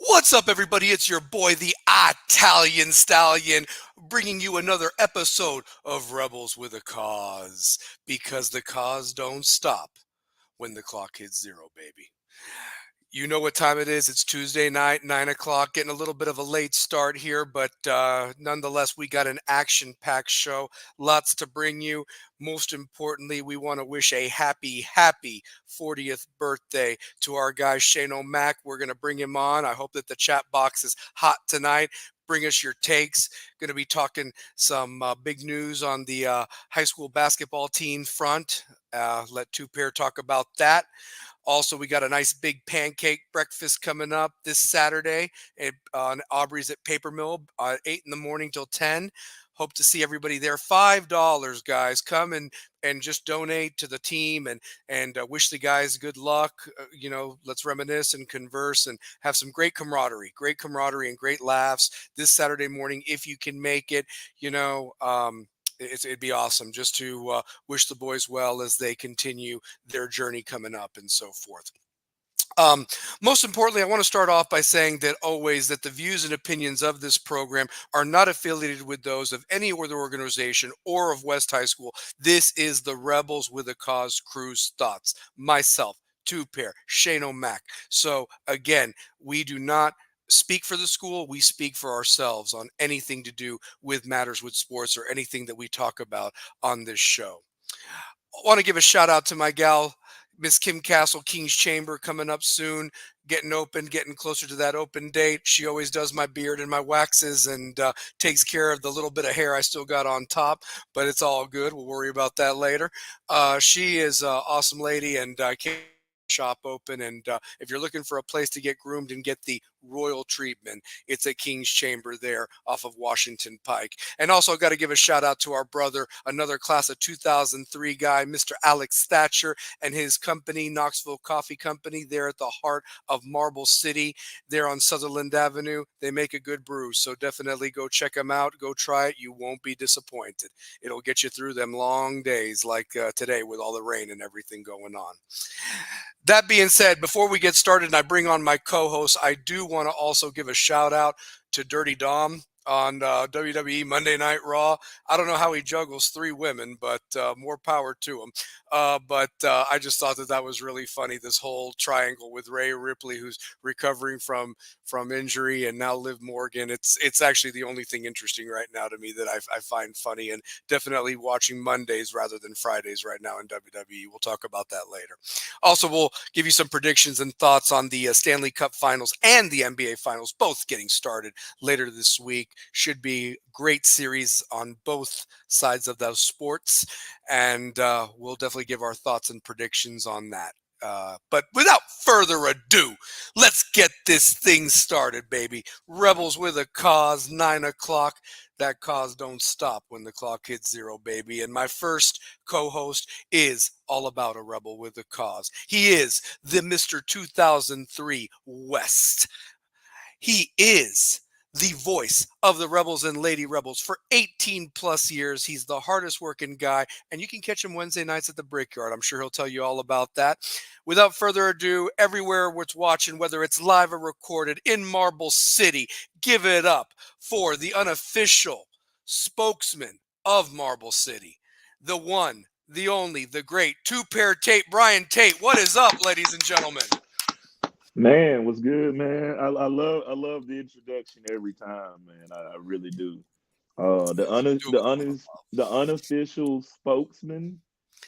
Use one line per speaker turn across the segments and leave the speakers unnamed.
What's up, everybody? It's your boy, the Italian Stallion, bringing you another episode of Rebels with a Cause, because the cause don't stop when the clock hits zero, baby. You know what time it is. It's Tuesday night, 9 o'clock, getting a little bit of a late start here, but nonetheless, we got an action-packed show, lots to bring you. Most importantly, we want to wish a happy 40th birthday to our guy, Shane O'Mac. We're going to bring him on. I hope that the chat box is hot tonight. Bring us your takes. Going to be talking some big news on the high school basketball team front. Let Two Pair talk about that. Also, we got a nice big pancake breakfast coming up this Saturday on Aubrey's at Papermill, 8 in the morning till 10. Hope to see everybody there. $5, guys. Come and just donate to the team and wish the guys good luck. Let's reminisce and converse and have some great camaraderie and great laughs this Saturday morning if you can make it. It'd be awesome just to wish the boys well as they continue their journey coming up and so forth. Most importantly, I want to start off by saying that always that the views and opinions of this program are not affiliated with those of any other organization or of West High School. This is the Rebels with a Cause crew's thoughts. Myself, Two Pair, Shane O'Mac. So again, we do not speak for the school. We speak for ourselves on anything to do with matters with sports or anything that we talk about on this show. I want to give a shout out to my gal, Miss Kim Castle, King's Chamber, coming up soon, getting closer to that open date. She always does my beard and my waxes and takes care of the little bit of hair I still got on top, but it's all good. We'll worry about that later. She is an awesome lady, and I can't shop open, and if you're looking for a place to get groomed and get the royal treatment, it's at King's Chamber there off of Washington Pike. And also got to give a shout out to our brother, another class of 2003 guy, Mr. Alex Thatcher, and his company, Knoxville Coffee Company, there at the heart of Marble City, there on Sutherland Avenue. They make a good brew, so definitely go check them out. Go try it. You won't be disappointed. It'll get you through them long days like today with all the rain and everything going on. That being said, before we get started and I bring on my co-host, I do want to also give a shout out to Dirty Dom on WWE Monday Night Raw. I don't know how he juggles 3 women, but more power to him. But I just thought that was really funny, this whole triangle with Rhea Ripley, who's recovering from injury, and now Liv Morgan. It's actually the only thing interesting right now to me that I find funny, and definitely watching Mondays rather than Fridays right now in WWE. We'll talk about that later. Also, we'll give you some predictions and thoughts on the Stanley Cup Finals and the NBA Finals, both getting started later this week. Should be great series on both sides of those sports, and we'll definitely give our thoughts and predictions on that. But without further ado, let's get this thing started, baby. Rebels with a Cause, 9 o'clock. That cause don't stop when the clock hits zero, baby. And my first co-host is all about a rebel with a cause. He is the Mr. 2003 West. He is the voice of the Rebels and Lady Rebels for 18 plus years. He's the hardest working guy, and you can catch him Wednesday nights at the Brickyard. I'm sure he'll tell you all about that. Without further ado, everywhere it's watching, whether it's live or recorded in Marble City, give it up for the unofficial spokesman of Marble City, the one, the only, the great Two-Pair Tate, Brian Tate. What is up, ladies and gentlemen?
Man, what's good, man? I love the introduction every time, man. I really do. The unofficial spokesman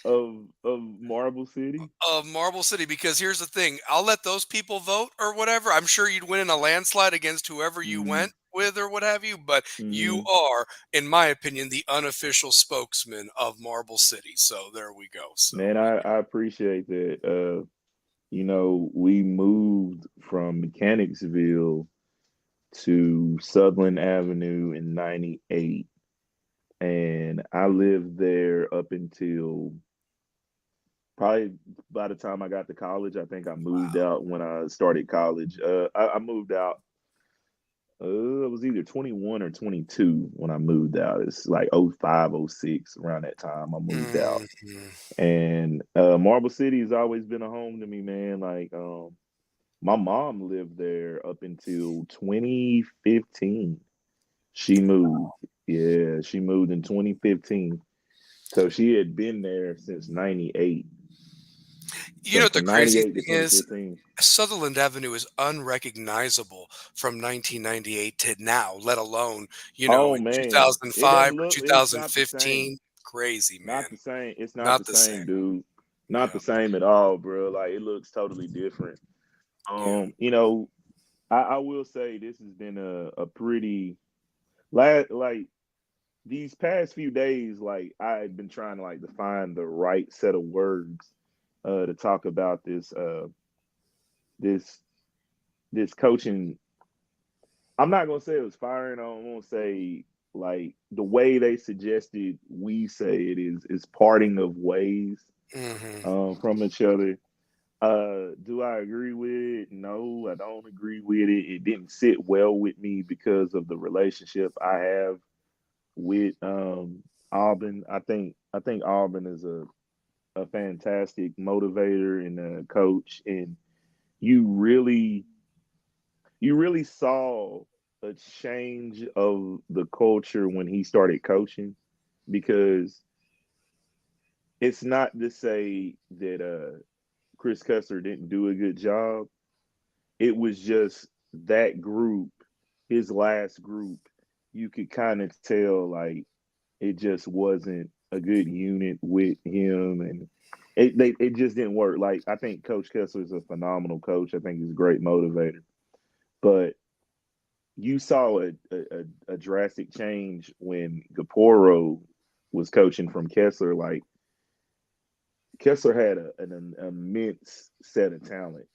of Marble City.
Of Marble City, because here's the thing, I'll let those people vote or whatever. I'm sure you'd win in a landslide against whoever you went with or what have you, but you are, in my opinion, the unofficial spokesman of Marble City. So there we go. So,
man, I appreciate that. We moved from Mechanicsville to Sutherland Avenue in '98, and I lived there up until probably by the time I got to college. I think I moved out when I started college. I moved out. I was either 21 or 22 when I moved out. It's like 05, 06, around that time I moved out. And Marble City has always been a home to me, man. Like, My mom lived there up until 2015. She moved. Yeah, she moved in 2015. So she had been there since 98.
You know
So
what the
from
crazy
98 to
thing is?
2015.
Sutherland Avenue is unrecognizable from 1998 to now, let alone,
Oh
in
man, it
2005
doesn't
or
look, it's not the same.
2015. Crazy,
Not
man.
the same. It's not
Not
the
the
same,
same.
dude. Not the
Yeah.
same at all, bro. Like it looks totally different.
Yeah.
You know, I will say this has been a pretty like these past few days, like I've been trying to like define the right set of words to talk about this this coaching. I'm not gonna say it was firing. I'm gonna say like the way they suggested we say it is parting of ways
Hmm.
from each other. Do I agree with it? No, I don't agree with it. It didn't sit well with me because of the relationship I have with Auburn. I think Auburn is a fantastic motivator and a coach, and you really you really saw a change of the culture when he started coaching because it's not to say that Chris Kessler didn't do a good job. It was just that group, his last group, you could kind of tell like it just wasn't a good unit with him, and it just didn't work. Like I think Coach Kessler is a phenomenal coach. I think he's a great motivator, but you saw a drastic change when Gaporo was coaching from Kessler. Like Kessler had an immense set of talent.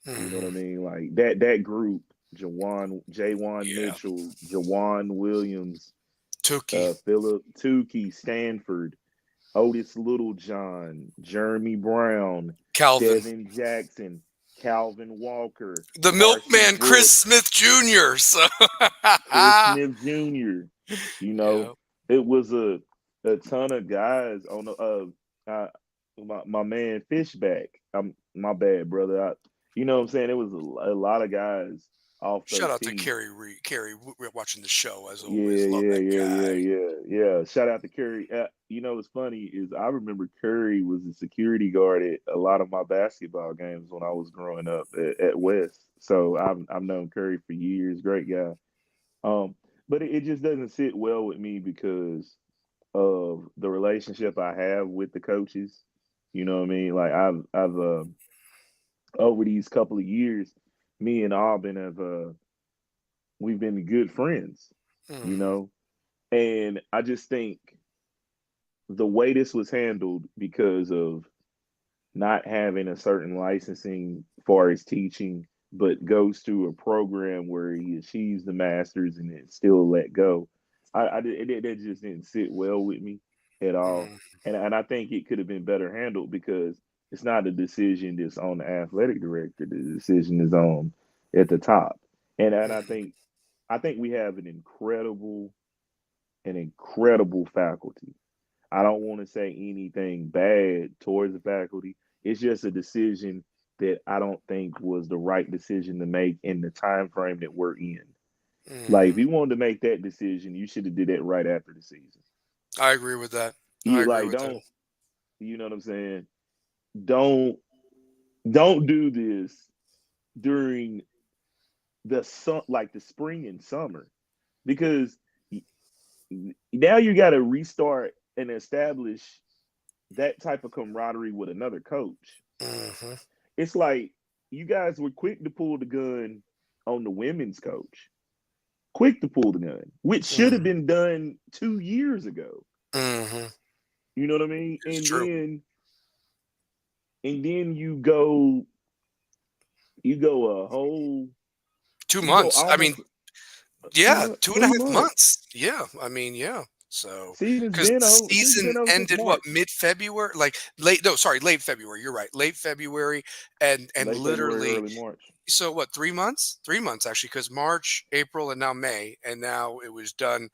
You know what I
Hmm.
mean? Like that group, Jawan
Yeah.
Mitchell, Jawan Williams,
Tuki.
Philip Tukey, Stanford, Otis Littlejohn, Jeremy Brown,
Calvin.
Devin Jackson, Calvin Walker,
The
Carson
milkman, Chris
Brooks,
Smith Jr. So,
Chris Smith Jr. You know,
yeah.
it was a ton of guys on the my man Fishback. I'm my bad, brother. You know what I'm saying? It was a lot of guys off
Shout out to
13.
Carrie. Carrie, we're watching the show as always.
Yeah,
Love
yeah,
that
yeah, yeah,
guy.
yeah, yeah. Shout out to Curry. You know what's funny is I remember Curry was a security guard at a lot of my basketball games when I was growing up at West. So I've known Curry for years. Great guy. Um, but it just doesn't sit well with me because of the relationship I have with the coaches. You know what I mean? Like I've over these couple of years, me and Auburn have we've been good friends. You
Hmm.
know, and I just think the way this was handled because of not having a certain licensing for his teaching, but goes through a program where he achieves the masters and it's still let go. It just didn't sit well with me at all,
Hmm.
and I think it could have been better handled because it's not a decision that's on the athletic director. The decision is on at the top, and I think we have an incredible faculty. I don't want to say anything bad towards the faculty. It's just a decision that I don't think was the right decision to make in the time frame that we're in. Like if
Hmm.
you wanted to make that decision, you should have did that right after the season.
I agree with that. I
You
agree
like
with that.
don't you know what I'm saying? Don't don't do this during the spring and summer because now you got to restart and establish that type of camaraderie with another coach.
Hmm.
It's like you guys were quick to pull the gun on the women's coach, quick to pull the gun, which should have
Hmm.
been done 2 years ago.
Hmm.
You know what I mean?
It's
And
true.
then you go a whole
Two
you go
months. I mean,
almost two
yeah,
months,
two and a
3 months.
half months. Yeah, I mean, yeah. So,
Season's
because
been
the
over. Season's
season
been over since
ended what,
March,
mid-February, like late. No, sorry, late February. You're right, late February, and
late February,
literally,
early March.
so what? 3 months? 3 months actually, because March, April, and now May, and now it was done,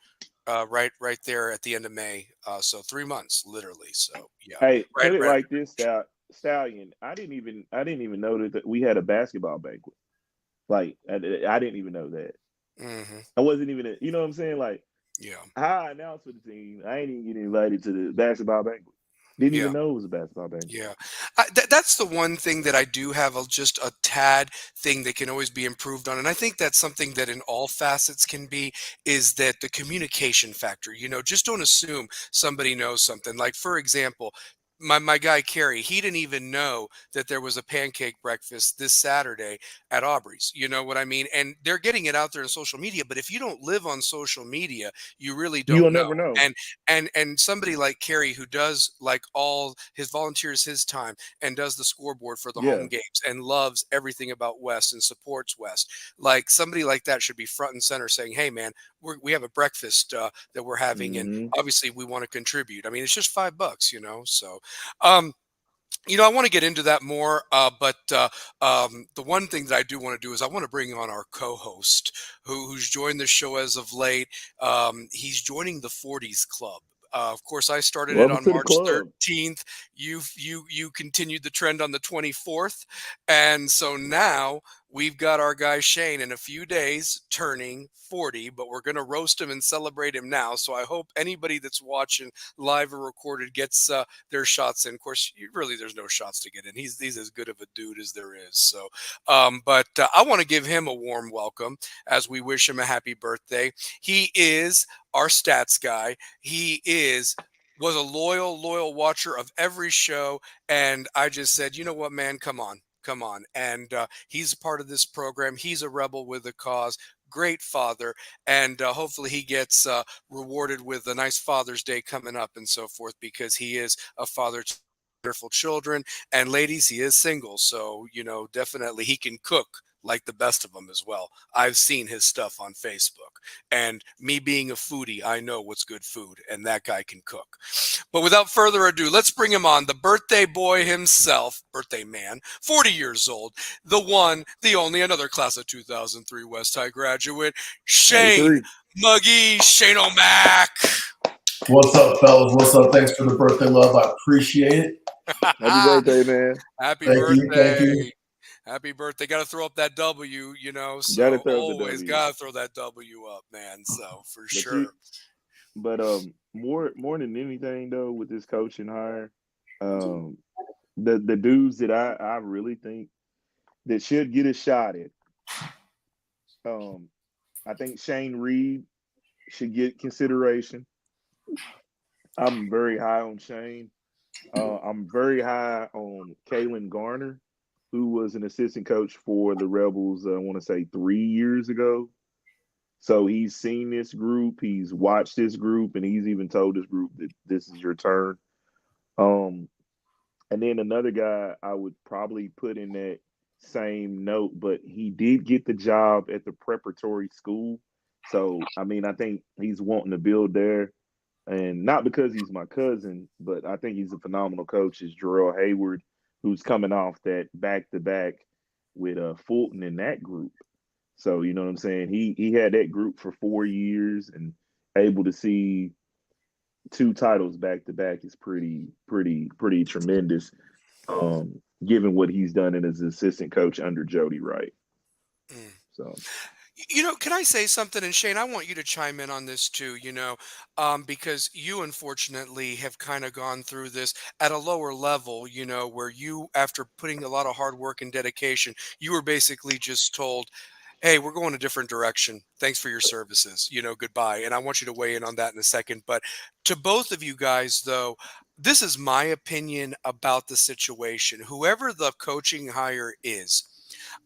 right there at the end of May. So 3 months, literally. So yeah,
Hey,
right,
put it
right
like
after
this, Stout. Stallion, I didn't even know that we had a basketball banquet. Like I didn't even know that.
Hmm.
I wasn't even, you know what I'm saying? Like
Yeah.
how I announced for the team, I ain't even getting invited to the basketball banquet. Didn't
Yeah.
even know it was a basketball banquet.
Yeah, that's the one thing that I do have just a tad thing that can always be improved on, and I think that's something that in all facets can be is that the communication factor. Just don't assume somebody knows something. Like for example, my guy Kerry, he didn't even know that there was a pancake breakfast this Saturday at Aubrey's. You know what I mean? And they're getting it out there in social media, but if you don't live on social media, you really
You'll
don't know.
never know.
And somebody like Kerry who does like all his volunteers his time and does the scoreboard for the home
Yeah.
games and loves everything about West and supports West, like somebody like that should be front and center saying, hey man, we have a breakfast that we're having, and
Hmm.
obviously we want to contribute. I mean, it's just $5, so um I want to get into that more, but the one thing that I do want to do is I want to bring on our co-host who's joined the show as of late. He's joining the 40s Club. Of course, I started it
Welcome
on
to the
March
club.
13th. You continued the trend on the 24th, and so now we've got our guy Shane in a few days turning 40. But we're going to roast him and celebrate him now. So I hope anybody that's watching live or recorded gets their shots in. Of course, really, there's no shots to get in. He's as good of a dude as there is. So, but I want to give him a warm welcome as we wish him a happy birthday. He is our stats guy. He was a loyal watcher of every show, and I just said, you know what, man, come on. Come on. And he's a part of this program. He's a rebel with a cause. Great father. And hopefully he gets rewarded with a nice Father's Day coming up and so forth, because he is a father to wonderful children. And ladies, he is single. So, definitely he can cook like the best of them as well. I've seen his stuff on Facebook. And me being a foodie, I know what's good food, and that guy can cook. But without further ado, let's bring him on, the birthday boy himself, birthday man, 40 years old, the one, the only, another class of 2003 West High graduate, Shane
03.
Shane O'Mac.
What's up, fellas? What's up? Thanks for the birthday love. I appreciate it.
Happy birthday, man.
Happy
Thank you. Thank
birthday.
you.
Happy birthday. Got to throw up that W,
Gotta
so
throw the
always
W.
got to throw that W up, man. So for
But you
sure.
but more than anything though, with this coaching hire, um the dudes that I really think that should get a shot at, um I think Shane Reed should get consideration. I'm very high on Shane. I'm very high on Kalen Garner, who was an assistant coach for the Rebels, I want to say 3 years ago. So he's seen this group, he's watched this group, and he's even told this group that this is your turn. Um, and then another guy I would probably put in that same note, but he did get the job at the preparatory school. So I mean, I think he's wanting to build there, and not because he's my cousin, but I think he's a phenomenal coach. Is Jarrell Hayward, who's coming off that back to back with Fulton in that group. So you know what I'm saying. He had that group for 4 years and able to see two titles back to back is pretty tremendous. Given what he's done in his assistant coach under Jody Wright.
Mm.
So
Can I say something? And Shane, I want you to chime in on this too, because you unfortunately have kind of gone through this at a lower level, where you, after putting a lot of hard work and dedication, you were basically just told, hey, we're going a different direction. Thanks for your services, goodbye. And I want you to weigh in on that in a second. But to both of you guys, though, this is my opinion about the situation. Whoever the coaching hire is,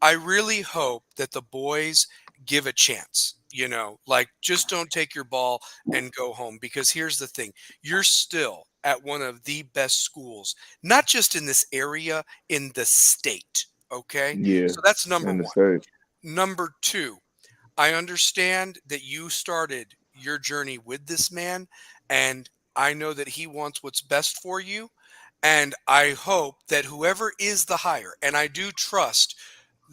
I really hope that the boys give a chance, like just don't take your ball and go home. Because here's the thing, you're still at one of the best schools, not just in this area, in the state. Okay.
yeah,
So that's number
in the
one.
state.
Number two, I understand that you started your journey with this man, and I know that he wants what's best for you. And I hope that whoever is the hire, and I do trust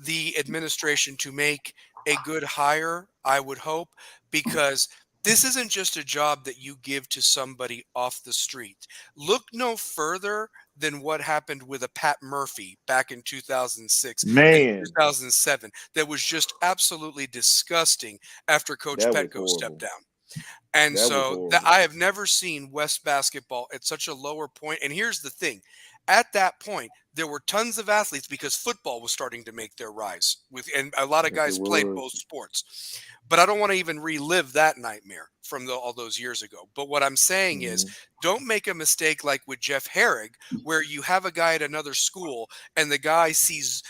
the administration to make a good hire, I would hope, because This isn't just a job that you give to somebody off the street. Look no further than what happened with a Pat Murphy back in 2006 and
Man,
2007 that was just absolutely disgusting after Coach
that was
Petco stepped
horrible.
down. And
That was
so that
horrible.
I have never seen West basketball at such a lower point. And here's the thing. At that point, there were tons of athletes because football was starting to make their rise and a lot of
Yes, it
guys played
was.
both sports. But I don't want to even relive that nightmare from all those years ago. But what I'm saying is,
Hmm.
don't make a mistake like with Jeff Herrig, where you have a guy at another school and the guy sees,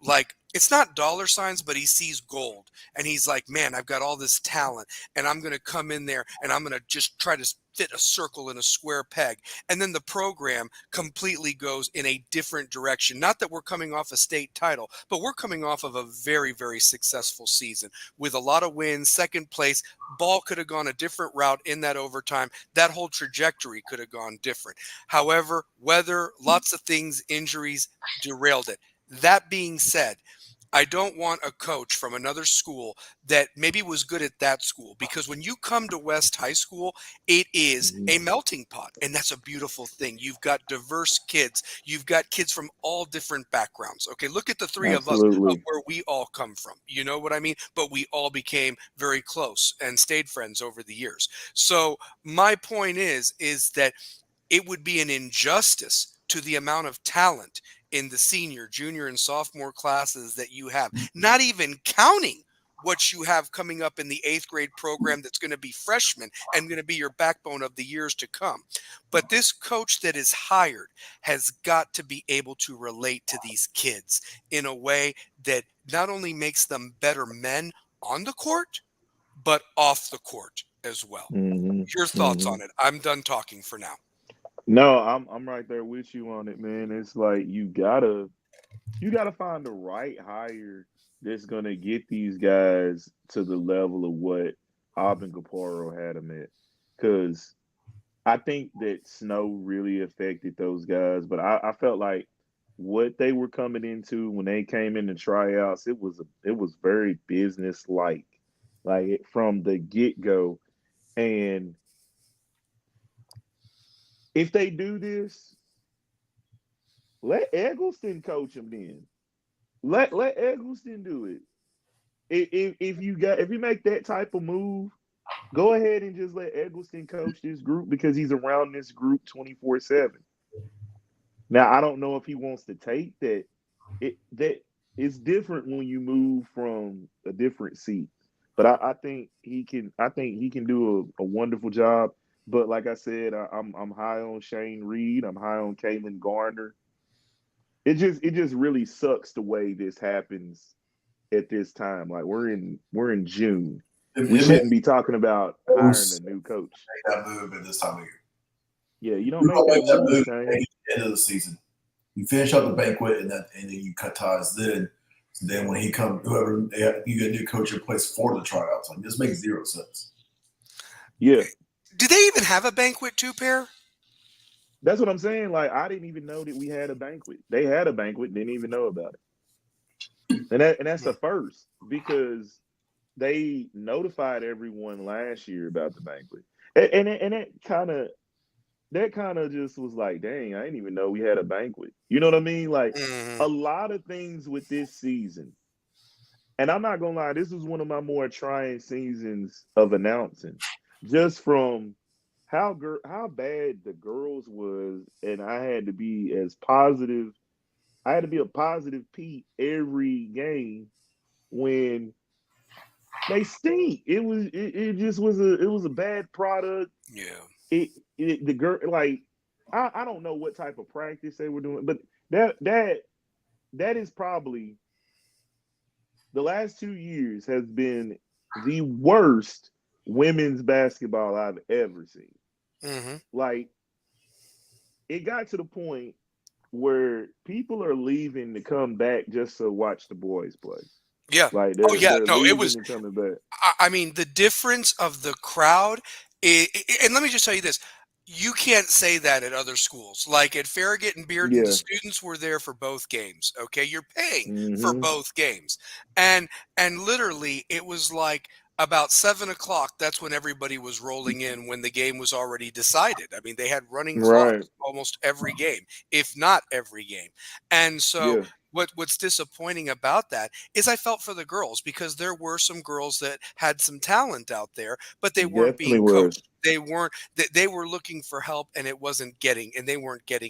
like it's not dollar signs, but he sees gold. And he's like, man, I've got all this talent and I'm going to come in there and I'm going to just try to fit a circle in a square peg. And then the program completely goes in a different direction. Not that we're coming off a state title, but we're coming off of a very, very successful season with a lot of wins, second place. Ball could have gone a different route in that overtime. That whole trajectory could have gone different. However, weather, lots of things, injuries derailed it. That being said, I don't want a coach from another school that maybe was good at that school, because when you come to West High School, it is
Hmm.
a melting pot. And that's a beautiful thing. You've got diverse kids. You've got kids from all different backgrounds. Okay. Look at the three of us of
Absolutely.
where we all come from. You know what I mean? But we all became very close and stayed friends over the years. So my point is that it would be an injustice to the amount of talent in the senior, junior, and sophomore classes that you have, not even counting what you have coming up in the 8th grade program that's going to be freshmen and going to be your backbone of the years to come. But this coach that is hired has got to be able to relate to these kids in a way that not only makes them better men on the court, but off the court as well.
Hmm.
Your thoughts
Hmm.
on it? I'm done talking for now.
No, I'm right there with you on it, man. It's like you gotta find the right hire that's gonna get these guys to the level of what Auburn Caporo had them at. Because I think that snow really affected those guys, but I felt like what they were coming into when they came in the tryouts, it was very business like from the get go. And if they do this, let Eggleston coach them. Then let Eggleston do it. If you make that type of move, go ahead and just let Eggleston coach this group because he's around this group 24/7. Now I don't know if he wants to take that. That it's different when you move from a different seat. But I think he can. I think he can do a wonderful job. But like I said, I'm high on Shane Reed. I'm high on Caitlin Garner. It just really sucks the way this happens at this time. Like we're in June. We
It makes
shouldn't be talking about
no
hiring a
sense
new coach.
to make that move at this time of year.
Yeah, you don't
You
make
don't
that
make that
move,
move at
Shane.
the end of the season. You finish up the banquet and then you cut ties then. So then when he comes, whoever you get a new coach in place for the tryouts, like this makes zero sense.
Yeah,
Do they even have a banquet, two pair?
that's what I'm saying. Like I didn't even know that we had a banquet. They had a banquet, didn't even know about it. And that's a first because they notified everyone last year about the banquet. And that kind of just was like, dang, I didn't even know we had a banquet. You know what I mean? Like
Hmm.
a lot of things with this season. And I'm not gonna lie, this was one of my more trying seasons of announcing, just from how bad the girls was, and I had to be as positive. I had to be a positive Pete every game when they stink. It just was a bad product.
Yeah.
The girl, like I don't know what type of practice they were doing, but that is probably the last 2 years has been the worst women's basketball I've ever seen.
Hmm.
Like it got to the point where people are leaving to come back just to watch the boys play.
Yeah.
Like
Oh,
they're
yeah.
they're
No, it
leaving
was.
and coming back.
I mean, the difference of the crowd, and let me just tell you this. You can't say that at other schools. Like at Farragut and Bearden, the
Yeah.
students were there for both games. Okay, you're paying for
Hmm.
both games, and literally it was like about 7 o'clock, that's when everybody was rolling in when the game was already decided. I mean, they had running
Right.
clocks almost every game, if not every game. And so
Yeah.
what's disappointing about that is I felt for the girls because there were some girls that had some talent out there, but they weren't
Definitely
being
were.
coached. They were looking for help and they weren't getting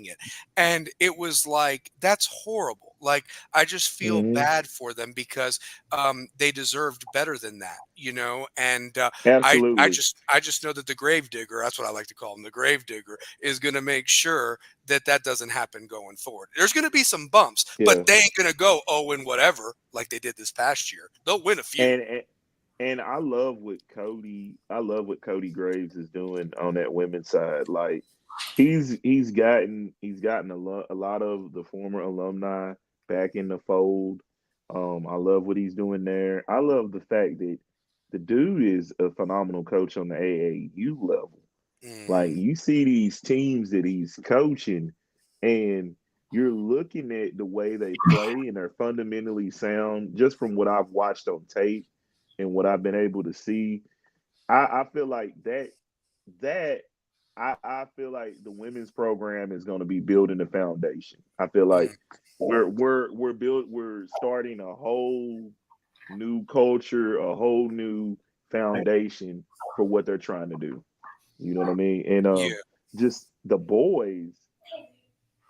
it. And it was like, that's horrible. Like, I just feel
Hmm.
bad for them because they deserved better than that, And
Absolutely.
I just know that the grave digger, that's what I like to call him, the grave digger, is going to make sure that that doesn't happen going forward. There's going to be some bumps, but
Yeah.
they ain't going to go and whatever like they did this past year. They'll win a few.
And I love what Cody Graves is doing on that women's side. Like he's gotten a lot of the former alumni back in the fold. I love what he's doing there. I love the fact that the dude is a phenomenal coach on the AAU level. Like
Mhm.
you see these teams that he's coaching, and you're looking at the way they play, and they're fundamentally sound just from what I've watched on tape and what I've been able to see. I feel like that I feel like the women's program is going to be building a foundation. I feel like
Mhm.
we're starting a whole new culture, a whole new foundation for what they're trying to do. You know what I mean? And
Yeah.
just the boys,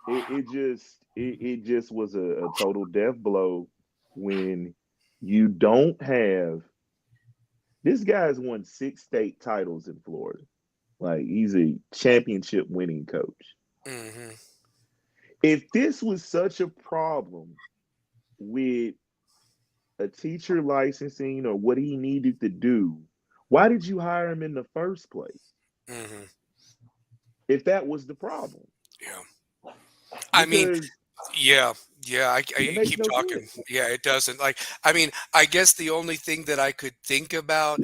it just was a total death blow when you don't have this guy's won 6 state titles in Florida. Like he's a championship winning coach.
Hmm.
If this was such a problem with a teacher licensing or what he needed to do, why did you hire him in the first place?
Hmm.
If that was the problem,
Yeah. I mean,
because
yeah, yeah,
it
you
makes
keep
no
talking.
sense.
Yeah, it doesn't. Like, I mean, I guess the only thing that I could think about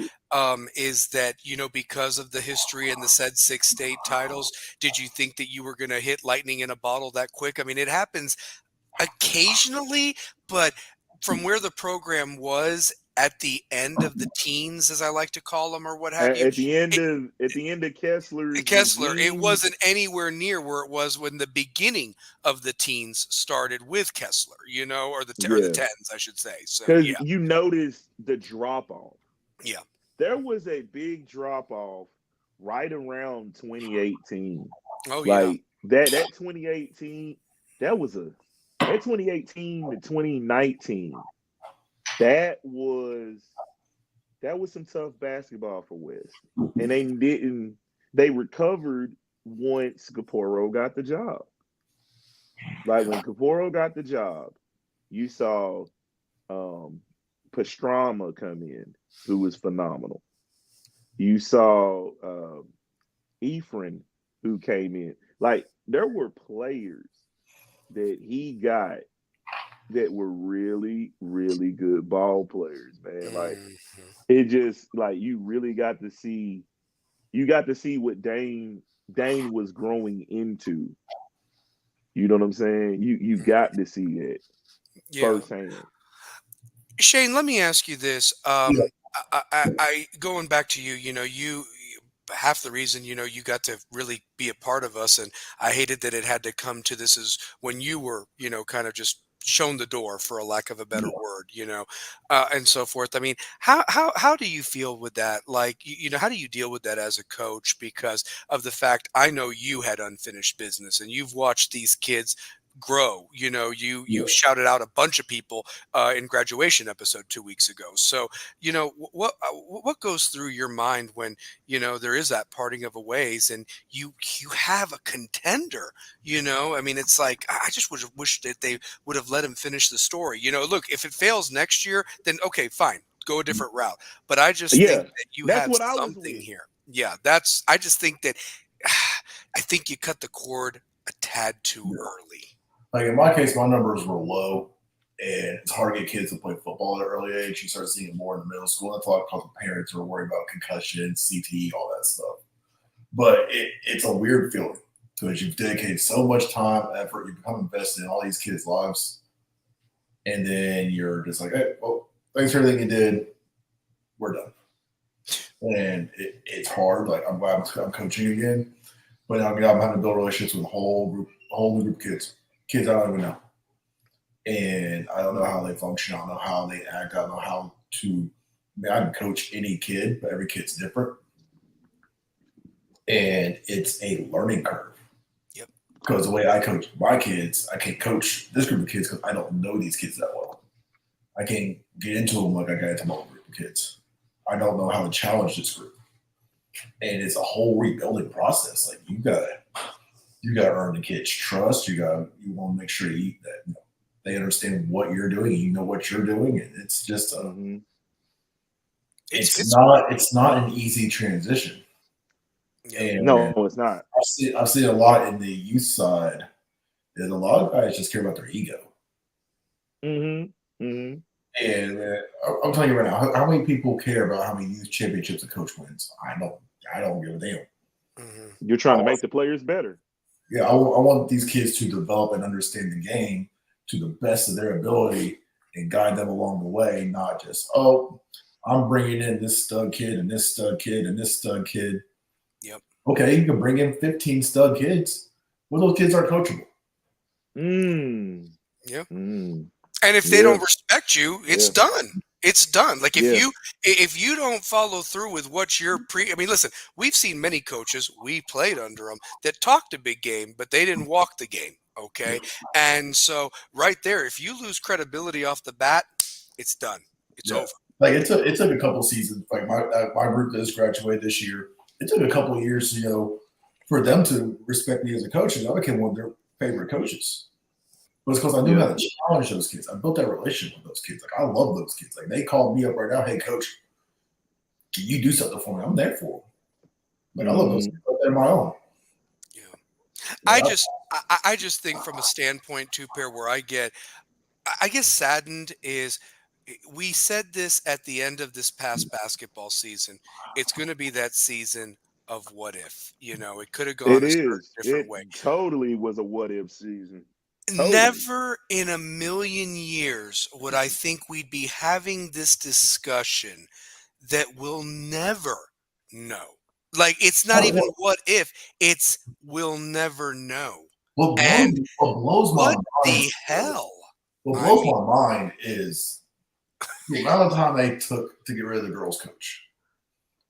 is that, because of the history and the said 6 state titles, did you think that you were going to hit lightning in a bottle that quick? I mean, it happens occasionally, but from where the program was at the end of the teens, as I like to call them, or what have you,
At the end of Kessler's
Kessler, it
regime,
wasn't anywhere near where it was when the beginning of the teens started with Kessler, or the
yeah,
tens, I should say. So
because
yeah,
you notice the drop off.
yeah.
There was a big drop off right around 2018.
Oh yeah.
Like that 2018, that was a that 2018 to 2019. That was that was some tough basketball for West. And they recovered once Caporo got the job. Like when Caporo got the job, you saw um Pastrama come in, who was phenomenal. You saw Ephraim, who came in. Like there were players that he got that were really, really good ball players, man. Like
Mhm.
it just like you got to see what Dane was growing into. You know what I'm saying? You got to see that
Yeah.
firsthand.
Shane, let me ask you this.
Yeah.
I going back to you, half the reason, you got to really be a part of us, and I hated that it had to come to this is when you were, kind of just shown the door, for a lack of a better word, and so forth. I mean, how do you feel with that? Like, how do you deal with that as a coach? Because of the fact I know you had unfinished business, and you've watched these kids grow. You
Yeah.
shouted out a bunch of people in graduation episode 2 weeks ago. So, what goes through your mind when there is that parting of a ways, and you have a contender? I mean, it's like I just would have wished that they would have let him finish the story. Look, if it fails next year, then okay, fine, go a different route. But I just think
Yeah,
that you
that's
have
what I was
something
with.
here. Yeah, I just think that I think you cut the cord a tad too
Yeah.
early.
Like in my case, my numbers were low, and it's hard to get kids to play football at an early age. You start seeing it more in the middle school. That's why because the parents are worried about concussions, CTE, all that stuff. But it's a weird feeling because you've dedicated so much time, effort, you become invested in all these kids' lives, and then you're just like, hey, well, thanks for everything you did. We're done. and it's hard. Like I'm glad I'm coaching again, but I mean I'm having to build relationships with a whole new group of kids I don't even know, and I don't know how they function. I don't know how they act. I don't know how to. I mean, I can coach any kid, but every kid's different, and it's a learning curve.
Yep.
Because the way I coach my kids, I can't coach this group of kids because I don't know these kids that well. I can't get into them like I got into my own group of kids. I don't know how to challenge this group, and it's a whole rebuilding process. Like you gotta earn the kids' trust. You want to make sure that they understand what you're doing. You know what you're doing, and it's just it's not an easy transition.
Yeah.
And no, it's not.
I've seen a lot in the youth side that a lot of guys just care about their ego.
Mm-hmm. Mm-hmm.
And I'm telling you right now, how many people care about how many youth championships a coach wins? I don't give a damn.
Mm-hmm. You're trying to make the players better.
Yeah, I want these kids to develop and understand the game to the best of their ability and guide them along the way, not just, I'm bringing in this stud kid and this stud kid and this stud kid.
Yep.
Okay, you can bring in 15 stud kids. Well, those kids aren't coachable.
Yep.
Mm.
And if they don't respect you, it's done. It's done. Like if you don't follow through with what you're I mean, listen, we've seen many coaches, we played under them, that talked a big game, but they didn't walk the game. Okay. And so right there, if you lose credibility off the bat, it's done. It's over.
Like it took a couple seasons. Like my group that just graduated this year, it took a couple of years, for them to respect me as a coach, and I became one of their favorite coaches. But it's because I knew how to challenge those kids. I built that relationship with those kids. Like I love those kids. Like they called me up right now, hey coach, can you do something for me? I'm there for them. Like I love those kids like they're my own.
Yeah. I just think from a standpoint too, Pair, where I get saddened is we said this at the end of this past basketball season. It's going to be that season of what if. It could have gone a different way.
Totally was a what if season. Totally.
Never in a million years would I think we'd be having this discussion that we'll never know. Like, it's not even what if, it's we'll never know.
What blows my mind.
What the hell?
What blows my mind is the amount of time they took to get rid of the girls' coach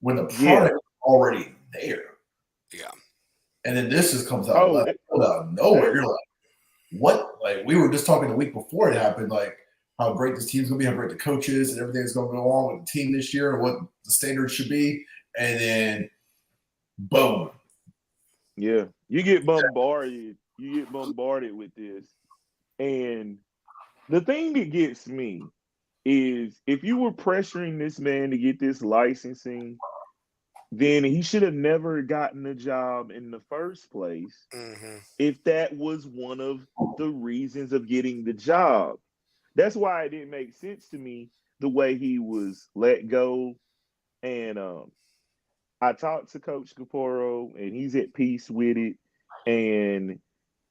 when the product was already there.
Yeah.
And then this just comes out of nowhere. You're like, what? Like, we were just talking the week before it happened, like how great this team's going to be, how great the coach is, and everything's going to go on with the team this year and what the standards should be. And then, boom.
Yeah. You get bombarded. You get bombarded with this. And the thing that gets me is if you were pressuring this man to get this licensing, then he should have never gotten the job in the first place.
Mm-hmm.
If that was one of the reasons of getting the job. That's why it didn't make sense to me the way he was let go. And I talked to Coach Caporo, and he's at peace with it. And,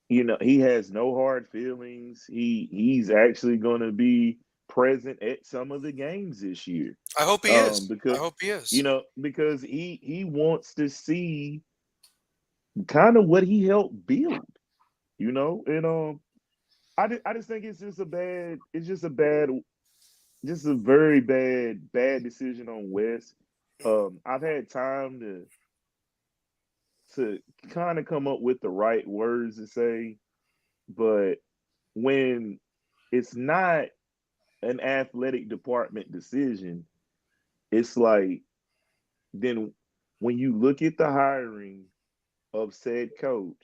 he has no hard feelings. He's actually going to be present at some of the games this year.
I hope he is. I hope he is.
Because he wants to see kind of what he helped build, and I just think it's just a very bad decision on Wes. I've had time to kind of come up with the right words to say, but when it's not an athletic department decision, it's like, then when you look at the hiring of said coach,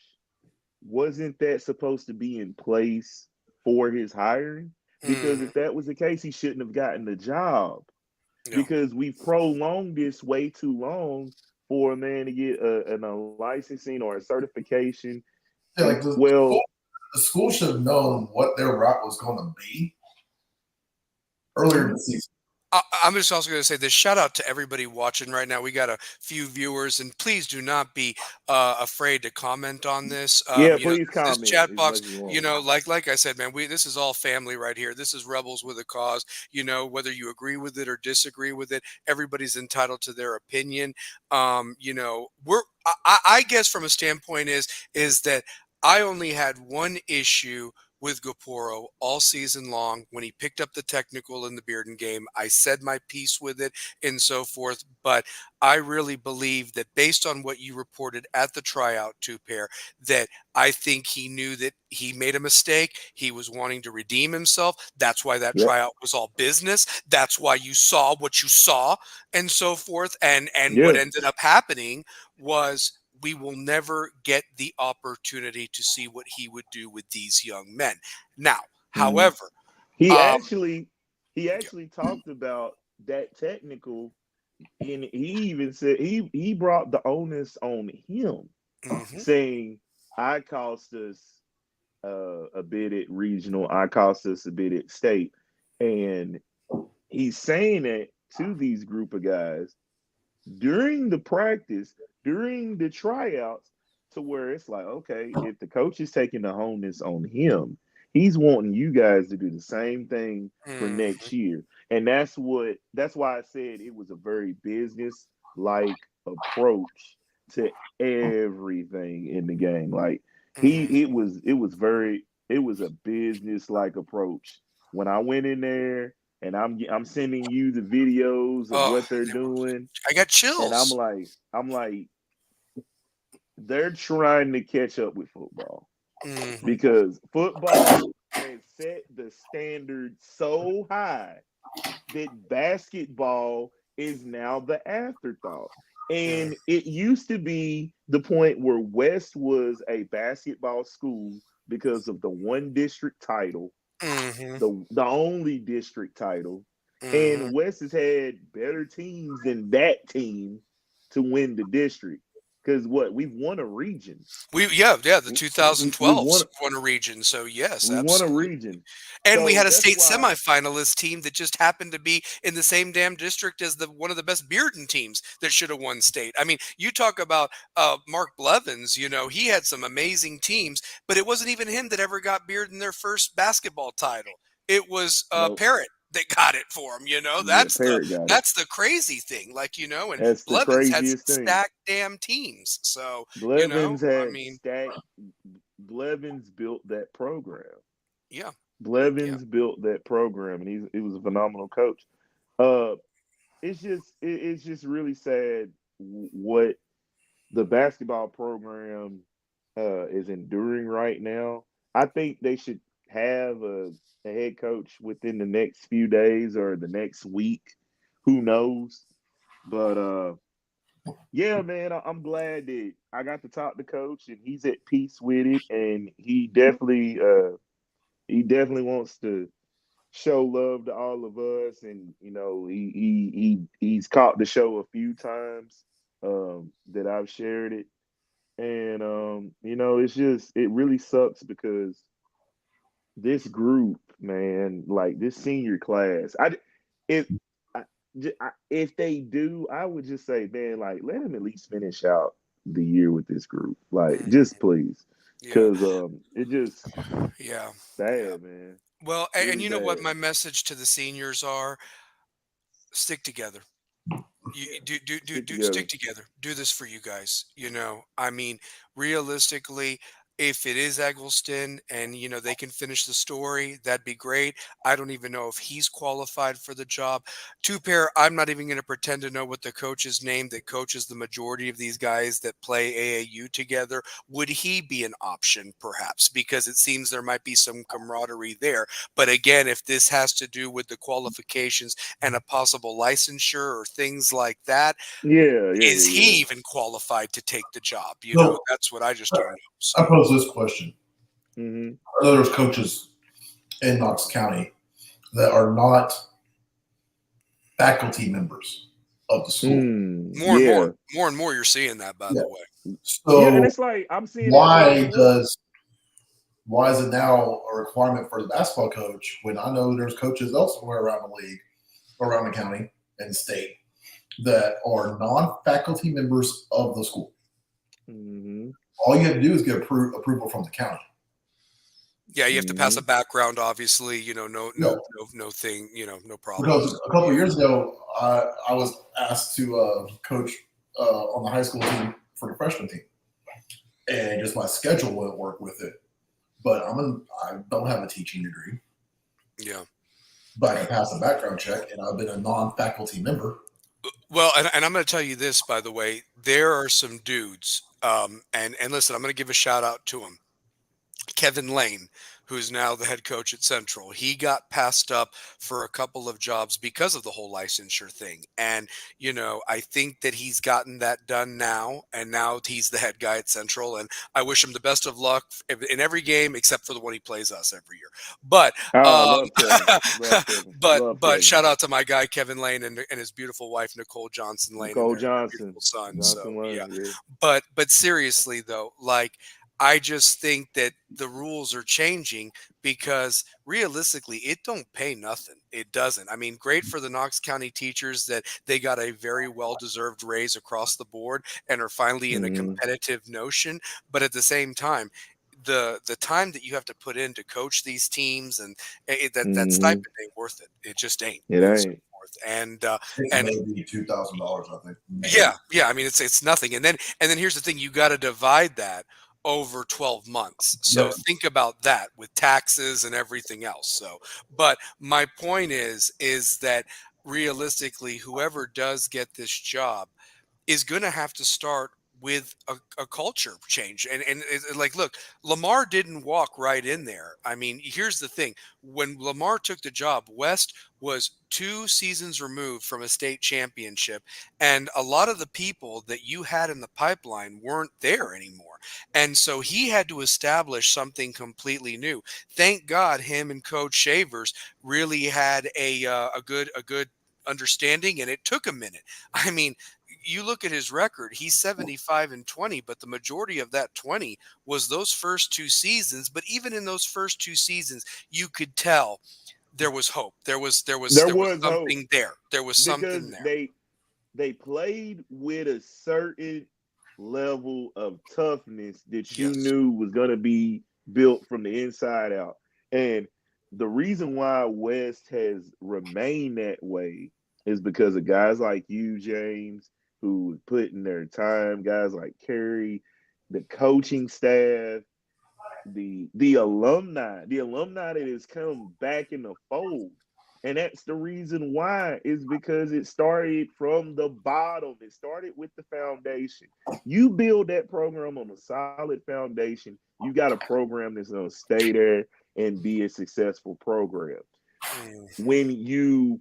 wasn't that supposed to be in place for his hiring? Because if that was the case, he shouldn't have gotten the job. No. Because we've prolonged this way too long for a man to get a licensing or a certification.
Yeah, like the school should have known what their route was going to be earlier in the season.
I'm just also going to say this. Shout out to everybody watching right now. We got a few viewers, and please do not be afraid to comment on this.
Yeah,
You know,
please
this
comment
chat
as
box.
much as you
You
want.
know, like I said, man, this is all family right here. This is Rebels with a Cause. You know, whether you agree with it or disagree with it, everybody's entitled to their opinion. You know, I guess from a standpoint is that I only had one issue with Gaporo all season long. When he picked up the technical in the Bearden game, I said my piece with it and so forth. But I really believe that based on what you reported at the tryout, Two Pair, that I think he knew that he made a mistake. He was wanting to redeem himself. That's why that
Yep.
tryout was all business. That's why you saw what you saw and so forth. And
Yeah.
what ended up happening was we will never get the opportunity to see what he would do with these young men. Now, however,
he actually talked about that technical, and he even said he brought the onus on him, saying, "I cost us a bid at regional, I cost us a bid at state," and he's saying that to these group of guys during the practice, during the tryouts, to where it's like, okay, if the coach is taking the onus on him, he's wanting you guys to do the same thing for next year. And that's why I said it was a very business like approach to everything in the game. Like it was a business like approach. When I went in there, and I'm sending you the videos of what they're doing.
I got chills.
And I'm like, they're trying to catch up with football because football has set the standard so high that basketball is now the afterthought. And it used to be the point where West was a basketball school because of the one district title. The only district title, and West has had better teams than that team to win the district. Because we've won a region.
The 2012 won a region. So yes,
we
absolutely.
won a region,
and
so
we had a state semifinalist team that just happened to be in the same damn district as one of the best Bearden teams that should have won state. I mean, you talk about Mark Blevins. You know, he had some amazing teams, but it wasn't even him that ever got Bearden their first basketball title. It was Parrott that got it for him. You know, that's the crazy thing. Like, you know, and
that's
Blevins had stacked damn teams. So
Blevins Blevins built that program.
Yeah.
Blevins built that program, and he was a phenomenal coach. It's just really sad what the basketball program is enduring right now. I think they should have a head coach within the next few days or the next week. Who knows? But yeah, man, I'm glad that I got to talk to Coach, and he's at peace with it, and he definitely wants to show love to all of us. And you know, he's caught the show a few times that I've shared it, and you know, it really sucks because this group, man, like this senior class, if they do, I would just say, man, like let him at least finish out the year with this group, like just please, because it just bad, man.
Well, really and you know what my message to the seniors are: stick together. You stick together. Do this for you guys. You know, I mean, realistically, if it is Eggleston and, you know, they can finish the story, that'd be great. I don't even know if he's qualified for the job. Two Pair, I'm not even going to pretend to know what the coach's name that coaches the majority of these guys that play AAU together. Would he be an option, perhaps? Because it seems there might be some camaraderie there. But again, if this has to do with the qualifications and a possible licensure or things like that, is he even qualified to take the job? You know, that's what I just don't know. So.
I pose this question. Are there coaches in Knox County that are not faculty members of the school?
More and more you're seeing that, by the way.
So
and it's like I'm seeing
why is it now a requirement for the basketball coach when I know there's coaches elsewhere around the league around the county and state that are non-faculty members of the school.
Mm-hmm.
All you have to do is get approval from the county.
Yeah, you have to pass a background, obviously. You know, no thing. You know, no problem.
Because a couple of years ago, I was asked to coach on the high school team for the freshman team, and just my schedule wouldn't work with it. But I don't have a teaching degree.
Yeah.
But I can pass a background check, and I've been a non-faculty member.
Well, and I'm going to tell you this, by the way, there are some dudes, and listen, I'm going to give a shout out to him. Kevin Lane, who's now the head coach at Central, he got passed up for a couple of jobs because of the whole licensure thing. And, you know, I think that he's gotten that done now, and now he's the head guy at Central. And I wish him the best of luck in every game except for the one he plays us every year. But,
love Kevin.
but shout out to my guy, Kevin Lane, and his beautiful wife, Nicole Johnson Lane.
Nicole
and their
Johnson.
beautiful son.
Johnson
So,
Lane,
yeah.
yeah.
But seriously, though, like, I just think that the rules are changing because realistically, it don't pay nothing. It doesn't. I mean, great for the Knox County teachers that they got a very well-deserved raise across the board and are finally in a competitive notion. But at the same time, the time that you have to put in to coach these teams and that stipend ain't worth it. It just ain't.
It ain't.
And
maybe $2,000, I think. Maybe.
Yeah. I mean, it's nothing. And then here's the thing: you got to divide that over 12 months. So think about that with taxes and everything else. So, but my point is that realistically, whoever does get this job is going to have to start with a culture change. And like, look, Lamar didn't walk right in there. I mean, here's the thing. When Lamar took the job, West was 2 seasons removed from a state championship. And a lot of the people that you had in the pipeline weren't there anymore. And so he had to establish something completely new. Thank God him and Coach Shavers really had a good understanding, and it took a minute. I mean, you look at his record, he's 75-20, but the majority of that 20 was those first 2 seasons. But even in those first 2 seasons, you could tell there was hope. There was something
hope.
there. There was something
because
there.
They played with a certain level of toughness that you knew was going to be built from the inside out. And the reason why West has remained that way is because of guys like you, James, who put in their time, guys like Kerry, the coaching staff, the alumni that has come back in the fold. And that's the reason why, is because it started from the bottom. It started with the foundation. You build that program on a solid foundation, you got a program that's going to stay there and be a successful program. When you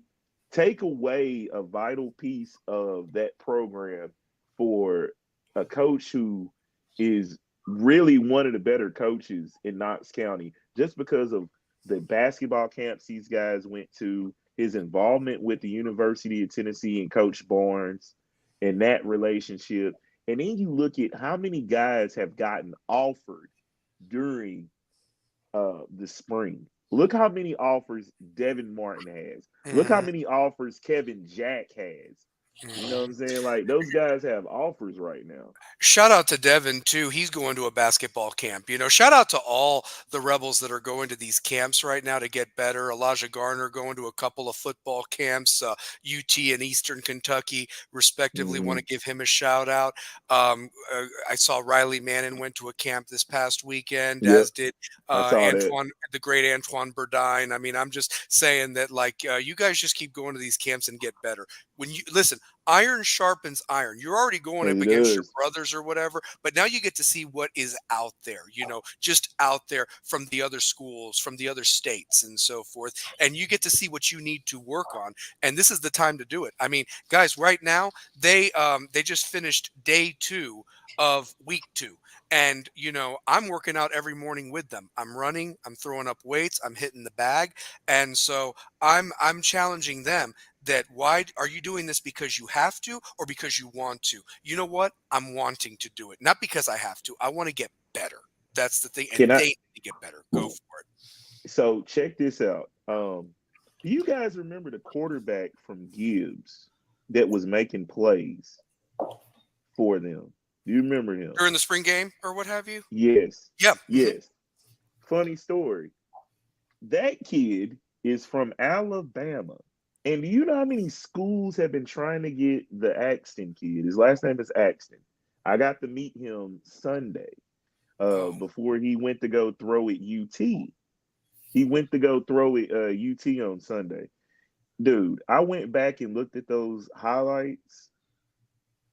take away a vital piece of that program for a coach who is really one of the better coaches in Knox County, just because of the basketball camps these guys went to, his involvement with the University of Tennessee and Coach Barnes and that relationship. And then you look at how many guys have gotten offered during the spring. Look how many offers Devin Martin has. Look how many offers Kevin Jack has. You know what I'm saying? Like, those guys have offers right now.
Shout out to Devin too. He's going to a basketball camp. You know, shout out to all the Rebels that are going to these camps right now to get better. Elijah Garner going to a couple of football camps. UT and Eastern Kentucky, respectively. Want to give him a shout out. I saw Riley Mannon went to a camp this past weekend, as did Antoine, the great Antoine Burdine. I mean, I'm just saying that, like, you guys just keep going to these camps and get better. When you listen, iron sharpens iron. You're already going up against your brothers or whatever, but now you get to see what is out there, you know, just out there from the other schools, from the other states and so forth. And you get to see what you need to work on. And this is the time to do it. I mean, guys, right now, they just finished day 2 of week 2. And, you know, I'm working out every morning with them. I'm running, I'm throwing up weights, I'm hitting the bag. And so I'm challenging them that, why are you doing this? Because you have to, or because you want to? You know what? I'm wanting to do it. Not because I have to. I want to get better. That's the thing. And they need to get better. Go for it.
So check this out. Do you guys remember the quarterback from Gibbs that was making plays for them? Do you remember him?
During the spring game or what have you?
Yes.
Yeah.
Yes. Funny story. That kid is from Alabama. And do you know how many schools have been trying to get the Axton kid? His last name is Axton. I got to meet him Sunday before he went to go throw at UT. He went to go throw at UT on Sunday. Dude, I went back and looked at those highlights,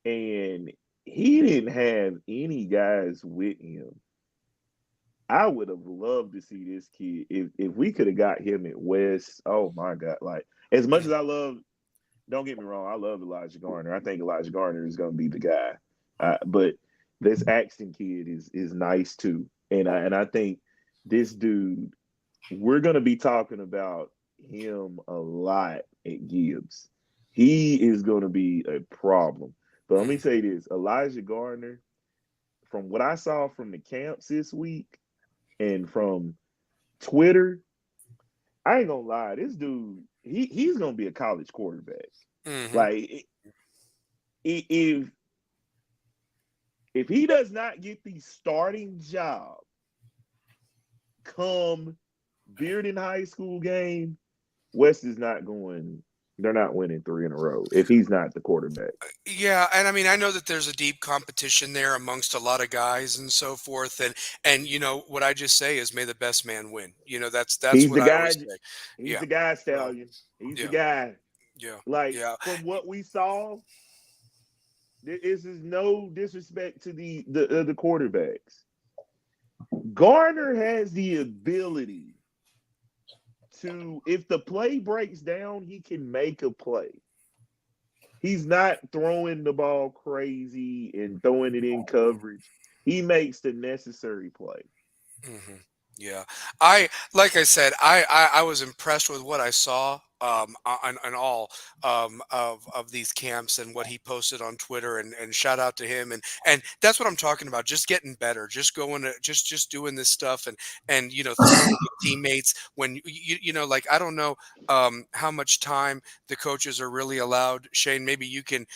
and he didn't have any guys with him. I would have loved to see this kid if we could have got him at West. Oh my God! Like, as much as I love, don't get me wrong, I love Elijah Garner. I think Elijah Garner is going to be the guy. But this Axton kid is nice too, and I think this dude, we're going to be talking about him a lot at Gibbs. He is going to be a problem. But let me say this: Elijah Garner, from what I saw from the camps this week and from Twitter, I ain't gonna lie, this dude, he's gonna be a college quarterback. Like, if he does not get the starting job come Bearden High School game, West is not going. They're not winning 3 in a row if he's not the quarterback.
Yeah, and I mean, I know that there's a deep competition there amongst a lot of guys and so forth, and you know what I just say is, may the best man win. You know, that's
He's
what
the
I
guy.
always say.
He's the guy, Stallion. He's the guy.
Yeah,
Like, from what we saw, this is no disrespect to the quarterbacks. Garner has the ability to, if the play breaks down, he can make a play. He's not throwing the ball crazy and throwing it in coverage. He makes the necessary play.
Yeah, like I said, I was impressed with what I saw on all of these camps and what he posted on Twitter, and shout out to him, and that's what I'm talking about, just getting better, just going to just doing this stuff, and you know, throwing with teammates when you know, like, I don't know how much time the coaches are really allowed. Shane, maybe you can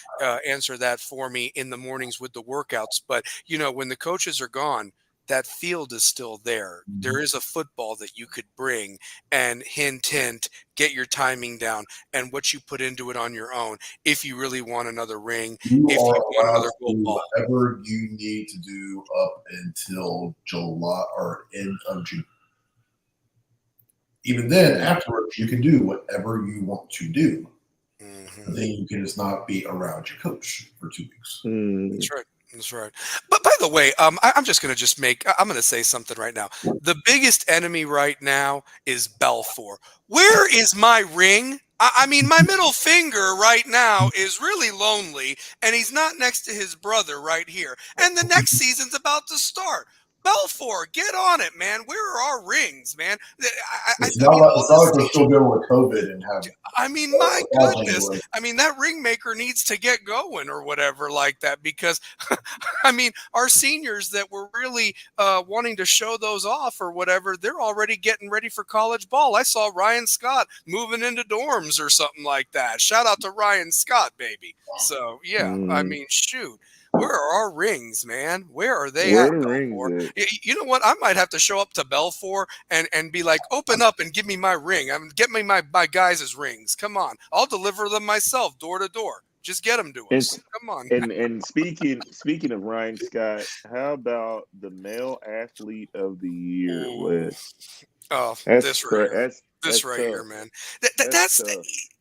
answer that for me in the mornings with the workouts, but you know, when the coaches are gone, that field is still there. There is a football that you could bring and hint, get your timing down and what you put into it on your own. If you really want another ring,
you
if
are
you want
allowed
another
to
gold
do
ball.
whatever you need to do up until July or end of June. Even then, afterwards, you can do whatever you want to do. But then you can just not be around your coach for 2 weeks.
That's right. That's right. But by the way, I'm just going to I'm going to say something right now. The biggest enemy right now is Belfour. Where is my ring? I mean, my middle finger right now is really lonely, and he's not next to his brother right here. And the next season's about to start. Belfour, get on it, man. Where are our rings, man?
It's not like we're still dealing with COVID and have.
I mean, my goodness. I mean, that ring maker needs to get going or whatever like that, because, I mean, our seniors that were really wanting to show those off or whatever, they're already getting ready for college ball. I saw Ryan Scott moving into dorms or something like that. Shout out to Ryan Scott, baby. So, yeah, I mean, shoot. Where are our rings, man? Where are they at, Belfour? You know what? I might have to show up to Belfour and be like, open up and give me my ring. Get me my guys' rings. Come on. I'll deliver them myself, door to door. Just get them to us. Come on.
And speaking of Ryan Scott, how about the male athlete of the year, Wes?
Oh, this right here, man.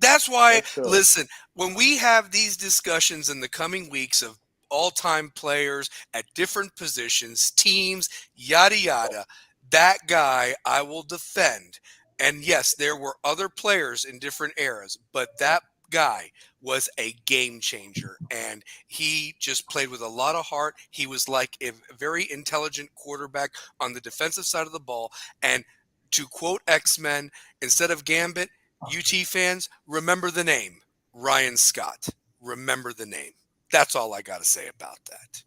That's why, listen, when we have these discussions in the coming weeks of all-time players at different positions, teams, yada, yada, that guy I will defend. And yes, there were other players in different eras, but that guy was a game changer, and he just played with a lot of heart. He was like a very intelligent quarterback on the defensive side of the ball. And to quote X-Men, instead of Gambit, UT fans, remember the name, Ryan Scott. Remember the name. That's all I got to say about that,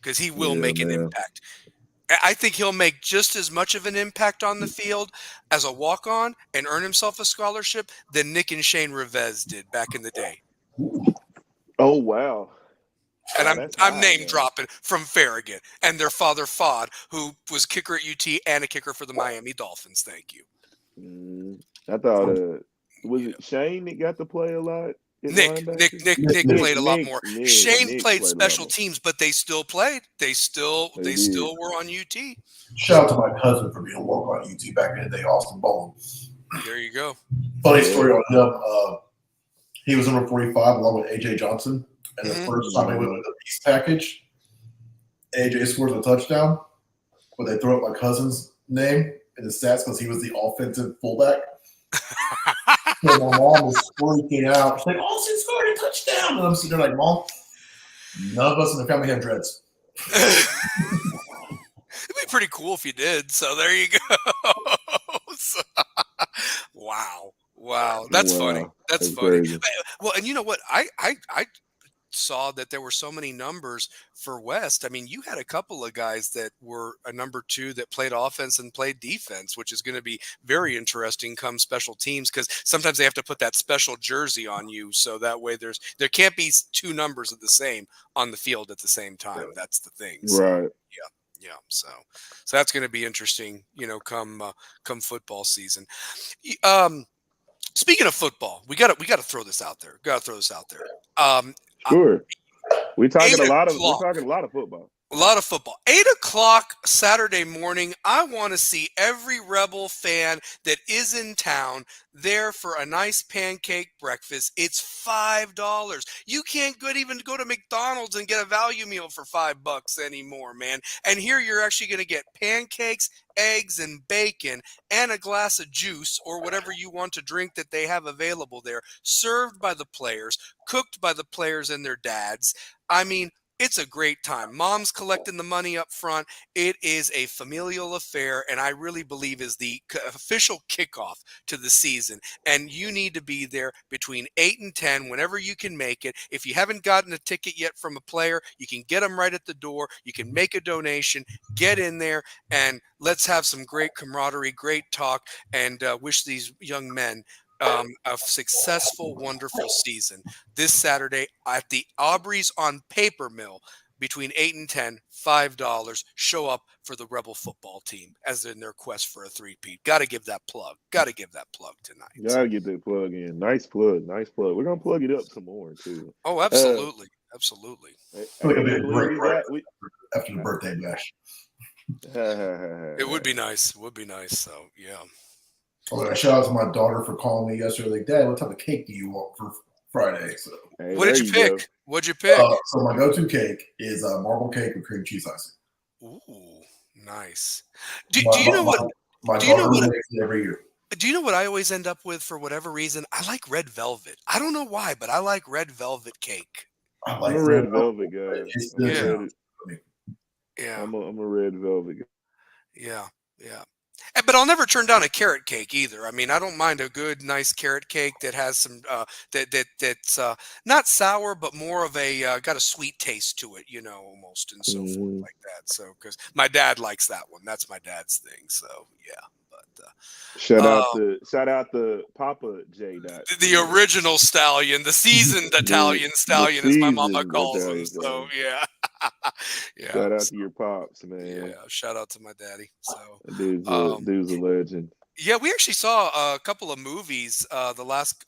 because he will make an impact. I think he'll make just as much of an impact on the field as a walk-on and earn himself a scholarship than Nick and Shane Revesz did back in the day.
Oh wow.
And
Wow,
I'm
that's
I'm
high,
name
man.
dropping from Farragut and their father Fod, who was kicker at UT and a kicker for the Miami Dolphins. Thank you.
I thought was it Shane that got to play a lot at
Nick
linebacker?
played a lot more. Shane
Nick
played
a lot
special
more.
teams, but they still played. They still
did.
were on UT.
Shout out to my cousin for being a walk on UT back in the day, Austin Bowling.
There you go.
Funny story on him. He was number 45 along with AJ Johnson. And the first time they went with the peace package, AJ scores a touchdown, but they throw up my cousin's name in the stats because he was the offensive fullback. So my mom was freaking out. She's like, Austin scored a touchdown. And I'm sitting there like, Mom, none of us in the family have dreads.
It'd be pretty cool if you did. So there you go. Wow. That's funny. That's funny.
Crazy.
Well, and you know what? I saw that there were so many numbers for West. I mean, you had a couple of guys that were a number 2 that played offense and played defense, which is going to be very interesting come special teams, because sometimes they have to put that special jersey on you, so that way there can't be 2 numbers of the same on the field at the same time. That's the thing. So,
Right.
Yeah. So that's going to be interesting, come football season. Speaking of football, we got to throw this out there.
Sure. We're talking a
8
lot of
o'clock.
football.
A lot of football. 8 o'clock Saturday morning. I want to see every Rebel fan that is in town there for a nice pancake breakfast. It's $5. You can't even go to McDonald's and get a value meal for $5 anymore, man. And here you're actually going to get pancakes, eggs, and bacon, and a glass of juice or whatever you want to drink that they have available there, served by the players, cooked by the players and their dads. I mean, it's a great time. Mom's collecting the money up front. It is a familial affair, and I really believe is the official kickoff to the season. And you need to be there between 8 and 10 whenever you can make it. If you haven't gotten a ticket yet from a player, you can get them right at the door. You can make a donation, get in there, and let's have some great camaraderie, great talk, and wish these young men a successful, wonderful season this Saturday at the Aubrey's on Papermill between 8 and 10, $5. Show up for the Rebel football team as in their quest for a three-peat. Got to give that plug. Tonight.
Got to get that plug in. Nice plug. We're going to plug it up some more, too.
Oh, absolutely.
Like a big break after the birthday bash.
It would be nice. So, yeah.
Oh, shout out to my daughter for calling me yesterday. Like, Dad, what type of cake do you want for Friday? So,
what did you pick? What'd you pick?
So my go-to cake is marble cake with cream cheese icing.
Ooh, nice. Do you know what?
My daughter makes it every year.
Do you know what I always end up with for whatever reason? I like red velvet. I don't know why, but I like red velvet cake.
I like red velvet guy.
Yeah.
I'm a red velvet guy.
Yeah. But I'll never turn down a carrot cake either. I mean, I don't mind a good, nice carrot cake that has some that's not sour, but more of a got a sweet taste to it, almost, and so forth like that. So, because my dad likes that one, that's my dad's thing. So, yeah. But
shout out to Papa J.
The original stallion, the seasoned Italian stallion, as my mama calls him. So, yeah. Yeah.
Shout out to your pops, man.
Yeah, shout out to my daddy. So
dude's a legend.
Yeah, we actually saw a couple of movies in the last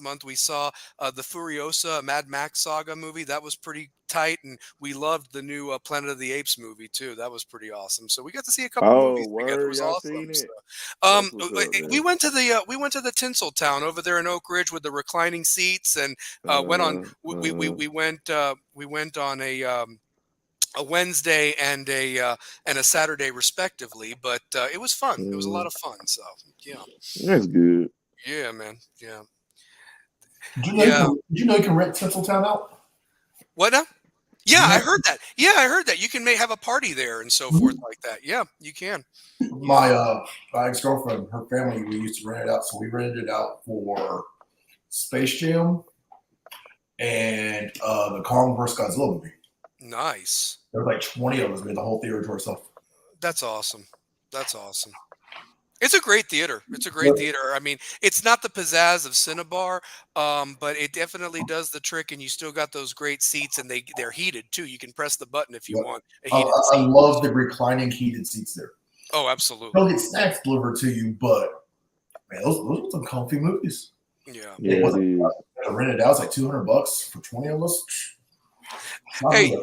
month. We saw the Furiosa Mad Max saga movie. That was pretty tight, and we loved the new Planet of the Apes movie too. That was pretty awesome. So we got to see a couple of movies together. It was awesome. So, we went to the Tinseltown over there in Oak Ridge with the reclining seats, and we went on a Wednesday and a Saturday respectively, but it was fun. It was a lot of fun. So yeah,
that's good.
Yeah, man. Yeah.
Did you know you can rent Tinseltown out?
What now? Yeah, I heard that. You can have a party there and so forth like that. Yeah, you can.
My ex-girlfriend, her family, we used to rent it out. So we rented it out for Space Jam and the Kong vs. Godzilla movie.
Nice.
There were like 20 of us. We had the whole theater to ourselves.
That's awesome. That's awesome. It's a great theater. It's a great theater. I mean, it's not the pizzazz of Cinnabar, but it definitely does the trick, and you still got those great seats, and they're heated too. You can press the button if you want a heated
I
seat.
love the reclining heated seats there.
Oh, absolutely.
Don't get snacks delivered to you, but man, those were some comfy movies.
Yeah.
Yeah, it is.
I rented out. It's like $200 for 20 of us.
Hey,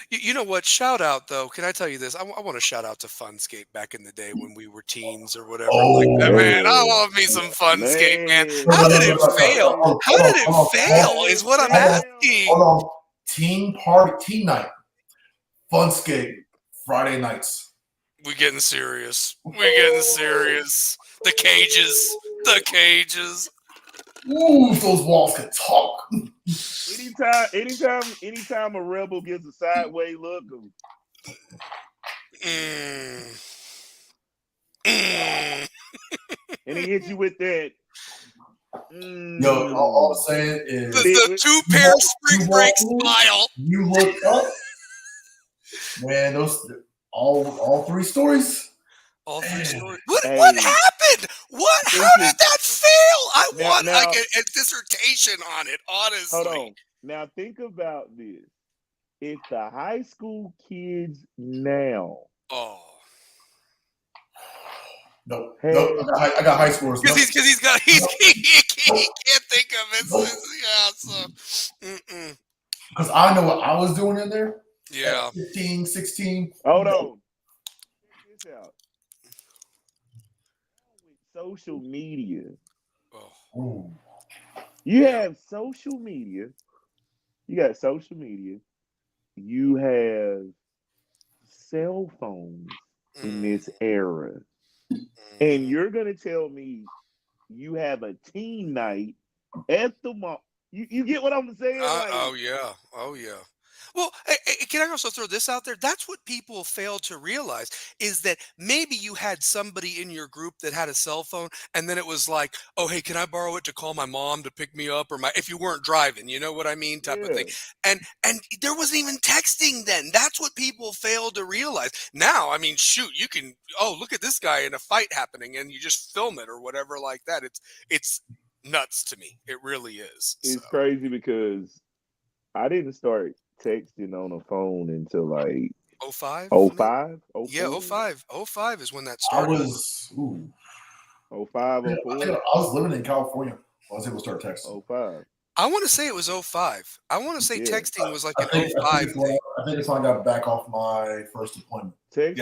you know what? Shout out though. Can I tell you this? I want to shout out to Funscape back in the day when we were teens or whatever like that. Man, I love me some Funscape, man. How did it fail? How did it fail? Is what I'm asking.
Hold on. Teen night. Funscape Friday nights.
We're getting serious. We're getting serious. The cages. The cages.
Ooh, those walls can talk.
Anytime a rebel gives a sideways look, and he hits you with that.
Yo, all I'm saying is
the two-pair spring break smile.
You look up, man. Those all three stories.
All three stories. What happened? How did that fail? I want like a dissertation on it, honestly.
Hold on. Now think about this. If the high school kids now.
Oh.
No, I got high scores.
Because he can't think of it.
Because I know what I was doing in there.
Yeah.
15, 16.
Hold on. Check this out. Social media.
Oh.
You have social media. You got social media. You have cell phones in this era. And you're going to tell me you have a teen night at the mall. You get what I'm saying?
Oh, yeah. Oh, yeah. Well, can I also throw this out there? That's what people fail to realize is that maybe you had somebody in your group that had a cell phone, and then it was like, oh, hey, can I borrow it to call my mom to pick me up, or if you weren't driving, you know what I mean, type of thing. And there wasn't even texting then. That's what people fail to realize. Now, I mean, shoot, you can, look at this guy in a fight happening, and you just film it or whatever like that. It's nuts to me. It really is.
It's crazy because I didn't start texting on a phone until like
05?
05?
Yeah, 05. 05 is when that started.
05, 04?
I was living in California. I was able to start texting.
05.
I want to say it was 05. I want to say texting was like an 05 thing.
I think it's when I got back off my first appointment.
Texting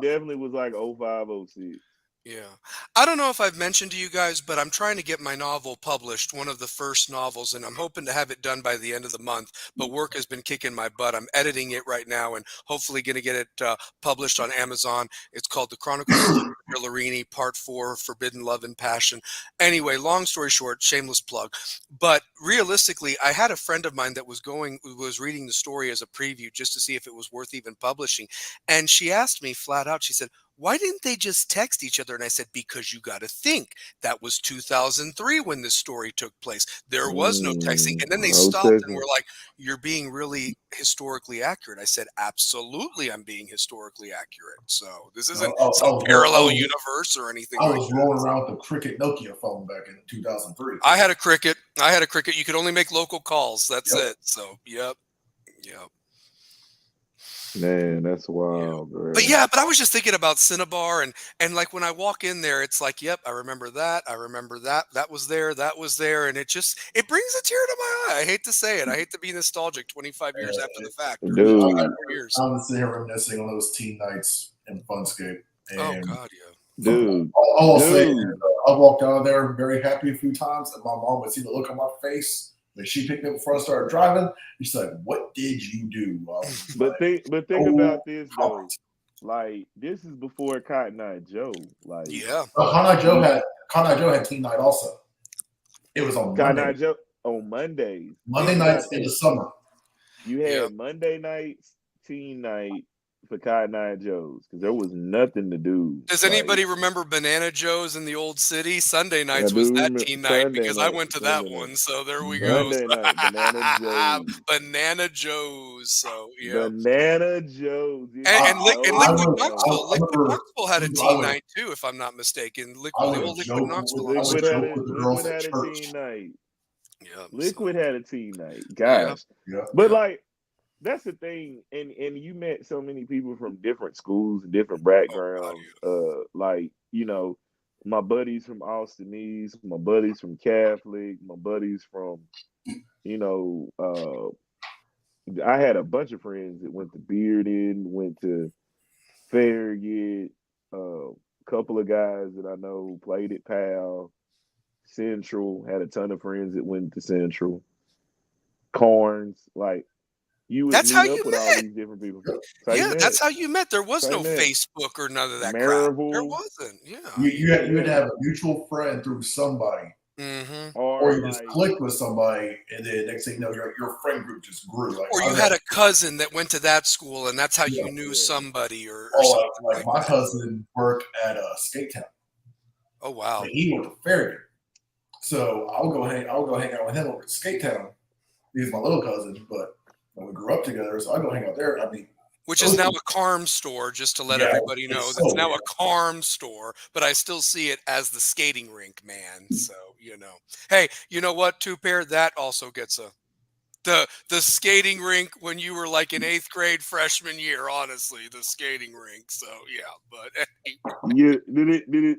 definitely was like 05, 06.
Yeah. I don't know if I've mentioned to you guys, but I'm trying to get my novel published, one of the first novels, and I'm hoping to have it done by the end of the month, but work has been kicking my butt. I'm editing it right now and hopefully going to get it published on Amazon. It's called The Chronicles of Larini, Part 4, Forbidden Love and Passion. Anyway, long story short, shameless plug. But realistically, I had a friend of mine that was reading the story as a preview just to see if it was worth even publishing. And she asked me flat out, she said, why didn't they just text each other? And I said, because you got to think that was 2003 when this story took place. There was no texting. And then they stopped and were like, you're being really historically accurate. I said, absolutely, I'm being historically accurate. So this isn't some parallel universe or anything
I
like
was
that.
rolling around with the Cricket Nokia phone back in 2003.
I had a Cricket. You could only make local calls. That's it. So, yep.
Man, that's wild, bro.
But I was just thinking about Cinnabar and like when I walk in there, it's like, yep, I remember that. That was there. And it brings a tear to my eye. I hate to say it. I hate to be nostalgic 25 years after the fact.
Dude.
I'm sitting here reminiscing on those teen nights in Funscape. And
oh God, yeah.
Dude.
All I'll say is, I walked out of there very happy a few times, and my mom would see the look on my face. When she picked me up before I started driving, she's like, "What did you do?"
But think about this though. Like this is before Cotton Eye Joe. Like
Cotton Eye Joe had teen night also. It was on
Cotton
Monday.
Eye Joe on Mondays.
Monday nights in the summer.
You had Monday nights, teen night, for Cotton Eye Joe's because there was nothing to do.
Does anybody remember Banana Joe's in the old city? Sunday nights
I
was
do
that
remember
teen night because I
Sunday
went to that
night.
one. So there we go.
Sunday night, Banana Joe's.
Banana Joe's. So yeah.
Banana Joe's.
And Liquid
I
Knoxville had a
remember
teen night too, if I'm not mistaken. The old Liquid Knoxville.
Liquid had a teen night.
Yeah,
Liquid had a teen night. Gosh.
Yeah.
But like that's the thing, and you met so many people from different schools, different backgrounds. Like, you know, my buddies from Austin East, my buddies from Catholic, my buddies from, you know, I had a bunch of friends that went to Bearden, went to Farragut, a couple of guys that I know played at Pal, Central, had a ton of friends that went to Central, Corns, like, you would
that's how
meet up
you
with all
met.
these different people.
Yeah, that's how you met. There was no Facebook or none of that crap. There wasn't. Yeah.
You had to have a mutual friend through somebody.
Mm-hmm.
Or you just clicked with somebody, and then next thing you know, your friend group just grew. Like,
or you had a cousin that went to that school, and that's how you knew somebody, or something
like my cousin worked at Skate Town.
Oh wow!
And he went to Farragut, so I'll go hang out with him over at Skate Town. He's my little cousin, but we grew up together, so I go hang out there. I mean,
which is now a Carm store, just to let everybody know. It's now a Carm store, but I still see it as the skating rink, man. So, you know. Hey, you know what, Two-Pair? That also gets the skating rink when you were like in 8th grade freshman year, honestly, the skating rink. So, yeah, but
yeah, did it?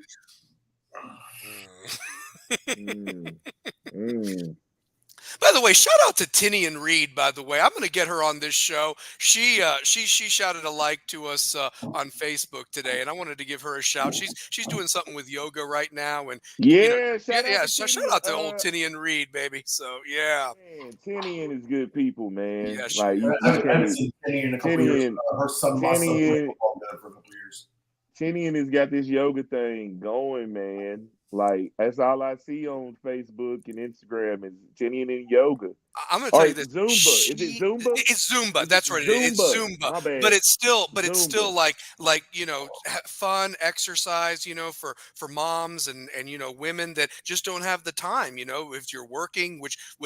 By the way, shout out to Tinian Reed, by the way. I'm going to get her on this show. She shouted a like to us on Facebook today, and I wanted to give her a shout. She's doing something with yoga right now, and shout out to old Tinian Reed, baby. So yeah,
man, Tinian is good people, man.
Yeah,
like
I haven't seen Tinian in a couple years. Her son, my son, played football for a couple years.
Tinian has got this yoga thing going, man. Like, that's all I see on Facebook and Instagram is Tinian and yoga.
I'm going to tell you this.
Zumba. Is it Zumba?
It's Zumba. That's right. It's Zumba.
My bad.
But it's still like, you know, fun exercise, you know, for moms and, you know, women that just don't have the time, you know, if you're working,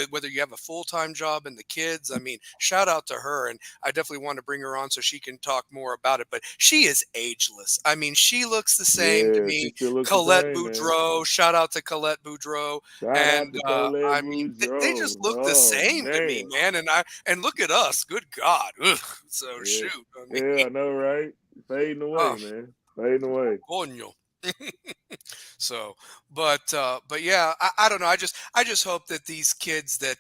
whether you have a full-time job and the kids. I mean, shout out to her. And I definitely want to bring her on so she can talk more about it. But she is ageless. I mean, she looks the same to me. Colette Boudreau. Shout out to Colette Boudreau. I mean, they just look the same to me, man. And look at us. Good God. Ugh. So shoot. I mean,
I know, right? Fading away, man. Fading away.
Coño. So, but yeah, I don't know. I just hope that these kids that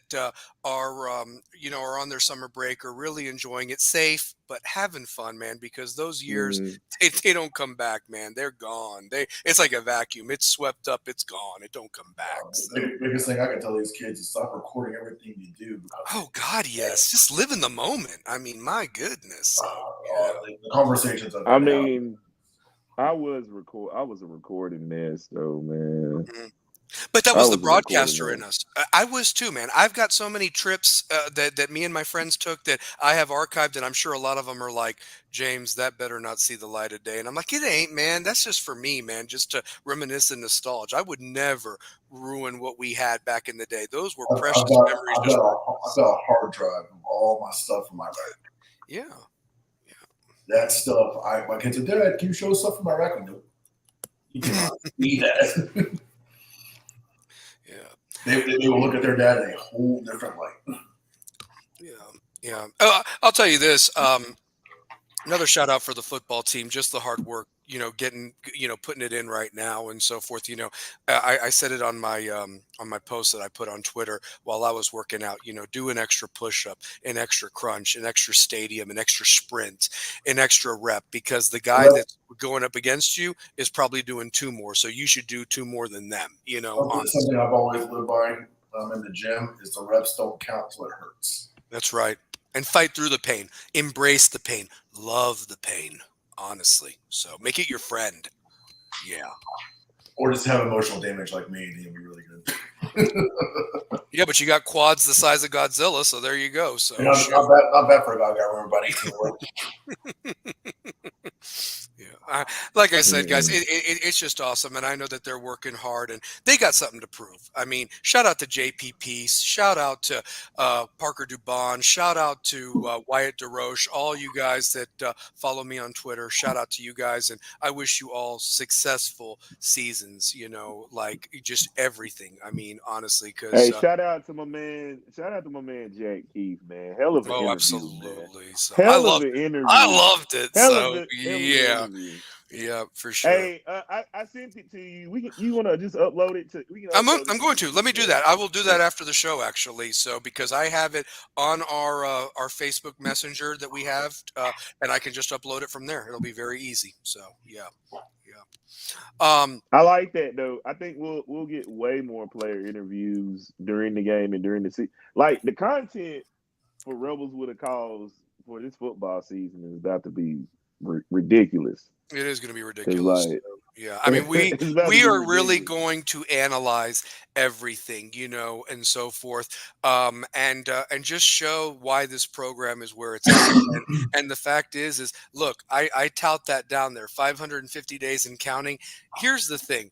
are you know, are on their summer break are really enjoying it, safe but having fun, man. Because those years they don't come back, man. They're gone. It's like a vacuum. It's swept up. It's gone. It don't come back. So.
Biggest thing I can tell these kids is stop recording everything you do.
Oh God, yes. Just live in the moment. I mean, my goodness. So,
the conversations.
I mean. I was a recording mess, though, man.
Mm-hmm. But that was the broadcaster in us. I was too, man. I've got so many trips that me and my friends took that I have archived, and I'm sure a lot of them are like, James, that better not see the light of day. And I'm like, it ain't, man. That's just for me, man, just to reminisce and nostalgia. I would never ruin what we had back in the day. Those were precious memories.
I've got a hard drive of all my stuff in my rack.
Yeah.
That stuff, my kids are, Dad, can you show us stuff from my rack? No, you cannot see that. Yeah, they will look at their dad in a whole different light.
Yeah. I'll tell you this. Another shout out for the football team, just the hard work, you know, putting it in right now and so forth. You know, I said it on my post that I put on Twitter while I was working out, you know, do an extra push up, an extra crunch, an extra stadium, an extra sprint, an extra rep, because the guy that's going up against you is probably doing 2 more. So you should do 2 more than them, you know.
Something I've always lived by in the gym is the reps don't count till it hurts.
That's right. And fight through the pain, embrace the pain, love the pain, honestly. So make it your friend. Yeah.
Or just have emotional damage like me, and you'll be really good.
Yeah, but you got quads the size of Godzilla, so there you go. So
not bad for a guy got everybody.
Like I said, guys,
Yeah.
it's just awesome, and I know that they're working hard, and they got something to prove. I mean, shout out to JP Peace, shout out to Parker Dubon, shout out to Wyatt DeRoche, all you guys that follow me on Twitter. Shout out to you guys, and I wish you all successful seasons. You know, like just everything. I mean, honestly, because
Hey, shout out to my man. Shout out to my man Jack Keith, man. Hell of an
oh,
interview, man.
absolutely. So I
Hell of
loved
an
it. I
interview.
loved it. So
Hell of an
yeah,
interview.
yeah, for sure.
Hey, I sent it to you. You want to just upload it to? We can upload it
I'm going to. Let me do that. I will do that after the show, actually. So because I have it on our Facebook Messenger that we have, and I can just upload it from there. It'll be very easy. So yeah.
I like that though. I think we'll get way more player interviews during the game and during the season. Like the content for Rebels with a Cause for this football season is about to be ridiculous.
It is going to be ridiculous.
Like,
yeah, I mean, we are really
ridiculous.
going to analyze everything, you know, and so forth, and just show why this program is where it's at. And the fact is look, I tout that down there, 550 days and counting. Here's the thing: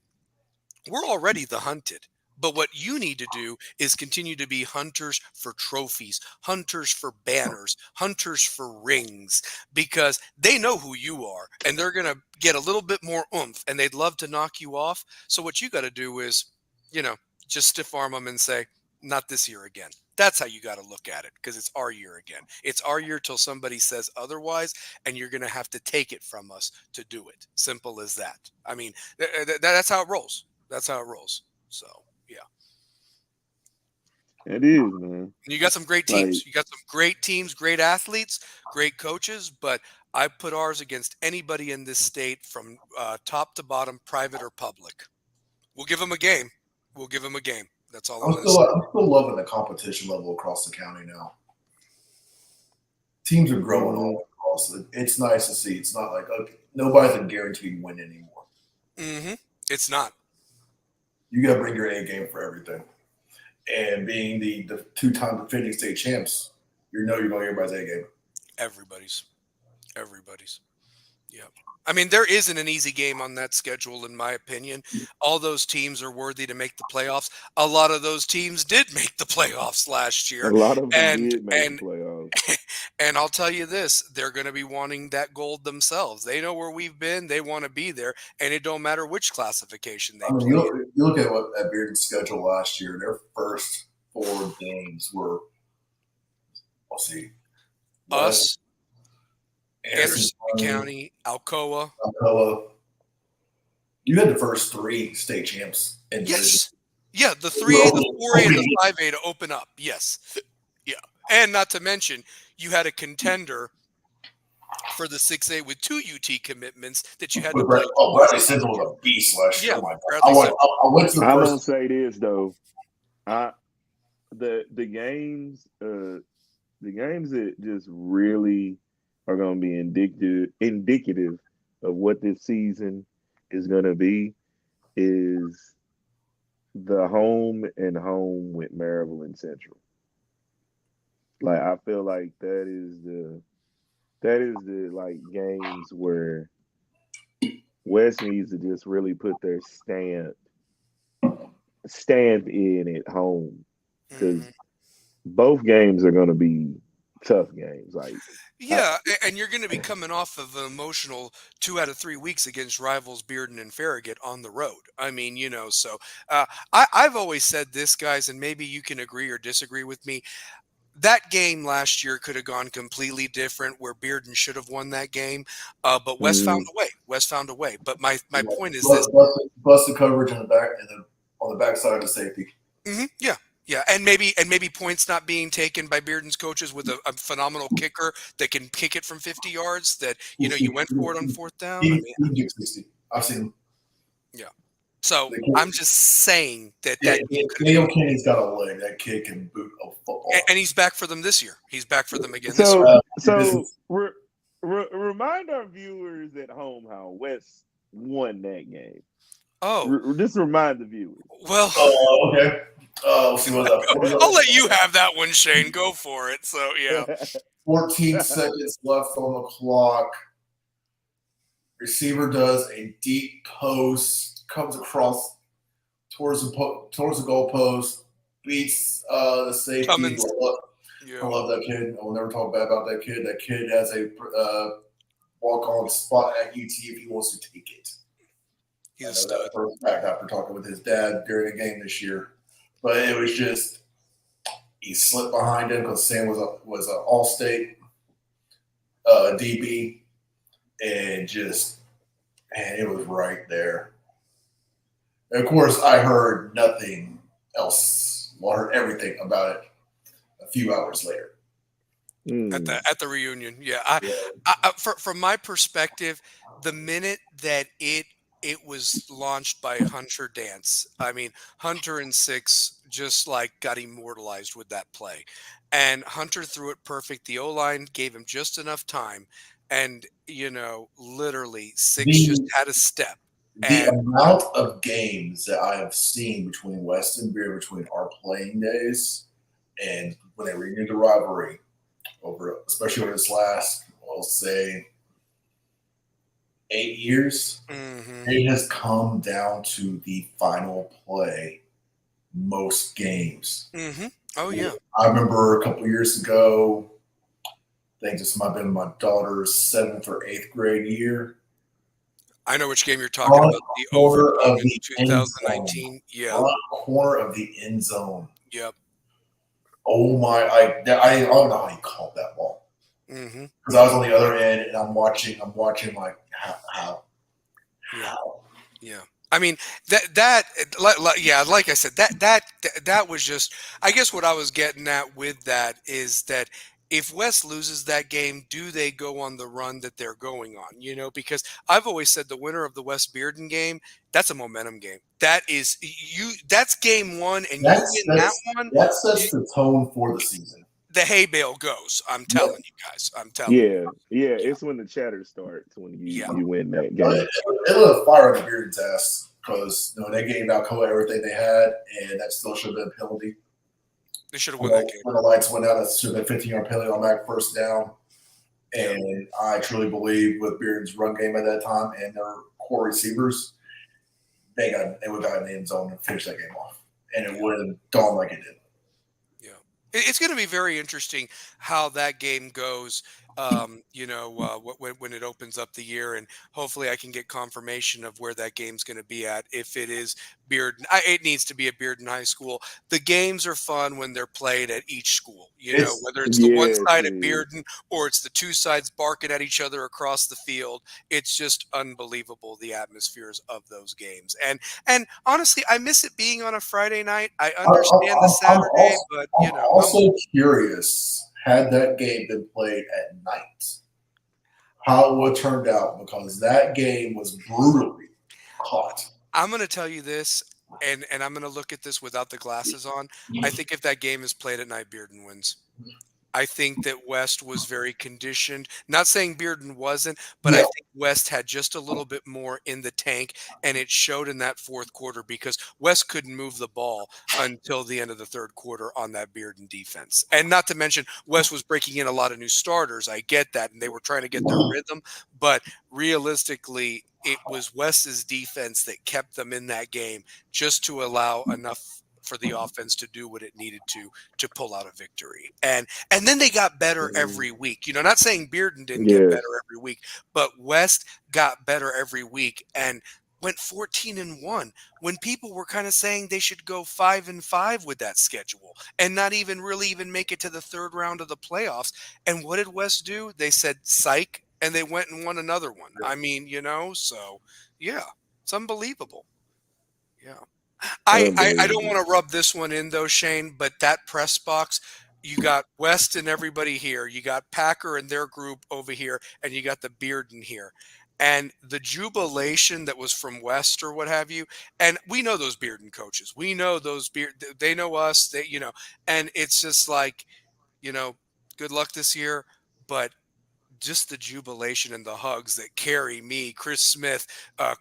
we're already the hunted. But what you need to do is continue to be hunters for trophies, hunters for banners, hunters for rings, because they know who you are and they're going to get a little bit more oomph and they'd love to knock you off. So what you got to do is, you know, just stiff arm them and say, not this year again. That's how you got to look at it, because it's our year again. It's our year till somebody says otherwise, and you're going to have to take it from us to do it. Simple as that. I mean, that's how it rolls. That's how it rolls. So.
It is, man.
You got some great teams.
Like,
You got some great teams, great athletes, great coaches, but I put ours against anybody in this state from top to bottom, private or public. We'll give them a game. We'll give them a game. That's all I'm going to say.
I'm still loving the competition level across the county now. Teams are growing all across. It's nice to see. It's not like, okay, nobody's a guaranteed win anymore.
Mm-hmm. It's not.
You got to bring your A game for everything. And being the two-time defending state champs, you're going to everybody's A game.
Everybody's. Yeah. I mean, there isn't an easy game on that schedule, in my opinion. All those teams are worthy to make the playoffs. A lot of those teams did make the playoffs last year.
A lot of them did make the playoffs.
And I'll tell you this, they're going to be wanting that gold themselves. They know where we've been. They want to be there. And it don't matter which classification they play.
You look at what at Bearden's schedule last year, their first 4 games were, let's see.
Us, Anderson County, Alcoa.
You had the first 3 state champs in
Yes. Yeah, the 3A, the 4A, and the 5A to open up. Yes. Yeah. And not to mention, you had a contender for the 6A with 2 UT commitments that you had to play.
Bradley Central was a beast last year.
Yeah,
I went to the
I'm
first.
gonna say this though, the games that just really are gonna be indicative of what this season is gonna be is the home and home with Maryville and Central. Like, I feel like that is the like games where West needs to just really put their stamp in at home, because both games are going to be tough games. Like,
yeah, and you're going to be coming off of an emotional 2 out of 3 weeks against rivals Bearden and Farragut on the road. I mean, you know, so I've always said this, guys, and maybe you can agree or disagree with me. That game last year could have gone completely different, where Bearden should have won that game, but West found a way. West found a way. But my point is this:
busted coverage on the back and on the backside of the safety.
Yeah. Yeah, and maybe points not being taken by Bearden's coaches with a phenomenal kicker that can kick it from 50 yards. That you went for it on 4th down.
I've seen him.
Yeah. So I'm just saying that
Daniel Kenny's got a leg. That kid can boot a football.
And he's back for them this year. He's back for them again
so,
this year.
So remind our viewers at home how West won that game.
Oh,
just remind the viewers.
Well,
okay. Let's see what's up.
I'll let you have that one, Shane. Go for it. So yeah.
14 seconds left on the clock. receiver does a deep post, comes across towards the goal post, beats the safety.
Cummins.
I
Yeah.
love that kid. I will never talk bad about that kid. That kid has a walk-on spot at UT if he wants to take it.
He's
I
a
know
stud.
that for a fact after talking with his dad during a game this year. But it was just he slipped behind him because Sam was an all-state DB, and just man, it was right there. And of course, I heard nothing else. Well, I heard everything about it a few hours later.
At the reunion. Yeah. I from my perspective, the minute that it was launched by Hunter Dance, I mean, Hunter and 6 just like got immortalized with that play. And Hunter threw it perfect. The O-line gave him just enough time. And, literally 6 just
The
had a step.
the
And
amount of games that I have seen between West and Beer between our playing days and when they renewed the rivalry over, especially over this last, I'll say, 8 years, it has come down to the final play most games.
Oh, yeah.
I remember a couple years ago, I think this might have been my daughter's 7th or 8th grade year.
I know which game you're talking about. The
Corner
overtime
of
in
the end zone.
2019. Yeah.
Front corner of the end zone.
Yep.
Oh my! I don't know how you called that ball because I was on the other end and I'm watching like how.
Yeah. I mean like I said, that was just, I guess what I was getting at with that is that if West loses that game, do they go on the run that they're going on? Because I've always said the winner of the West Bearden game, that's a momentum game. That's game one, and you win that one.
That sets the tone for the season.
The hay bale goes. I'm telling you guys. I'm telling you.
Yeah. It's when the chatter starts when you win that game.
It lit a fire in the Bearden's ass because they gave Alcoa everything they had, and that still should have been a penalty.
They should have won that game.
When the lights went out, that should have been 15-yard penalty on that first down. And I truly believe with Bearden's run game at that time and their core receivers, they would have gotten in the end zone and finished that game off. And it would have gone like it did.
Yeah. It's going to be very interesting how that game goes, when it opens up the year, and hopefully I can get confirmation of where that game's going to be at. If it is Bearden, it needs to be at Bearden High School. The games are fun when they're played at each school, whether it's the one side at Bearden or it's the two sides barking at each other across the field. It's just unbelievable, the atmospheres of those games. And honestly, I miss it being on a Friday night. I understand the Saturday, but
I'm also curious, had that game been played at night, how it would have turned out, because that game was brutally hot.
I'm going to tell you this, and I'm going to look at this without the glasses on. I think if that game is played at night, Bearden wins. I think that West was very conditioned. Not saying Bearden wasn't, but I think West had just a little bit more in the tank, and it showed in that fourth quarter because West couldn't move the ball until the end of the third quarter on that Bearden defense. And not to mention, West was breaking in a lot of new starters. I get that, and they were trying to get their rhythm, but realistically, it was West's defense that kept them in that game just to allow enough for the offense to do what it needed to pull out a victory. And then they got better every week. Not saying Bearden didn't get better every week, but West got better every week and went 14-1 when people were kind of saying they should go 5-5 with that schedule and not even make it to the third round of the playoffs. And what did West do? They said psych, and they went and won another one. I mean, so yeah, it's unbelievable. Yeah. I don't want to rub this one in though, Shane, but that press box, you got West and everybody here. You got Packer and their group over here, and you got the Bearden here. And the jubilation that was from West or what have you. And we know those Bearden coaches. We know those they know us, and it's just like, good luck this year, but just the jubilation and the hugs that Carrie, me, Chris Smith,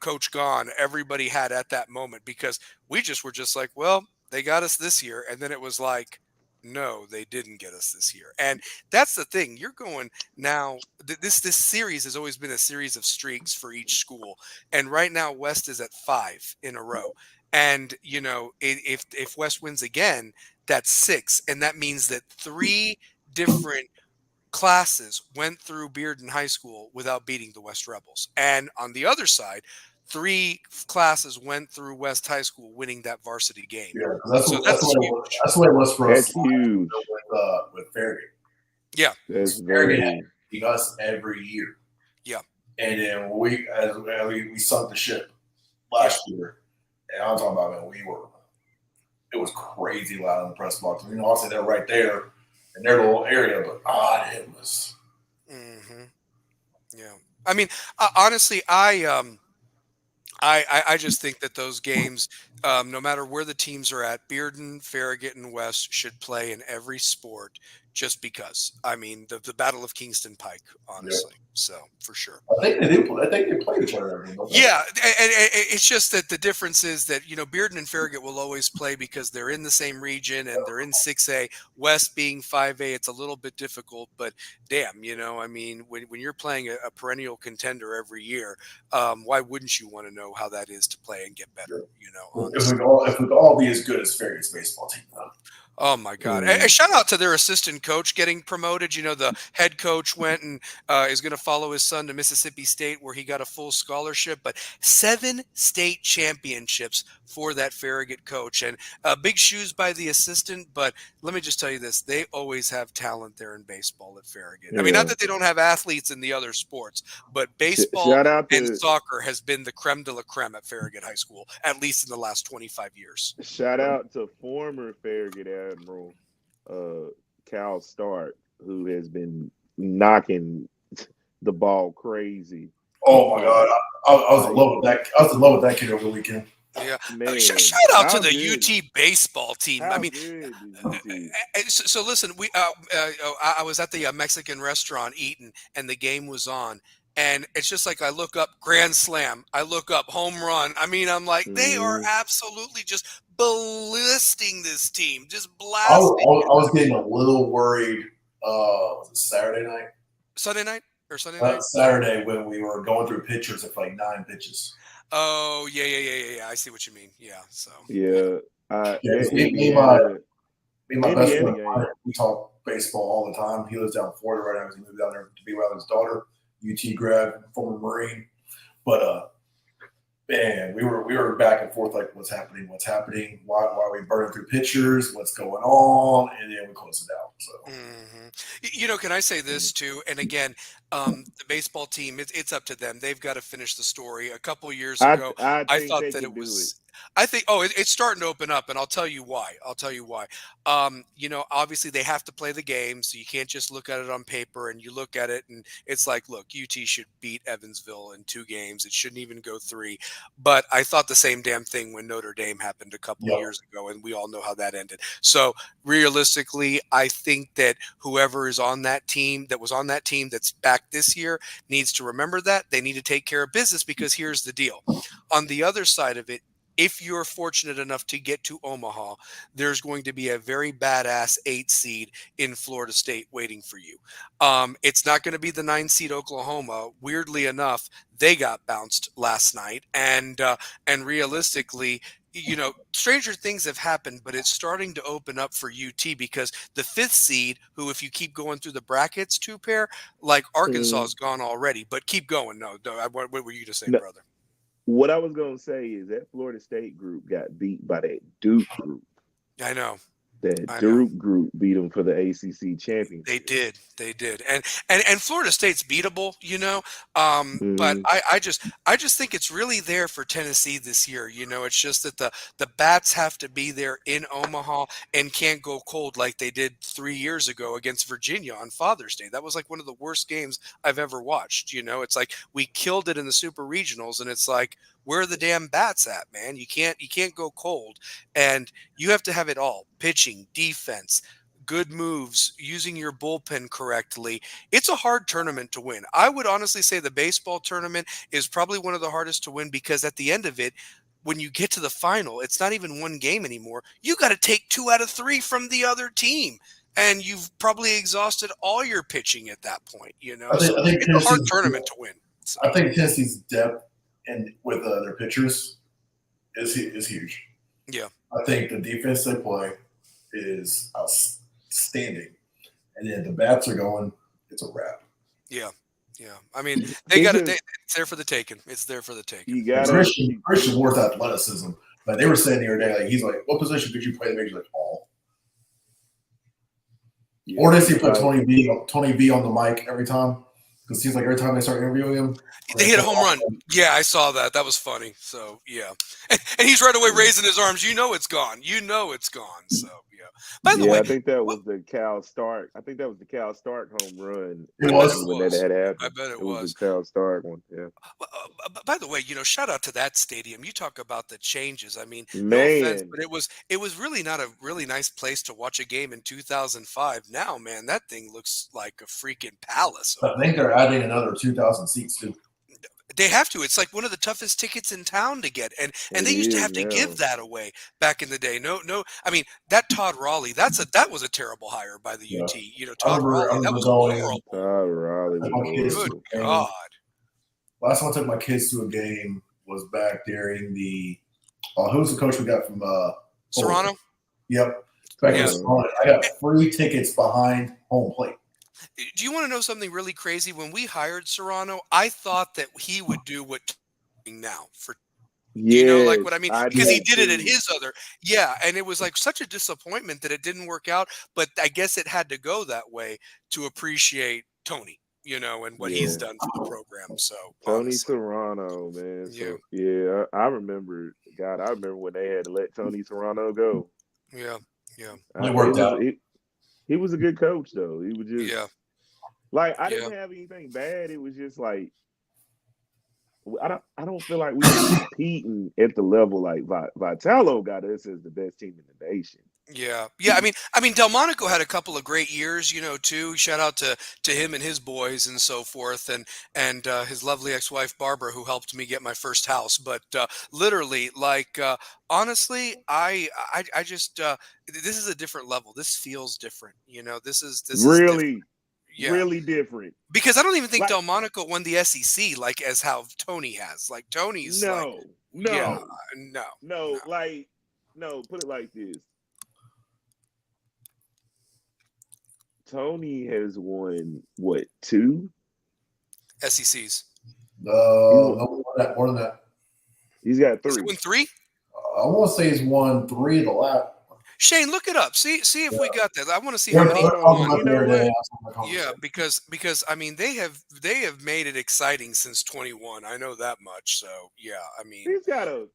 Coach Gone, everybody had at that moment, because we were just like, well, they got us this year. And then it was like, No, they didn't get us this year. And that's the thing. You're going now. This series has always been a series of streaks for each school. And right now, West is at 5 in a row. And, if West wins again, that's 6. And that means that 3 different classes went through Bearden High School without beating the West Rebels. And on the other side, 3 classes went through West High School winning that varsity game.
Yeah, that's
So
what,
that's
that's
huge.
what that's the way it was for us
That's huge.
with Farragut.
Yeah.
That's
Farragut
very.
had to beat us every year.
Yeah.
And then we sunk the ship last year. And I'm talking about, man, it was crazy loud in the press box. Obviously they're right there in their little area, but it was.
Mm-hmm. Yeah. I mean, honestly, I just think that those games, no matter where the teams are at, Bearden, Farragut, and West should play in every sport just because. I mean, the Battle of Kingston Pike, honestly. So, for sure.
I think they do. I think they played each other.
Yeah, and it's just that the difference is that, Bearden and Farragut will always play because they're in the same region and they're in 6A. West being 5A, it's a little bit difficult, but damn, I mean, when you're playing a perennial contender every year, why wouldn't you want to know how that is to play and get better, honestly.
If we could all be as good as Farragut's baseball team, though.
Oh my God! And shout out to their assistant coach getting promoted. The head coach went and is going to follow his son to Mississippi State, where he got a full scholarship. But 7 state championships for that Farragut coach, and big shoes by the assistant. But let me just tell you this: they always have talent there in baseball at Farragut. I mean, not that they don't have athletes in the other sports, but baseball and soccer has been the creme de la creme at Farragut High School, at least in the last 25 years.
Shout out to former Farragut Admiral Cal Stark, who has been knocking the ball crazy.
Oh my God, I was in love with that. I was in love with that kid over the weekend.
Yeah,
Man,
shout out to the UT baseball team. I mean, so listen, I was at the Mexican restaurant eating, and the game was on. And it's just like I look up grand slam, I look up home run. I mean, I'm like, they are absolutely just ballisting this team, just blasting.
I was getting a little worried. Was it Saturday night?
Sunday night or Sunday night?
Saturday when we were going through pitchers of like 9 pitches.
Oh yeah. I see what you mean. Yeah. So
me
and my best friend, we talk baseball all the time. He lives down in Florida right now. He moved down there to be with his daughter. UT grad, former Marine, but man, we were back and forth like, what's happening? Why are we burning through pitchers? What's going on? And then we close it out. So,
can I say this too? And again, the baseball team, it's up to them. They've got to finish the story. A couple of years ago, I thought that it was. I think, it's starting to open up, and I'll tell you why. Obviously they have to play the game, so you can't just look at it on paper and you look at it and it's like, look, UT should beat Evansville in 2 games. It shouldn't even go 3. But I thought the same damn thing when Notre Dame happened a couple of years ago, and we all know how that ended. So realistically, I think that whoever is on that team, that's back this year, needs to remember that they need to take care of business, because here's the deal. On the other side of it, if you're fortunate enough to get to Omaha, there's going to be a very badass 8 seed in Florida State waiting for you. It's not going to be the 9 seed Oklahoma. Weirdly enough, they got bounced last night, and realistically, stranger things have happened, but it's starting to open up for UT, because the 5th seed, who, if you keep going through the brackets, 2-pair, like Arkansas is gone already. But keep going. No, what were you going to say, brother?
What I was going to say is that Florida State group got beat by that Duke group.
I know.
That Duke group beat them for the ACC championship.
They did. And Florida State's beatable, but I just think it's really there for Tennessee this year. It's just that the bats have to be there in Omaha and can't go cold like they did 3 years ago against Virginia on Father's Day. That was like one of the worst games I've ever watched. It's like we killed it in the super regionals, and it's like, where are the damn bats at, man? You can't go cold, and you have to have it all: pitching, defense, good moves, using your bullpen correctly. It's a hard tournament to win. I would honestly say the baseball tournament is probably one of the hardest to win, because at the end of it, when you get to the final, it's not even one game anymore. You got to take 2 out of 3 from the other team. And you've probably exhausted all your pitching at that point, So
I think
it's a hard
Tennessee's
tournament to win. So.
I think Tennessee's depth and with their pitchers is huge.
Yeah.
I think the defense they play is outstanding. And then the bats are going, it's a wrap.
Yeah. Yeah. I mean, it's there for the taking. It's there for the taking.
You got
Christian Worth athleticism. Like they were saying the other day, like he's like, what position could you play that makes you like all? Yeah, or does he put Tony V on the mic every time? Because it seems like every time they start interviewing him,
they hit a home run. Yeah, I saw that. That was funny. So yeah, and he's right away raising his arms. It's gone. It's gone. So yeah. By the way,
I think that was the Cal Stark. I think that was the Cal Stark home run.
It was
when that had happened.
I bet it
was the Cal Stark one. Yeah.
By the way, shout out to that stadium. You talk about the changes. I mean,
man,
no offense, but it was really not a really nice place to watch a game in 2005. Now, man, that thing looks like a freaking palace.
I think they're adding another 2,000 seats too.
They have to. It's like one of the toughest tickets in town to get, and they used to have to give that away back in the day. No. I mean, that Todd Raleigh, that was a terrible hire by the UT. Todd Raleigh, that was horrible.
Todd Raleigh.
Good God.
Last time I took my kids to a game was back during the who's the coach we got from
Serrano?
Yep. Back in Serrano. I got free tickets behind home plate.
Do you want to know something really crazy? When we hired Serrano, I thought that he would do what doing now for like what I mean? Because he did it at his other. Yeah, and it was like such a disappointment that it didn't work out, but I guess it had to go that way to appreciate Tony, and what he's done for the program. So
Tony
honestly.
Serrano, man. So, I remember when they had to let Tony Serrano go.
Yeah.
It worked out.
He was a good coach, though. He was just like I didn't
Yeah.
have anything bad. It was just like I don't feel like we were competing at the level like Vitello got us as the best team in the nation.
Yeah. I mean, Delmonico had a couple of great years, too. Shout out to him and his boys and so forth, and his lovely ex-wife Barbara, who helped me get my first house. But literally, like honestly, I just this is a different level. This feels different. This is
really.
Yeah.
Really different.
Because I don't even think Delmonico won the SEC like as how Tony has. Like Tony's
no. Put it like this. Tony has won what, 2
SECs?
No, more than that.
He's got 3.
Has he won 3?
I want to say he's won 3 of the last.
Shane, look it up. See if we got that. I want to see how many he won. Yeah, because I mean they have made it exciting since 21. I know that much. So yeah, I mean
he's got
20.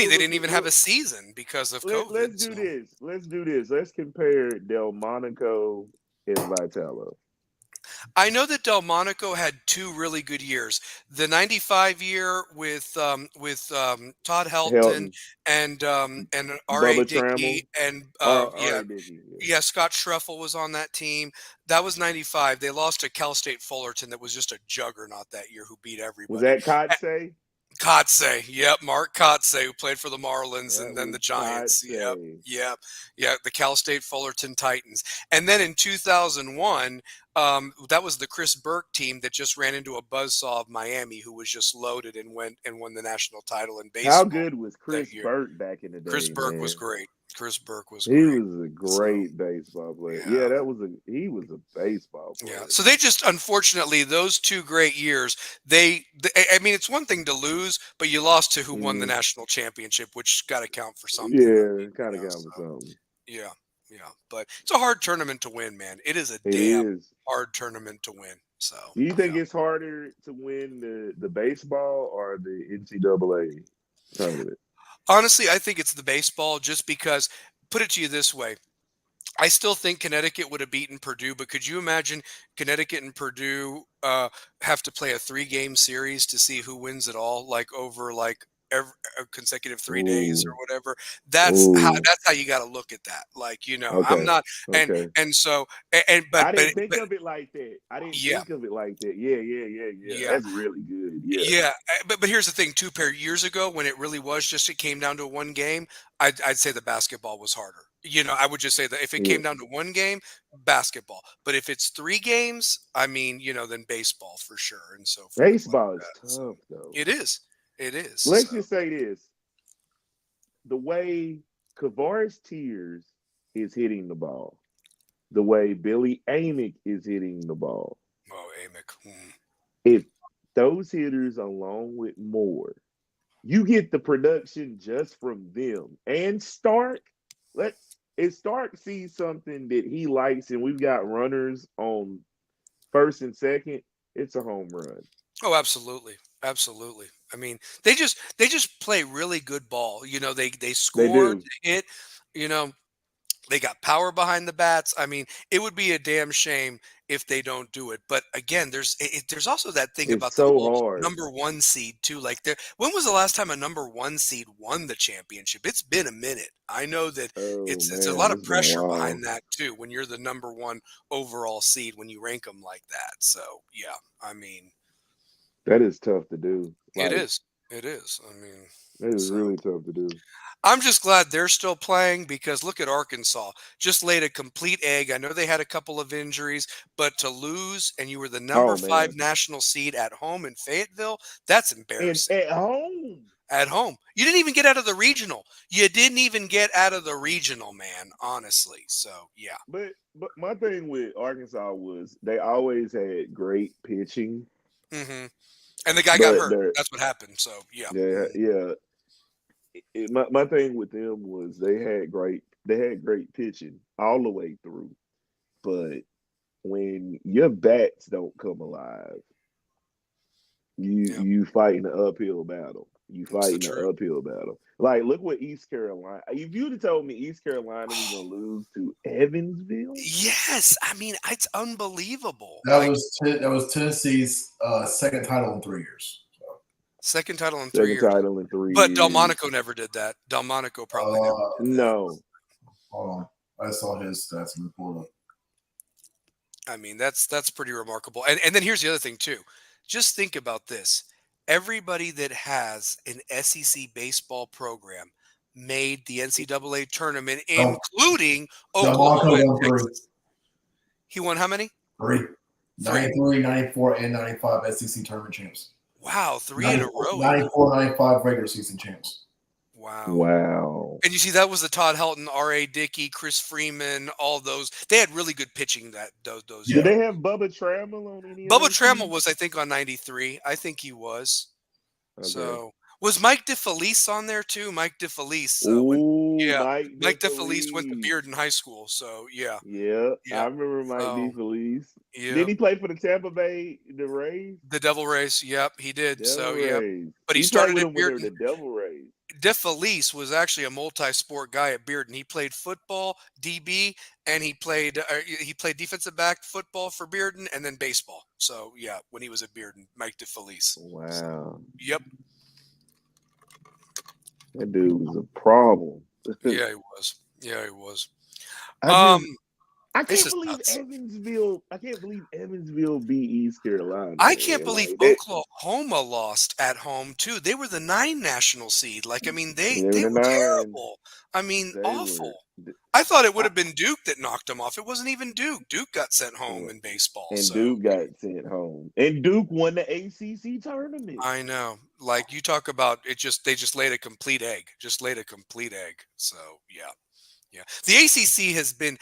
They didn't even have a season because of COVID.
Let's do this. Let's compare Delmonico and Vitello.
I know that Delmonico had 2 really good years. The 95 year with Todd Helton and R.A. Dickey and Scott Schruffel was on that team. That was 95. They lost to Cal State Fullerton that was just a juggernaut that year who beat everybody.
Was that Kotze?
Kotze, yep, Mark Kotze, who played for the Marlins and then the Giants.
Kotze.
Yep, the Cal State Fullerton Titans. And then in 2001, that was the Chris Burke team that just ran into a buzzsaw of Miami, who was just loaded and won the national title in baseball.
How good was Chris Burke back in the day?
Chris Burke was great.
He was a great baseball player. He was a baseball player.
Yeah. So they just, unfortunately, those 2 great years, I mean, it's one thing to lose, but you lost to who won the national championship, which got to count for something.
Yeah, it kind of count for something.
Yeah. But it's a hard tournament to win, man. It is a damn hard tournament to win. So
do you think it's harder to win the baseball or the NCAA tournament?
Honestly, I think it's the baseball just because, put it to you this way, I still think Connecticut would have beaten Purdue, but could you imagine Connecticut and Purdue have to play a 3-game series to see who wins it all, like over like every consecutive 3 days or
Ooh.
whatever.
Ooh.
That's how you got to look at that. Like, I'm
Okay.
not,
Okay.
and so, and
I didn't think of it like that. I didn't
yeah.
think of it like that. Yeah.
Yeah.
That's really good. Yeah.
Yeah, but here's the thing too, pair years ago when it really was just it came down to one game, I'd say the basketball was harder. I would just say that if it
Yeah.
came down to one game, basketball. But if it's 3 games, I mean, then baseball for sure and so forth like
Baseball is
that. So
tough though.
it is. It is.
Let's
So
just say this. The way Kavaris Tears is hitting the ball, the way Billy Amick is hitting the ball.
oh, Amick.
If those hitters along with more, you get the production just from them. And Stark, if Stark sees something that he likes and we've got runners on first and second, it's a home run.
Oh, absolutely. Absolutely. I mean, they just play really good ball. They
They
score,
do.
they hit, you know, they got power behind the bats. I mean, it would be a damn shame if they don't do it. But again, there's also that thing
It's
about the
so
whole
hard.
number 1 seed too. Like, when was the last time a number 1 seed won the championship? It's been a minute. I know that
Oh
it's a
man,
lot of
it's been a
pressure
while.
behind that too when you're the number 1 overall seed when you rank them like that. So yeah, I mean,
That is tough to do.
it
Like,
is. It is. I mean,
that is
so.
really tough to do.
I'm just glad they're still playing because look at Arkansas. Just laid a complete egg. I know they had a couple of injuries, but to lose and you were the number
Oh
5
man.
national seed at home in Fayetteville, that's
And
embarrassing.
at home.
At home. You didn't even get out of the regional. You didn't even get out of the regional, man, honestly. So, yeah.
But my thing with Arkansas was they always had great pitching,
hmm And the guy got
but
hurt. That's what happened. So, yeah.
yeah. My thing with them was they had great pitching all the way through, but when your bats don't come alive,
Yeah.
you fighting an uphill battle. You
It's the
fighting an
truth.
uphill battle. Like, look what East Carolina. If you'd have told me East Carolina was gonna lose to Evansville,
Yes. I mean, it's unbelievable.
That was Tennessee's second title in 3 years. So.
Second title in 3
second
years.
title in 3
But
years.
Delmonico never did that. Delmonico probably never did that.
No,
Hold on, I saw his stats and report.
I mean, that's pretty remarkable. And then here's the other thing too. Just think about this. Everybody that has an SEC baseball program made the NCAA tournament, including
Delmonico
Oklahoma and
won 3.
Texas. He won how many?
3.
3.
93, 94, and 95 SEC tournament champs.
Wow, 3 in a row.
94, 95 regular season champs.
wow.
And you see, that was the Todd Helton, R.A. Dickey, Chris Freeman, all those. They had really good pitching those
Did
years.
they have Bubba Trammell on any of
Bubba
those
Trammell
teams?
was, I think, on 93. I think he was.
Okay.
So was Mike DeFelice on there too? Mike DeFelice. Mike DeFelice went to Bearden High School. So yeah.
Yeah,
Yeah.
I remember Mike DeFelice.
Yeah.
Did he play for the Tampa Bay, the Rays?
The Devil Rays. Yep, he did.
Devil
So
Rays.
yep. But he
played
started
with
at
them when they were
Bearden.
the Devil Rays.
DeFelice was actually a multi-sport guy at Bearden. He played football, DB, and he played defensive back football for Bearden, and then baseball. So yeah, when he was at Bearden, Mike DeFelice.
Wow.
So, yep.
That dude was a problem.
Yeah, he was. Yeah, he was.
I
This
can't
is
believe
nuts.
Evansville beat East Carolina.
I can't
man.
believe
Like,
Oklahoma lost at home too. They were the 9 national seed. Like, I mean, they
were the
were
9.
terrible. I mean,
They
awful.
were.
I thought it would have been Duke that knocked them off. It wasn't even Duke. Duke got sent home in baseball.
And
so
Duke got sent home. And Duke won the ACC tournament.
I know. Like, you talk about it, they just laid a complete egg. Just laid a complete egg. So yeah. Yeah. The ACC has been,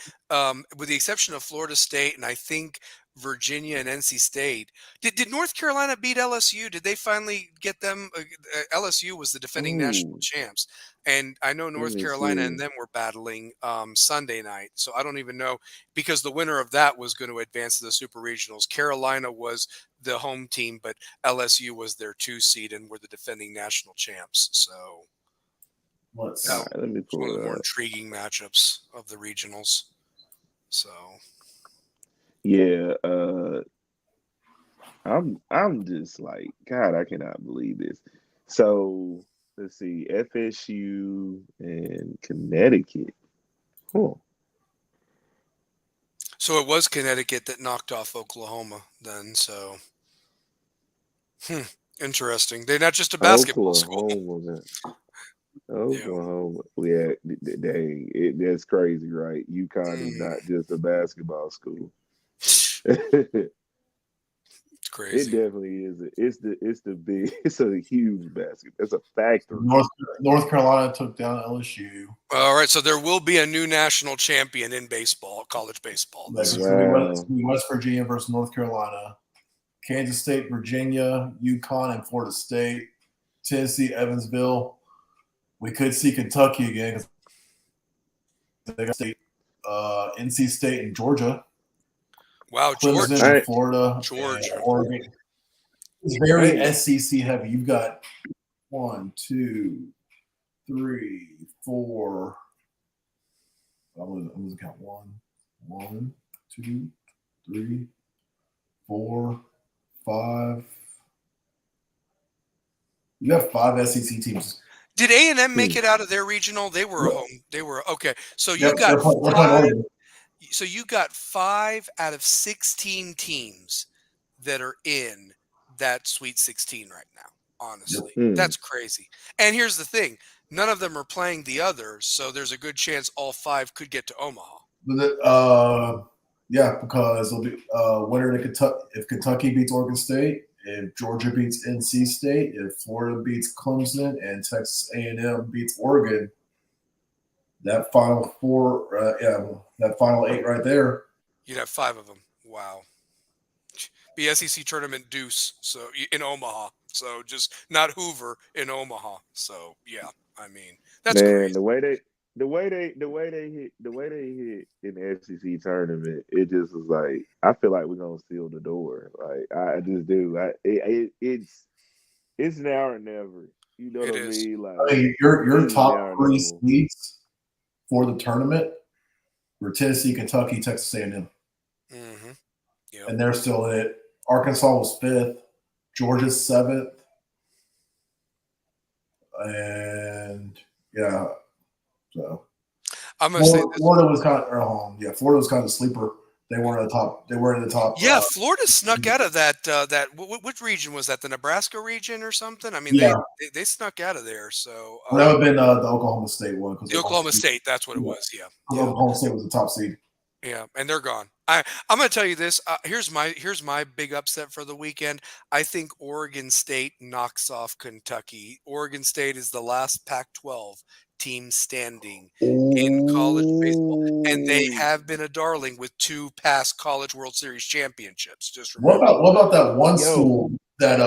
with the exception of Florida State and I think Virginia and NC State. Did North Carolina beat LSU? Did they finally get them? LSU was the defending national champs. And I know North Carolina and them were battling Sunday night. So I don't even know, because the winner of that was going to advance to the Super Regionals. Carolina was the home team, but LSU was their 2 seed and were the defending national champs. So
Let's
let me pull
one of the
it
more
up.
intriguing matchups of the regionals. So
yeah, I'm just like, God, I cannot believe this. So let's see, FSU and Connecticut. Huh.
So it was Connecticut that knocked off Oklahoma then. So, interesting. They're not just a basketball school.
Oklahoma. Yeah, dang, that's crazy, right? UConn is not just a basketball school. It
Crazy.
definitely is. It's a huge basket. It's a factory.
North Carolina took down LSU.
All right, so there will be a new national champion in baseball, college baseball.
It's gonna be West Virginia versus North Carolina, Kansas State, Virginia, UConn, and Florida State, Tennessee, Evansville. We could see Kentucky again because they got state, NC State, and Georgia.
Wow,
Clemson,
Georgia,
Florida,
Georgia,
Oregon. It's very SEC heavy. You've got 1, 2, 3, 4. I'm gonna count 1, 2, 3, 4, 5. You have 5 SEC teams.
Did A&M make it out of their regional? They were home. They were okay. So you got
they're
5. So you got 5 out of 16 teams that are in that Sweet 16 right now. Honestly, that's crazy. And here's the thing: none of them are playing the others, so there's a good chance all 5 could get to Omaha.
Yeah, because it'll be winner to Kentucky. If Kentucky beats Oregon State, if Georgia beats NC State, if Florida beats Clemson, and Texas A&M beats Oregon, that final 4, that final 8 right there.
You'd have 5 of them. Wow. The SEC tournament deuce. So in Omaha. So just not Hoover in Omaha. So yeah, I mean that's crazy.
The way they hit in the SEC tournament, it just was like I feel like we're gonna seal the door. Like I just do. It's now or never. You know what I mean? Like
your top 3 seeds for the tournament were Tennessee, Kentucky, Texas A&M.
Mm-hmm. Yep.
And they're still in it. Arkansas was 5th, Georgia's 7th, and yeah. So
I'm gonna say
Florida was kind of Florida was kind of a sleeper. They weren't in the top. They were in the top.
Yeah, Florida snuck out of that. Which region was that? The Nebraska region or something? I mean, they snuck out of there. So
that would have been the Oklahoma State one.
The Oklahoma State, that's what it was. Yeah,
Oklahoma State was the top seed.
Yeah, and they're gone. I'm going to tell you this. Here's my big upset for the weekend. I think Oregon State knocks off Kentucky. Oregon State is the last Pac-12 team standing in college baseball, and they have been a darling with 2 past College World Series championships. Just remember.
What about that one school that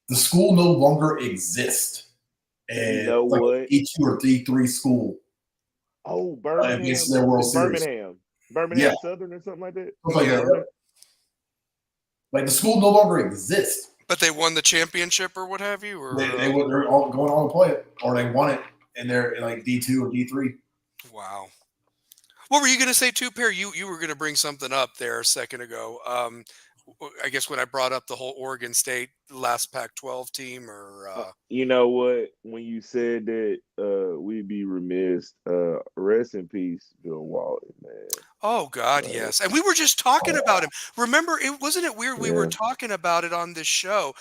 the school no longer exists, and
you know what?
E2 or D3 school.
Oh, Birmingham. Birmingham Southern or something like that.
Like the school no longer exists.
But they won the championship or what have you? Or
they're all going on to play it, or they won it, and they're in like D2 or D3.
Wow. What were you going to say too, Pear? You were going to bring something up there a second ago. I guess when I brought up the whole Oregon State last Pac-12 team, or
you know what? When you said that, we'd be remiss. Rest in peace, Bill Walton, man.
Oh God, yes. And we were just talking about him. Remember, wasn't it weird? We were talking about it on this show,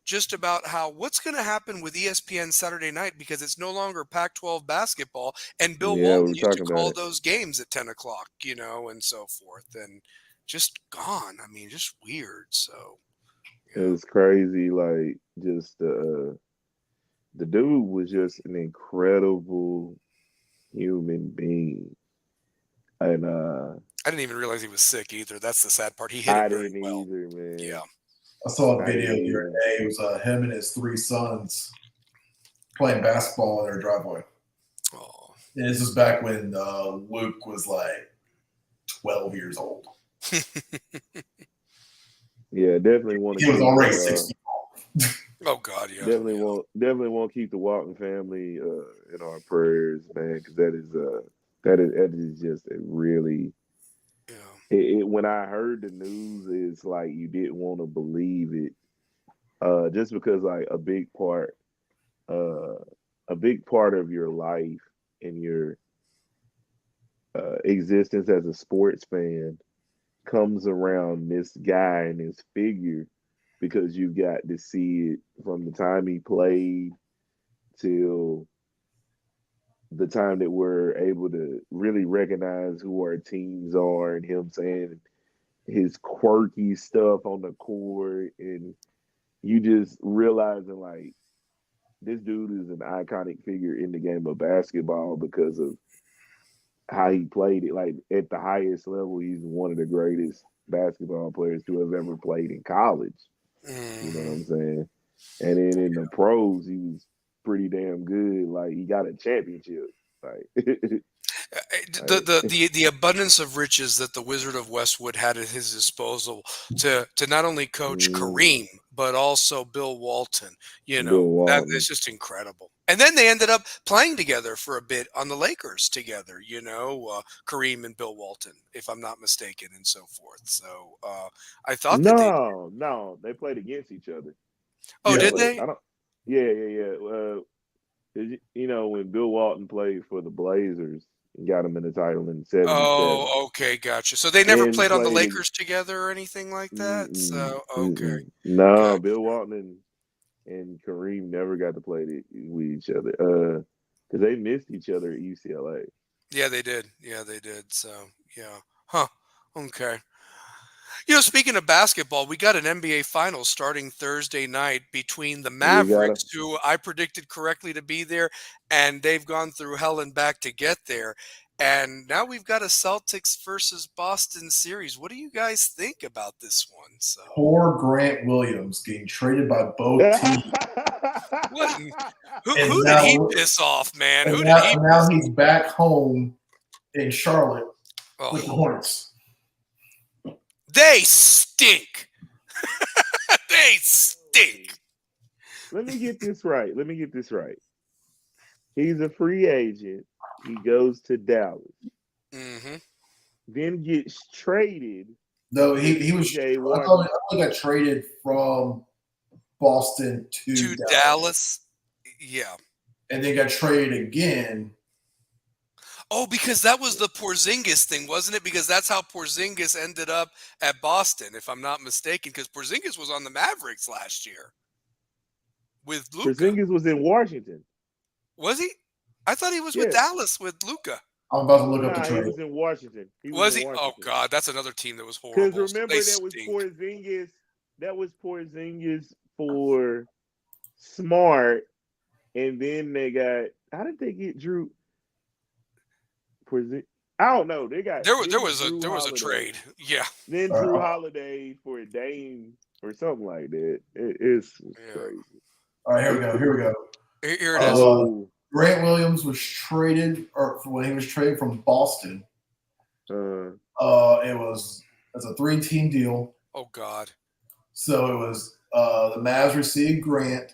just about how what's going to happen with ESPN Saturday night because it's no longer Pac-12 basketball, and Bill Walton used to call those games at 10 o'clock, and so forth, and just gone. I mean, just weird. So
it was crazy. Like just the dude was just an incredible human being. And
I didn't even realize he was sick either. That's the sad part. He hit it very well.
Either, man.
Yeah.
I saw a video the other day. It was him and his 3 sons playing basketball in their driveway.
Oh.
And this was back when Luke was like 12 years old.
Yeah, definitely want to.
He was already 60.
Oh God, yeah.
Definitely want to keep the Walton family in our prayers, man, because that is just a really. Yeah. When I heard the news, it's like you didn't want to believe it, just because like a big part a big part of your life and your existence as a sports fan comes around this guy and his figure because you got to see it from the time he played till the time that we're able to really recognize who our teams are and him saying his quirky stuff on the court, and you just realizing like this dude is an iconic figure in the game of basketball because of how he played it. Like at the highest level, he's one of the greatest basketball players to have ever played in college. You know what I'm saying? And then in the pros, he was pretty damn good. Like he got a championship. Like
the abundance of riches that the Wizard of Westwood had at his disposal to not only coach Kareem but also Bill Walton, you
Bill
know, that
Walton.
is just incredible. And then they ended up playing together for a bit on the Lakers together, you know, Kareem and Bill Walton, if I'm not mistaken, and so forth. So I thought that they.
No, they played against each other.
Oh,
Yeah.
did
But
they?
I don't. Yeah. You know, when Bill Walton played for the Blazers and got him in the title in '77.
Oh, okay, gotcha. So they never
Then
played on the
played
Lakers together or anything like that. So okay,
No,
gotcha.
Bill Walton and Kareem never got to play with each other because they missed each other at UCLA.
Yeah, they did. Yeah, they did. So yeah, huh? Okay. You know, speaking of basketball, we got an NBA Finals starting Thursday night between the
We gotta.
Mavericks, who I predicted correctly to be there, and they've gone through hell and back to get there. And now we've got a Celtics versus Boston series. What do you guys think about this one? So,
Poor Grant Williams getting traded by both teams.
what? Who
And
did
now,
he piss off, man?
and
Who did
now,
he
and now
piss
he's back home in Charlotte with the
off? Oh,
Hornets.
they stink. They stink.
Let me get this right. He's a free agent. He goes to Dallas.
Mm-hmm.
Then gets traded.
No, he was.
Jay
I thought he got traded from Boston to
Dallas. Yeah.
And then got traded again.
Oh, because that was the Porzingis thing, wasn't it? Because that's how Porzingis ended up at Boston, if I'm not mistaken. Because Porzingis was on the Mavericks last year with Luka.
Porzingis was in Washington.
Was he? I thought he was with Dallas with Luka.
I'm about to look up the trade.
He was in Washington.
Was he? Oh God, that's another team that was horrible.
Because remember that was Porzingis. That was Porzingis for Smart, and then they got. How did they get Drew? Porzingis. I don't know. They got
there was a trade. Yeah.
Then Drew Holiday for Dame or something like that. It's crazy.
All right, here we go.
Here it is.
Grant Williams was traded, or when he was traded from Boston. It was a 3-team deal.
Oh God.
So it was the Mavs received Grant,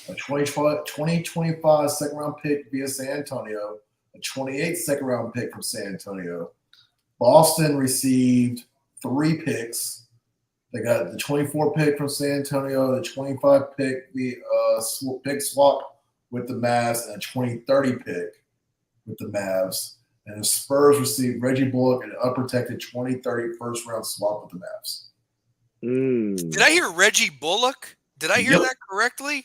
a 2025 second round pick via San Antonio, a 28 second round pick from San Antonio. Boston received 3 picks. They got the 24 pick from San Antonio, the 25 pick, the pick swap with the Mavs, and a 2030 pick with the Mavs. And the Spurs received Reggie Bullock and an unprotected 2030 first round swap with the Mavs.
Did I hear Reggie Bullock? Did I hear that correctly?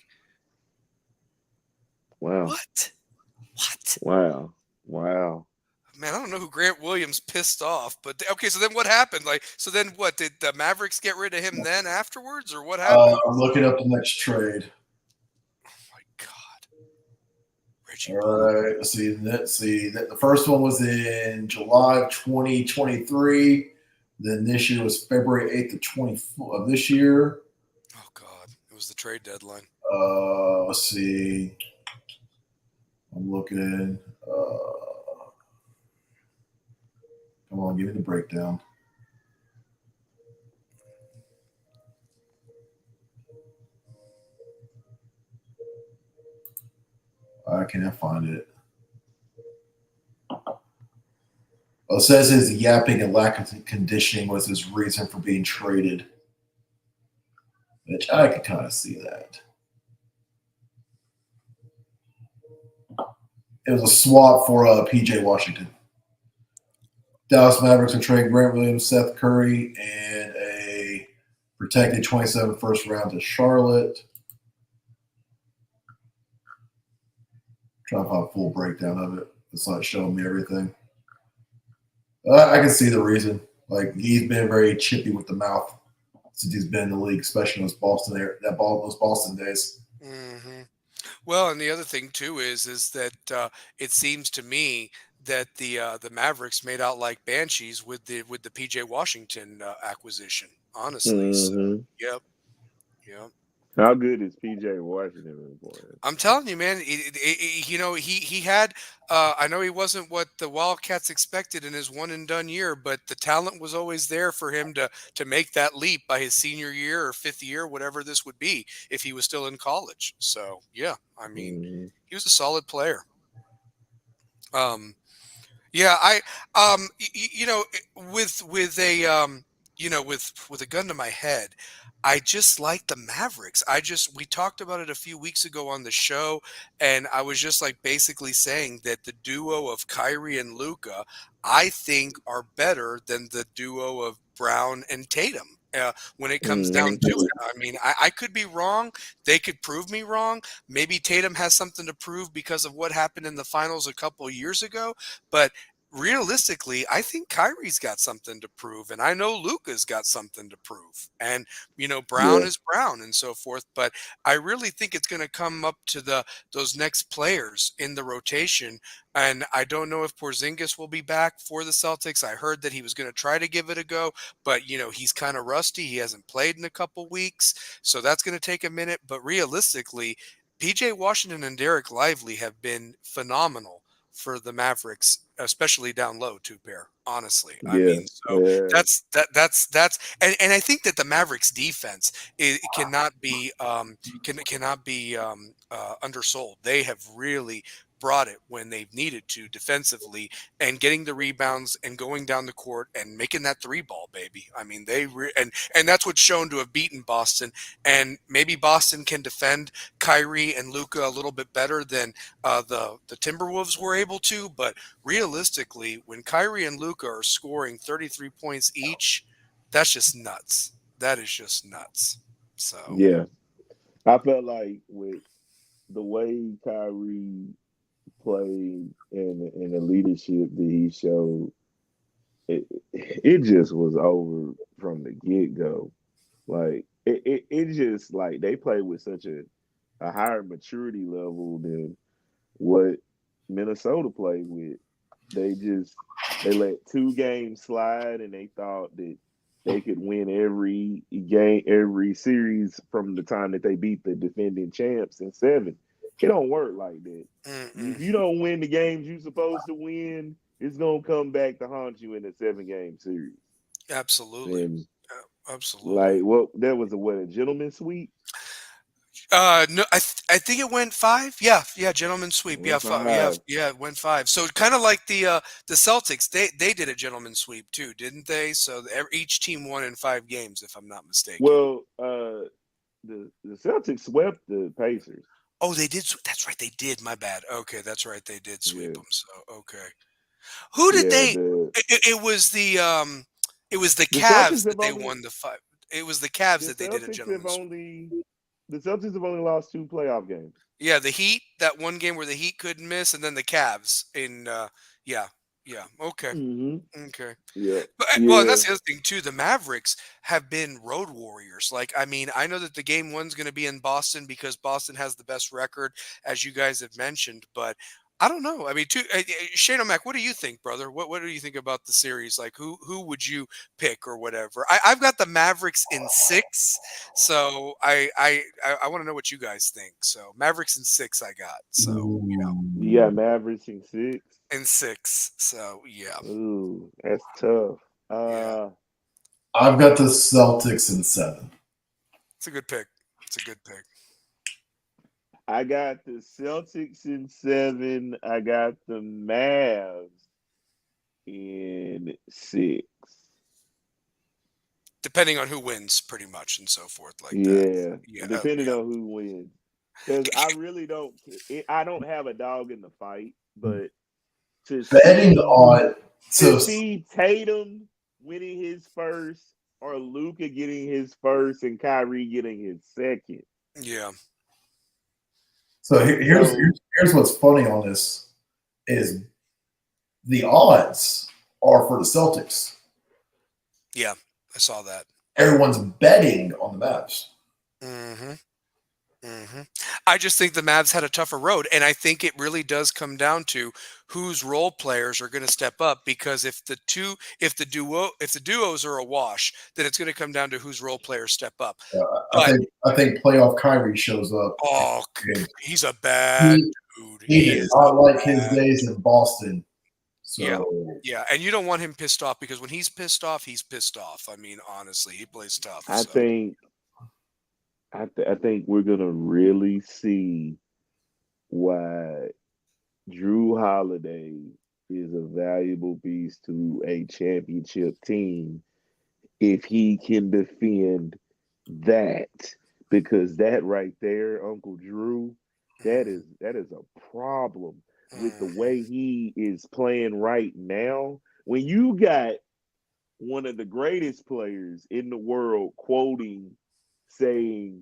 Wow.
What?
Wow.
Man, I don't know who Grant Williams pissed off, but okay. So then what happened? So then what? Did the Mavericks get rid of him then afterwards, or what happened?
I'm looking up the next trade.
Oh my God, Reggie.
All right, let's see. The first one was in July of 2023. Then this year was February 8th of this year.
Oh God, it was the trade deadline.
Let's see. I'm looking. Come on, give me the breakdown. I can't find it. Well, it says his yapping and lack of conditioning was his reason for being traded, which I could kind of see that. It was a swap for PJ Washington. Dallas Mavericks are trading Grant Williams, Seth Curry, and a protected 27 first round to Charlotte. Trying to find a full breakdown of it. It's not showing me everything. I can see the reason. Like, he's been very chippy with the mouth since he's been in the league, especially in those Boston days.
Mm-hmm. Well, and the other thing too is that it seems to me that the Mavericks made out like banshees with the PJ Washington acquisition. Honestly, so
Mm-hmm.
yep, yep.
How good is PJ Washington been playing?
I'm telling you, man. He had. I know he wasn't what the Wildcats expected in his one and done year, but the talent was always there for him to make that leap by his senior year or fifth year, whatever this would be, if he was still in college. So yeah, I mean,
Mm-hmm.
he was a solid player. Um, Yeah, with a with a gun to my head, I just like the Mavericks. We talked about it a few weeks ago on the show, and I was just like basically saying that the duo of Kyrie and Luca, I think, are better than the duo of Brown and Tatum. When it comes down to it, I mean, I could be wrong. They could prove me wrong. Maybe Tatum has something to prove because of what happened in the finals a couple years ago, but realistically, I think Kyrie's got something to prove, and I know Luka's got something to prove, and Brown
Yeah.
is Brown and so forth. But I really think it's going to come up to those next players in the rotation, and I don't know if Porzingis will be back for the Celtics. I heard that he was going to try to give it a go, but he's kind of rusty. He hasn't played in a couple weeks, so that's going to take a minute. But realistically, PJ Washington and Derek Lively have been phenomenal for the Mavericks, especially down low, two pair. Honestly, I
Yeah.
mean, so
Yeah.
that's and I think that the Mavericks defense cannot be undersold. They have really brought it when they've needed to defensively and getting the rebounds and going down the court and making that three ball, baby. I mean, and that's what's shown to have beaten Boston. And maybe Boston can defend Kyrie and Luka a little bit better than the Timberwolves were able to, but realistically, when Kyrie and Luka are scoring 33 points each, that's just nuts. That is just nuts. So
Yeah. I felt like with the way Kyrie played and the leadership that he showed, it just was over from the get go. Like it just like they played with such a higher maturity level than what Minnesota played with. They let two games slide and they thought that they could win every game, every series from the time that they beat the defending champs in 7. It don't work like that. If you don't win the games you're supposed to win, it's gonna come back to haunt you in a 7-game series.
absolutely,
And
absolutely.
like, well, that was a gentleman's sweep.
No, I think it went 5. Yeah, yeah, gentleman sweep. Yeah, 5. Yeah,
5.
yeah, it went 5. So kind of like the Celtics, they did a gentleman sweep too, didn't they? So each team won in 5 games, if I'm not mistaken.
Well, the Celtics swept the Pacers.
Oh, they did. That's right, they did. My bad. Okay, that's right, they did sweep
Yeah,
them. So okay, who did
yeah.
they? It was the
The
Cavs
Celtics
that
have
they
only
won the 5. It was the Cavs
the
that they did a
Celtics have
gentleman sweep.
only the Celtics have only lost 2 playoff games.
Yeah, the Heat, that one game where the Heat couldn't miss, and then the Cavs in yeah, yeah. Okay.
Mm-hmm.
Okay.
Yeah,
But well, and
yeah,
that's the other thing too. The Mavericks have been road warriors. Like, I mean, I know that the game one's going to be in Boston because Boston has the best record, as you guys have mentioned. But I don't know. I mean, Shane O'Mac, what do you think, brother? What do you think about the series? Like, who would you pick or whatever? I've got the Mavericks in 6, so I want to know what you guys think. So Mavericks in 6, I got. So
you got Mavericks in 6.
in 6. So yeah,
Ooh, that's tough.
yeah,
I've got the Celtics in 7.
it's a good pick. It's a good pick.
I got the Celtics in 7. I got the Mavs in 6.
Depending on who wins, pretty much, and so forth, like that.
Yeah,
Yeah,
depending
yeah.
on who wins. Because I really don't. I don't have a dog in the fight but to
Betting on
see Tatum winning his first, or Luka getting his first, and Kyrie getting his second.
Yeah.
So here's what's funny on this is the odds are for the Celtics.
Yeah, I saw that.
Everyone's betting on the Mavs.
Mm-hmm. Mm-hmm. I just think the Mavs had a tougher road, and I think it really does come down to whose role players are going to step up. Because if the duos are a wash, then it's going to come down to whose role players step up. But
I think playoff Kyrie shows up.
oh, he's a bad dude.
He did not like his days in Boston. So
yeah, and you don't want him pissed off, because when he's pissed off, he's pissed off. I mean, honestly, he plays tough.
I think we're gonna really see why Drew Holiday is a valuable piece to a championship team if he can defend that, because that right there, Uncle Drew, that is a problem with the way he is playing right now. When you got one of the greatest players in the world quoting, saying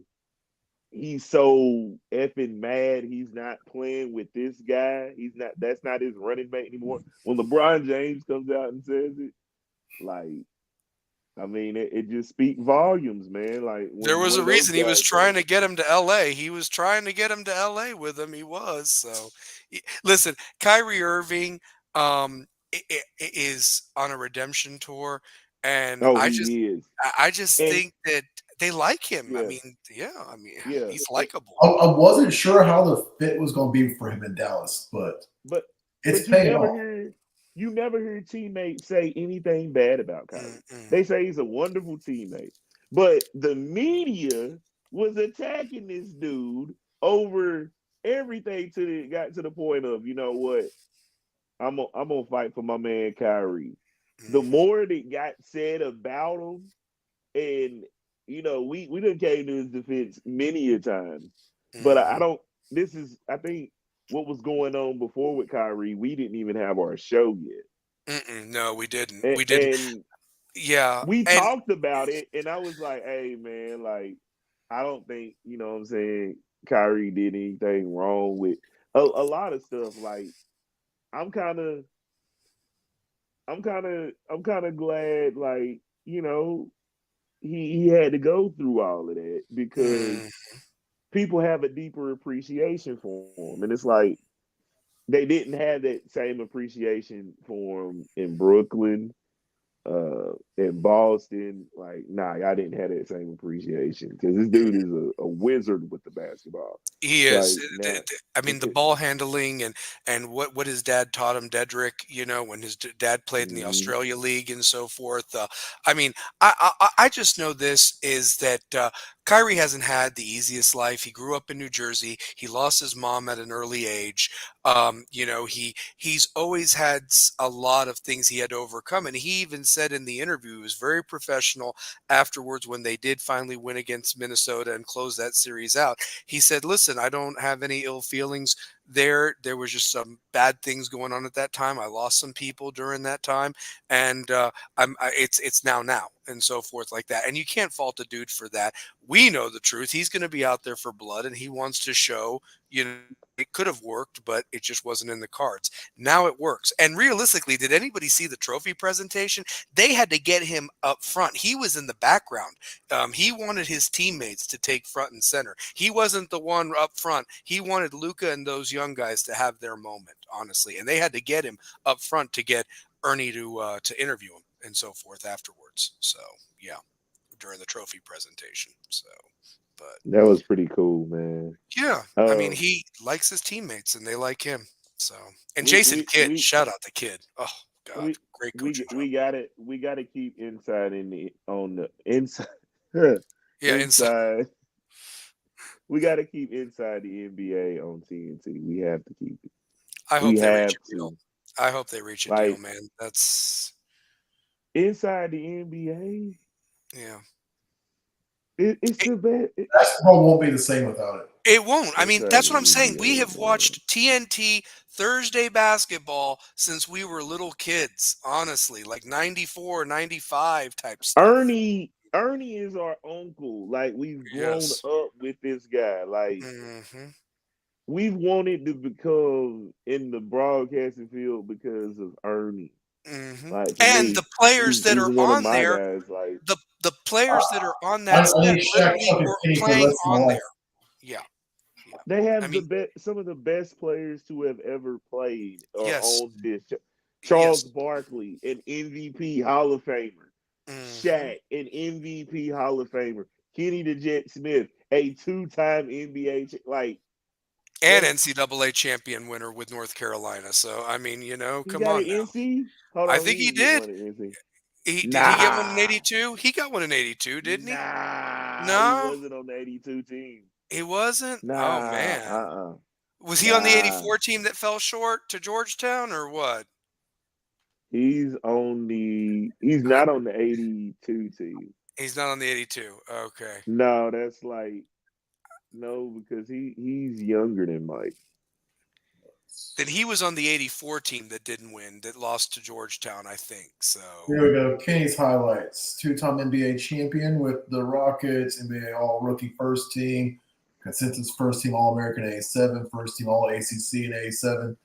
he's so effing mad he's not playing with this guy. That's not his running mate anymore. When LeBron James comes out and says it, like, I mean, it just speaks volumes, man. Like,
there was a reason he was trying to get him to LA. He was trying to get him to LA with him. He was. So, listen, Kyrie Irving is on a redemption tour, and I just think that they like him.
Yeah.
I mean, he's likable.
I wasn't sure how the fit was going to be for him in Dallas, but it's paying off.
You never hear teammates say anything bad about Kyrie. They say he's a wonderful teammate. But the media was attacking this dude over everything till it got to the point of, you know what? I'm gonna fight for my man Kyrie. The more that got said about him, and you know, we done came to his defense many a time. But I think what was going on before with Kyrie, we didn't even have our show yet.
No, we didn't.
We didn't.
Yeah.
We talked about it, and I was like, hey, man, like, I don't think, you know what I'm saying, Kyrie did anything wrong with a lot of stuff. Like, I'm kind of glad, like, you know, he had to go through all of that, because people have a deeper appreciation for him. And it's like, they didn't have that same appreciation for him in Brooklyn, in Boston. Like, I didn't have that same appreciation, because this dude is a wizard with the basketball.
He is. I mean, the ball handling and what his dad taught him, Dedrick, you know, when his dad played in the Australia League and so forth. I mean, I just know this is that Kyrie hasn't had the easiest life. He grew up in New Jersey. He lost his mom at an early age. You know, he's always had a lot of things he had to overcome. And he even said in the interview, he was very professional afterwards when they did finally win against Minnesota and close that series out. He said, listen, I don't have any ill feelings there. There was just some bad things going on at that time. I lost some people during that time, and it's now and so forth like that. And you can't fault a dude for that. We know the truth. He's going to be out there for blood, and he wants to show, you know, it could have worked, but it just wasn't in the cards. Now it works. And realistically, did anybody see the trophy presentation? They had to get him up front. He was in the background. He wanted his teammates to take front and center. He wasn't the one up front. He wanted Luka and those young guys to have their moment, honestly. And they had to get him up front to get Ernie to interview him and so forth afterwards. So, yeah, during the trophy presentation. So, but
that was pretty cool, man.
Yeah, I mean, he likes his teammates and they like him. So, and Jason Kidd, shout out the kid. Oh God, great coaching job.
We got to keep inside on the inside.
Yeah, inside.
We got to keep inside the NBA on TNT. We have to keep it.
I hope they reach a deal. I hope they reach a deal, man. That's
inside the NBA.
Yeah.
It's the best.
Basketball won't be the same without it.
It won't. I mean, that's what I'm saying. We
Yeah,
have watched TNT Thursday basketball since we were little kids, honestly, like 94, 95 type stuff.
Ernie is our uncle. Like, we've grown
Yes.
up with this guy. Like,
Mm-hmm.
we've wanted to become in the broadcasting field because of Ernie.
Mm-hmm.
Like,
And
me,
the players that
he's
are
one of
on
my
there,
guys. Like,
the players that are on
I
that set
think Shaq
literally
took his
were
penny for the
playing
rest of my
on
life.
there. Yeah.
they have
I mean,
some of the best players to have ever played are
yes.
on this show. Charles
Yes.
Barkley, an MVP Hall of Famer.
Mm-hmm.
Shaq, an MVP Hall of Famer. Kenny the Jet Smith, a two-time NBA like
And
that's
NCAA champion winner with North Carolina. So, I mean,
he
come
got
on
an
now.
NC. Hold
I
on,
think
he
he
didn't get
did.
one at NC.
Did he get one in
Nah,
82? He got one in 82, didn't he?
nah, he
No,
wasn't on the 82 team.
he wasn't. Oh
Nah,
man, was he on the
nah.
84 team that fell short to Georgetown or what?
He's not on the 82 team.
He's not on the 82. Okay.
No, that's like no, because he's younger than Mike.
Then he was on the 84 team that didn't win, that lost to Georgetown, I think. So
Here we go. Kenny's highlights. Two-time NBA champion with the Rockets, NBA All-Rookie First Team, consensus First Team All-American in 87, First Team All-ACC in 87.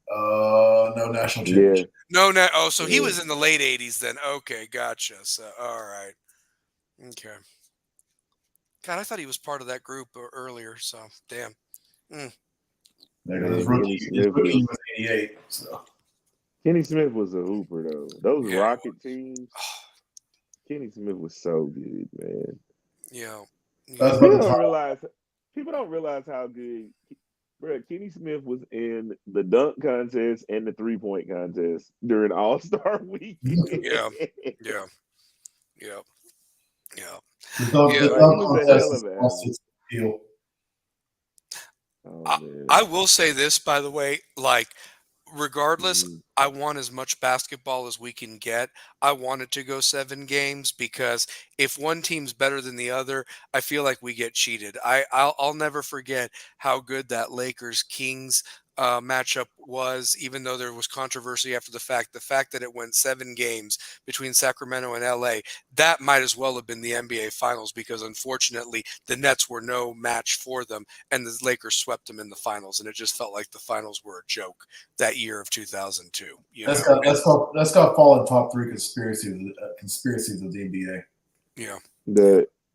No national championship.
no. Oh, so he
Yeah.
was in the late 80s then. Okay, gotcha. So all right. Okay. God, I thought he was part of that group earlier. So damn.
Yeah, because his rookie was 88. So
Kenny Smith was a hooper though. Those Rocket teams, Kenny Smith was so good, man.
Yeah.
People don't realize how good. Bro, Kenny Smith was in the dunk contest and the 3-point contest during All-Star Week.
Yeah.
The dunk contest is also deal.
I will say this, by the way, like, regardless, I want as much basketball as we can get. I want it to go 7 games because if one team's better than the other, I feel like we get cheated. I'll never forget how good that Lakers Kings matchup was, even though there was controversy after the fact. The fact that it went 7 games between Sacramento and LA, that might as well have been the NBA Finals because unfortunately the Nets were no match for them and the Lakers swept them in the finals, and it just felt like the finals were a joke that year of 2002.
That's got fallen top 3 conspiracies of the NBA.
Yeah.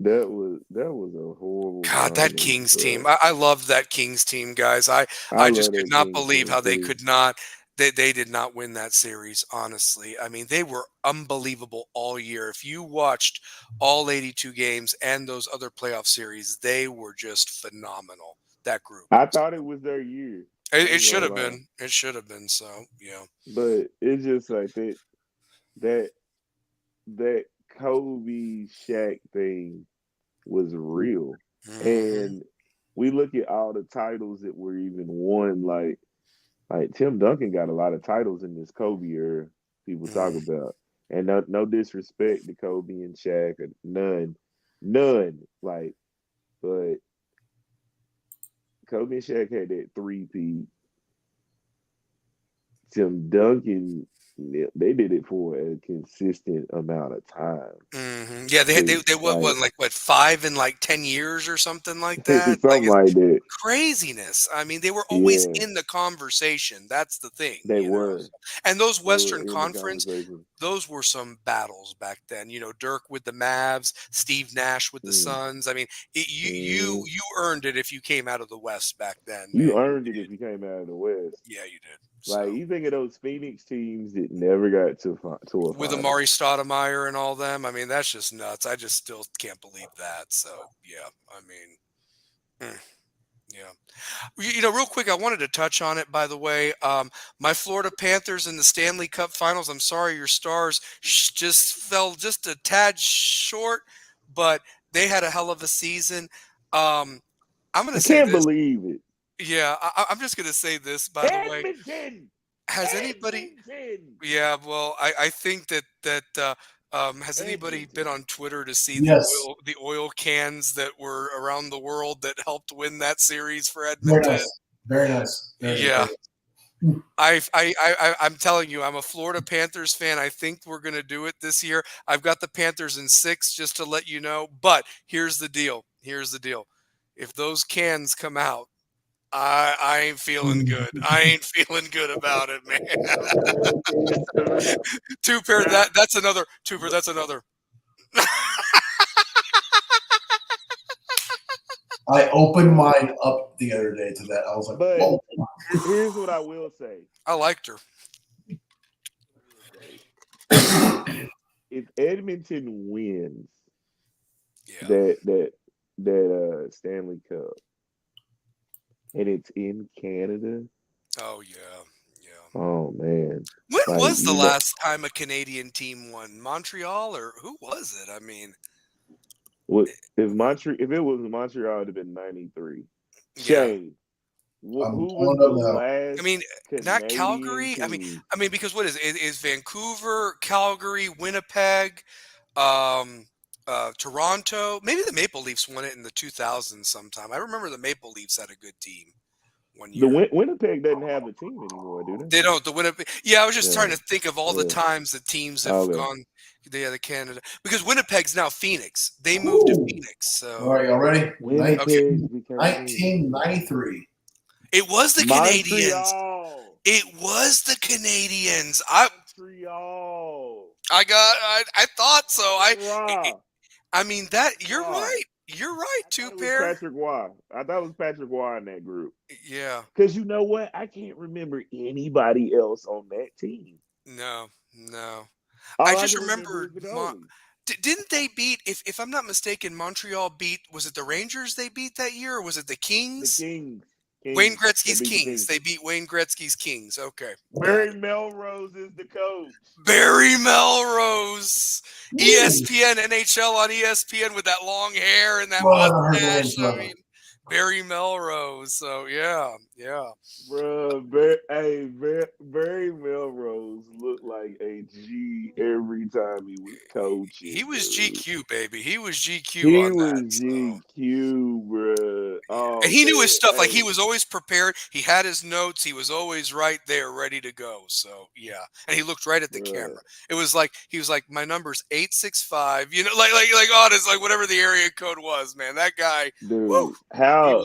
That was a horrible.
God, that Kings team. I loved that Kings team, guys. I just could not believe how they could not. They did not win that series, honestly. I mean, they were unbelievable all year. If you watched all 82 games and those other playoff series, they were just phenomenal, that group.
I thought it was their year.
It should have been. It should have been. So, yeah.
But it's just like that Kobe Shaq thing was real. And we look at all the titles that were even won, like Tim Duncan got a lot of titles in this Kobe era people talk about. And no disrespect to Kobe and Shaq, none. Like, but Kobe and Shaq had that 3-peat. Tim Duncan, they did it for a consistent amount of time.
Yeah, they what 5 in 10 years or something like that.
Something like that.
Craziness. I mean, they were always in the conversation. That's the thing.
They were.
And those Western Conference, those were some battles back then. Dirk with the Mavs, Steve Nash with the Suns. I mean, you earned it if you came out of the West back then.
You earned it if you came out of the West.
Yeah, you did.
Like, you think of those Phoenix teams that never got to a
with Amari Stoudemire and all them. I mean, that's just nuts. I just still can't believe that. So, yeah, I mean, yeah. Real quick, I wanted to touch on it, by the way. My Florida Panthers in the Stanley Cup Finals, I'm sorry your Stars just fell just a tad short, but they had a hell of a season. I'm going to say
this. I can't believe it.
Yeah, I'm just going to say this, by the way. Has anybody? Yeah, well, I think that Has anybody been on Twitter to see
Yes.
the oil cans that were around the world that helped win that series for
Very
Edmonton?
nice. Very nice.
Yeah.
Very nice.
I'm telling you, I'm a Florida Panthers fan. I think we're going to do it this year. I've got the Panthers in 6, just to let you know. But here's the deal. If those cans come out, I ain't feeling good. I ain't feeling good about it, man. Two-pair, that's another. Two-pair, that's another.
I opened mine up the other day to that. I was like,
But
whoa.
here's what I will say.
I liked her.
If Edmonton wins
Yeah.
that Stanley Cup and it's in Canada,
Oh, yeah.
oh man.
When was the last time a Canadian team won? Montreal, or who was it? I mean,
if it was Montreal, it would have been 93.
yeah.
Shane, who was the last?
I mean, not
Canadian
Calgary.
team?
I mean, because what is it? Is Vancouver, Calgary, Winnipeg, Toronto? Maybe the Maple Leafs won it in the 2000s sometime. I remember the Maple Leafs had a good team one year.
The Winnipeg doesn't have a team anymore, do they?
They don't. The Winnipeg. Yeah, I was just trying to think of all the times the teams have gone. The Canada, because Winnipeg's now Phoenix. They moved to Phoenix. So,
all right, y'all ready?
Winnipeg
1993.
It was the Canadians.
Montreal.
It was the Canadians.
Montreal.
I thought so.
Wow.
I mean that you're right. You're right, Two-pair.
Patrick Waugh. I thought it was Patrick Waugh in that group.
Yeah.
Because you know what? I can't remember anybody else on that team.
No.
All
I just remember didn't they beat, if I'm not mistaken, Montreal beat, was it the Rangers they beat that year, or was it the Kings?
The Kings.
Wayne Gretzky's Kings. They beat Wayne Gretzky's Kings. Okay.
Barry Melrose is the coach.
Barry Melrose. ESPN, NHL on ESPN with that long hair and that mustache. I mean, Barry Melrose. So, yeah.
Bro, Barry Melrose looked like a G every time he was coaching.
He was GQ, baby. He was GQ
he
on that.
Was GQ, bro. Oh,
and he knew his stuff. Like, he was always prepared. He had his notes. He was always right there, ready to go. So, yeah. And he looked right at the camera. It was like, he was like, my number's 865. You know, like honest, like whatever the area code was, man. That guy.
Dude,
woo,
how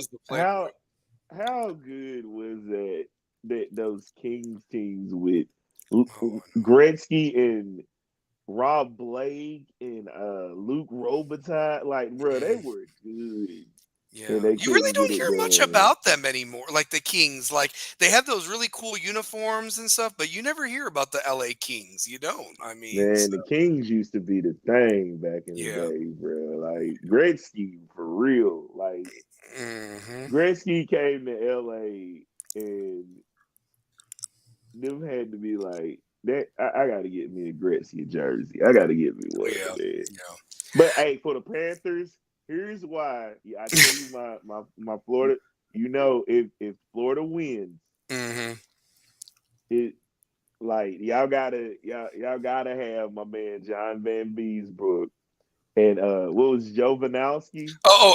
good was that those Kings teams with Gretzky and Rob Blake and Luke Robitaille? Like, bro, they were good.
Yeah, you really don't hear much about them anymore. Like the Kings, like they have those really cool uniforms and stuff, but you never hear about the LA Kings. You don't. I mean,
man, the Kings used to be the thing back in the day, bro. Like Gretzky for real. Like Gretzky came to LA and them had to be like that. I got to get me a Gretzky jersey. I got to get me one. Yeah. But hey, for the Panthers. Here's why. I tell you my Florida. You know, if Florida wins, it like y'all gotta have my man John Van Beesbrook and what was Jovanowski?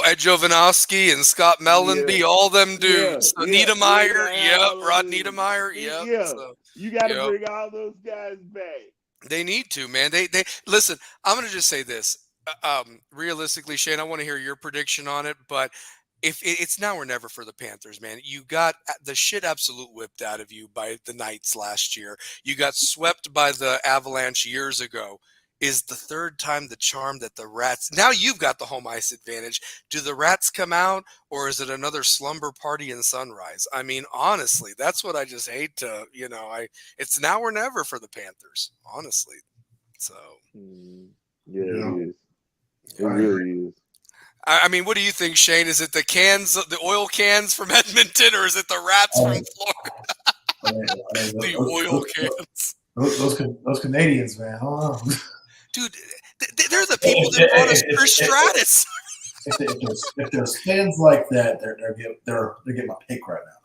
Ed Jovanowski and Scott Mellenby, all them dudes. Niedermeyer, Rod Niedermeyer,
So, you got to bring all those guys back.
They need to, man. They listen. I'm gonna just say this. Realistically, Shane, I want to hear your prediction on it, but if it's now or never for the Panthers, man. You got the shit absolute whipped out of you by the Knights last year. You got swept by the Avalanche years ago. Is the third time the charm that the Rats, now you've got the home ice advantage. Do the Rats come out, or is it another slumber party in Sunrise? I mean, honestly, that's what I just hate to, it's now or never for the Panthers, honestly. So
yeah. It is. It really is.
I mean, what do you think, Shane? Is it the cans, the oil cans from Edmonton, or is it the Rats from Florida? The oil cans.
Those Canadians, man. I don't know.
Dude, they're the people that brought us Chris Stratus.
If there's fans like that, they're getting my pick right now.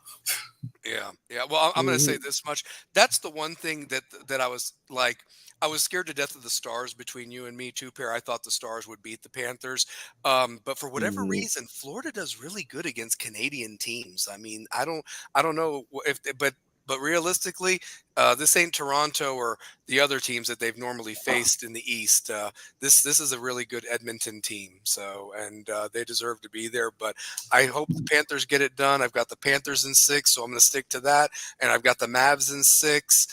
Yeah. Well, I'm going to say this much. That's the one thing that I was like, I was scared to death of the Stars between you and me, two pair. I thought the Stars would beat the Panthers. But for whatever
Mhm.
reason, Florida does really good against Canadian teams. I mean, I don't know if, but realistically, this ain't Toronto or the other teams that they've normally faced in the East. This is a really good Edmonton team. So, and they deserve to be there. But I hope the Panthers get it done. I've got the Panthers in 6, so I'm going to stick to that. And I've got the Mavs in 6.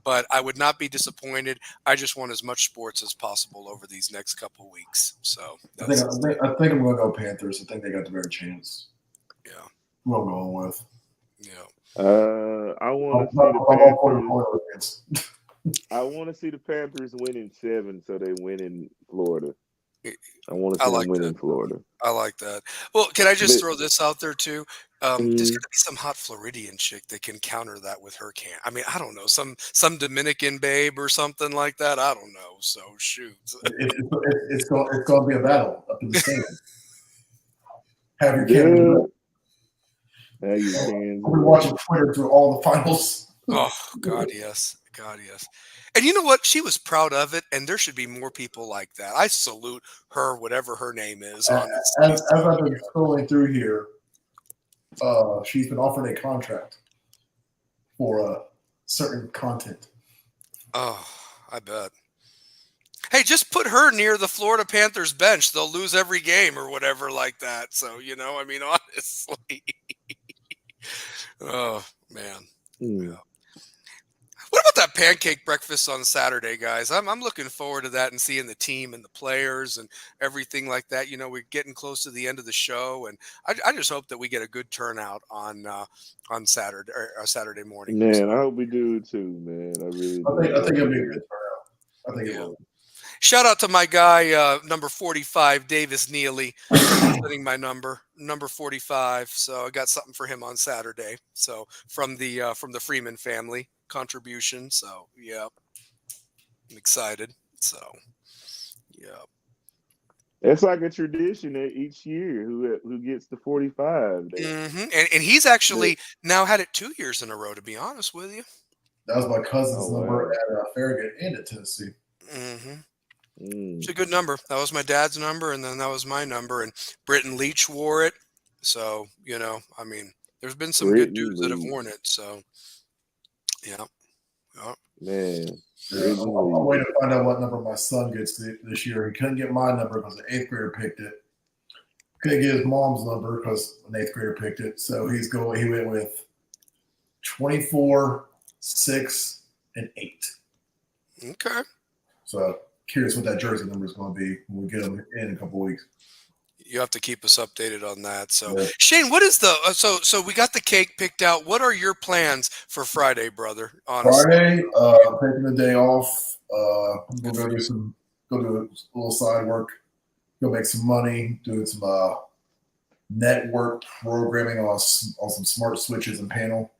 But I would not be disappointed. I just want as much sports as possible over these next couple weeks. So
I think,
that's
I think I'm going to go Panthers. I think they got the better chance.
yeah,
Who I'm going with.
yeah.
I want to see the Panthers. I want to see the Panthers win in 7, so they win in Florida. I want to
I
see
like
them win
that.
in Florida.
I like that. Well, can I just
But
throw this out there too? There's got
mm,
to be some hot Floridian chick that can counter that with her can. I mean, I don't know, some Dominican babe or something like that. I don't know. So shoot.
It's going to be a battle up in the stand. Have your
yeah,
camera.
now you can.
I've been watching Twitter through all the finals.
Oh God, yes. God, yes. And you know what? She was proud of it, and there should be more people like that. I salute her, whatever her name is. Honestly,
As I've been scrolling through here, she's been offered a contract for certain content.
oh, I bet. Hey, just put her near the Florida Panthers bench. They'll lose every game or whatever like that. So, I mean, honestly. Oh, man.
Mm.
Yeah. What about that pancake breakfast on Saturday, guys? I'm looking forward to that and seeing the team and the players and everything like that. We're getting close to the end of the show, and I just hope that we get a good turnout on Saturday or Saturday morning.
Man, I hope we do too, man. I really do.
I think it'll be a good turnout. I think it will.
Shout out to my guy, number 45, Davis Neely, setting my number 45. So I got something for him on Saturday. So from the Freeman family contribution. So yeah, I'm excited. So yeah,
It's like a tradition each year. Who gets the 45?
and he's actually now had it 2 years in a row. To be honest with you,
that was my cousin's number
wow.
at Farragut and at Tennessee.
It's a good number. That was my dad's number, and then that was my number. And Britton Leach wore it. So I mean, there's been some good dudes that have worn it. So yeah.
Man.
Yeah, I'm waiting to find out what number my son gets this year. He couldn't get my number because the 8th grader picked it. Couldn't get his mom's number because an 8th grader picked it. So he went with 24, 6, and 8.
Okay.
So curious what that jersey number is going to be when we get them in a couple of weeks.
You have to keep us updated on that. So
Yeah.
Shane, what is the so we got the cake picked out. What are your plans for Friday, brother? Honestly.
Friday, taking the day off. We're going to go do a little side work, go make some money, doing some network programming on some smart switches and panel.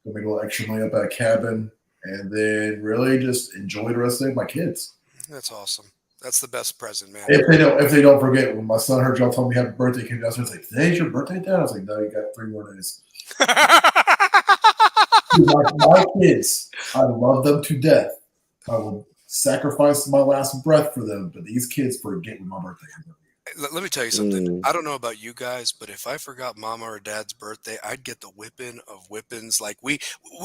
Go make a little extra money up at a cabin, and then really just enjoy the rest of the day with my kids.
That's awesome. That's the best present, man.
If they don't forget, when my son heard y'all tell me happy birthday came down, so it's like, today's your birthday, Dad? I was like, no, you got 3 more days. my kids, I love them to death. I will sacrifice my last breath for them, but these kids forget when my birthday is.
Let me tell you something. I don't know about you guys, but if I forgot mama or dad's birthday, I'd get the whipping of whippings. Like we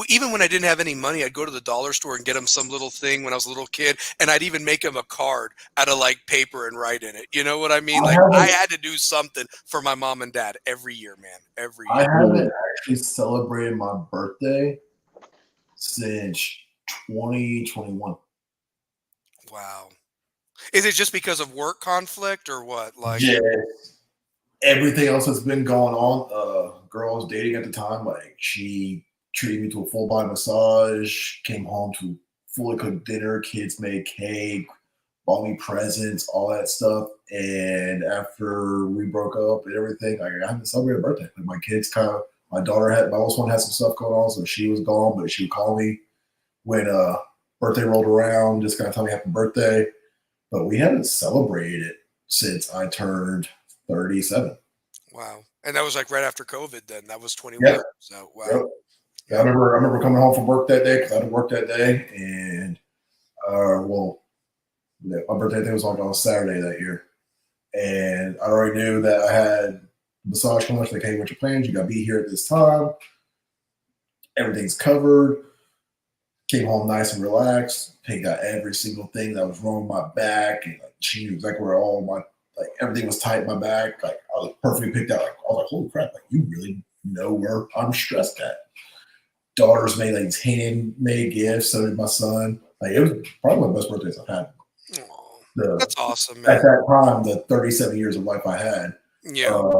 even when I didn't have any money, I'd go to the dollar store and get them some little thing when I was a little kid, and I'd even make them a card out of like paper and write in it. You know what I mean? Like I had to do something for my mom and dad every year, man. Every year.
I haven't actually celebrated my birthday since 2021.
Wow. Is it just because of work conflict or what? Like,
yeah, everything else that's been going on. Girl I was dating at the time, like she treated me to a full body massage, came home to fully cooked dinner, kids made cake, bought me presents, all that stuff. And after we broke up and everything, I haven't celebrated a birthday. Like my kids my oldest one had some stuff going on, so she was gone, but she would call me when birthday rolled around, just kind of tell me happy birthday. But we haven't celebrated it since I turned 37.
Wow. And that was like right after COVID then. That was 21.
Yeah.
So, wow.
Yep. Yeah, I remember coming home from work that day because I had to work that day. And Well, yeah, my birthday was on Saturday that year, and I already knew that I had massage coming. Like, hey, what's your plans? You got to be here at this time. Everything's covered. Came home nice and relaxed. Picked out every single thing that was wrong with my back, and like, she knew exactly where all my everything was tight in my back. Like I was perfectly picked out. Like I was like, holy crap! Like you really know where I'm stressed at. Daughters made like handmade gifts. So did my son. Like it was probably one of the best birthdays I've had.
That's awesome, man.
At that time, the 37 years of life I had.
Yeah.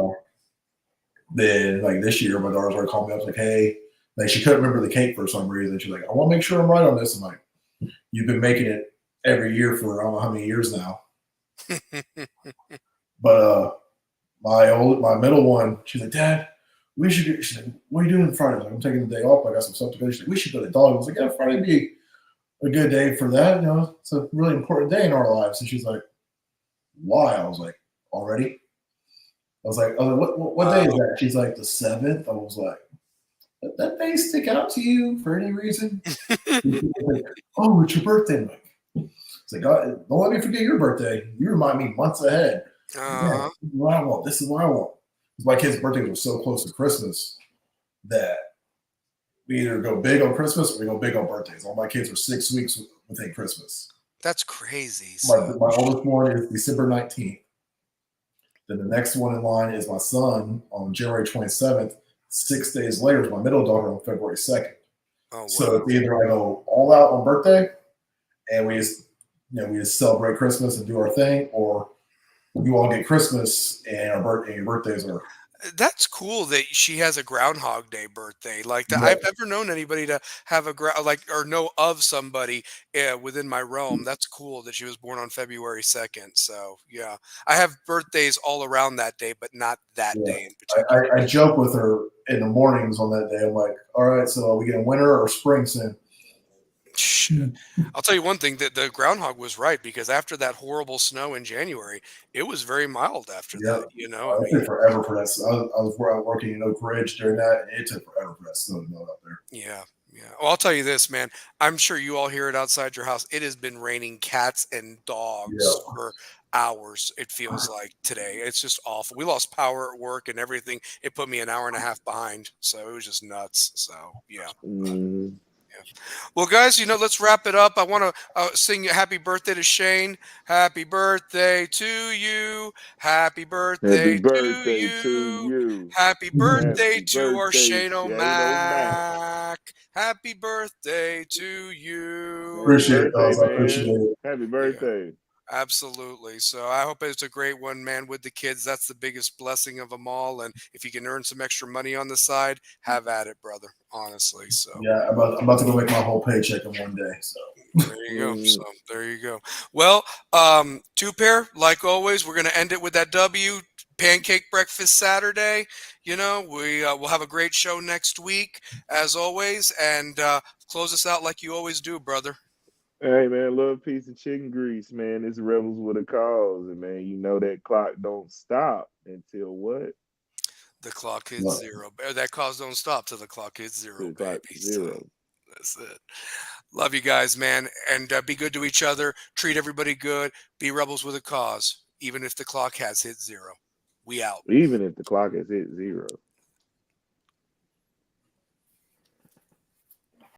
Then like this year, my daughter's already called me up like, hey, like she couldn't remember the cake for some reason. She's like, I want to make sure I'm right on this. I'm like, you've been making it every year for I don't know how many years now. But my middle one, she's like, Dad, we should get. She's like, what are you doing Friday? Like, I'm taking the day off. I got some stuff to do. She's like, we should go to Dolly. I was like, yeah, Friday would be a good day for that. You know, it's a really important day in our lives. And she's like, why? I was like, already? I was like, what day is that? She's like, the 7th. I was like, did that day stick out to you for any reason? Like, oh, it's your birthday. I'm like, it's like, don't let me forget your birthday. You remind me months ahead. Yeah, this is what I want. This is what I want. My kids' birthdays were so close to Christmas that we either go big on Christmas or we go big on birthdays. All my kids are 6 weeks within Christmas.
That's crazy.
My oldest one is December 19th. Then the next one in line is my son on January 27th. 6 days later is my middle daughter on February 2nd.
Oh, wow.
So it's either I go all out on birthday and we just celebrate Christmas and do our thing, or you all get Christmas and your birthdays are.
That's cool that she has a Groundhog Day birthday. Like that,
Yeah.
I've never known anybody to have or know of somebody within my realm. That's cool that she was born on February 2nd. So yeah, I have birthdays all around that day, but not that day in particular.
I joke with her in the mornings on that day. I'm like, all right, so are we getting winter or spring soon?
I'll tell you one thing, that the groundhog was right, because after that horrible snow in January, it was very mild after that. You know,
it took forever for that. I was working in Oak Ridge during that, and it took forever for that snow to melt out there.
Yeah. Yeah. Well, I'll tell you this, man. I'm sure you all hear it outside your house. It has been raining cats and dogs for hours. It feels like today. It's just awful. We lost power at work and everything. It put me an hour and a half behind. So it was just nuts. So yeah. Well, guys, let's wrap it up. I want to sing happy birthday to Shane. Happy birthday to you. Happy birthday, to you. Happy birthday to our Shane O'Mac. Happy birthday to you.
Appreciate it, guys. I appreciate it.
Happy birthday.
Yeah. Absolutely. So I hope it's a great one, man, with the kids. That's the biggest blessing of them all. And if you can earn some extra money on the side, have at it, brother. Honestly. So
yeah, I'm about to go make my whole paycheck in one day. So
there you go. So there you go. Well, two pair, like always, we're going to end it with that W. Pancake Breakfast Saturday. We'll have a great show next week, as always, and close us out like you always do, brother.
Hey, man, love, peace, and chicken grease, man. It's Rebels with a Cause. And, man, you know that clock don't stop until what?
The clock hits zero. That cause don't stop till the clock hits zero, baby.
Zero.
So that's it. Love you guys, man. And be good to each other. Treat everybody good. Be rebels with a cause, even if the clock has hit zero. We out.
Even if the clock has hit zero.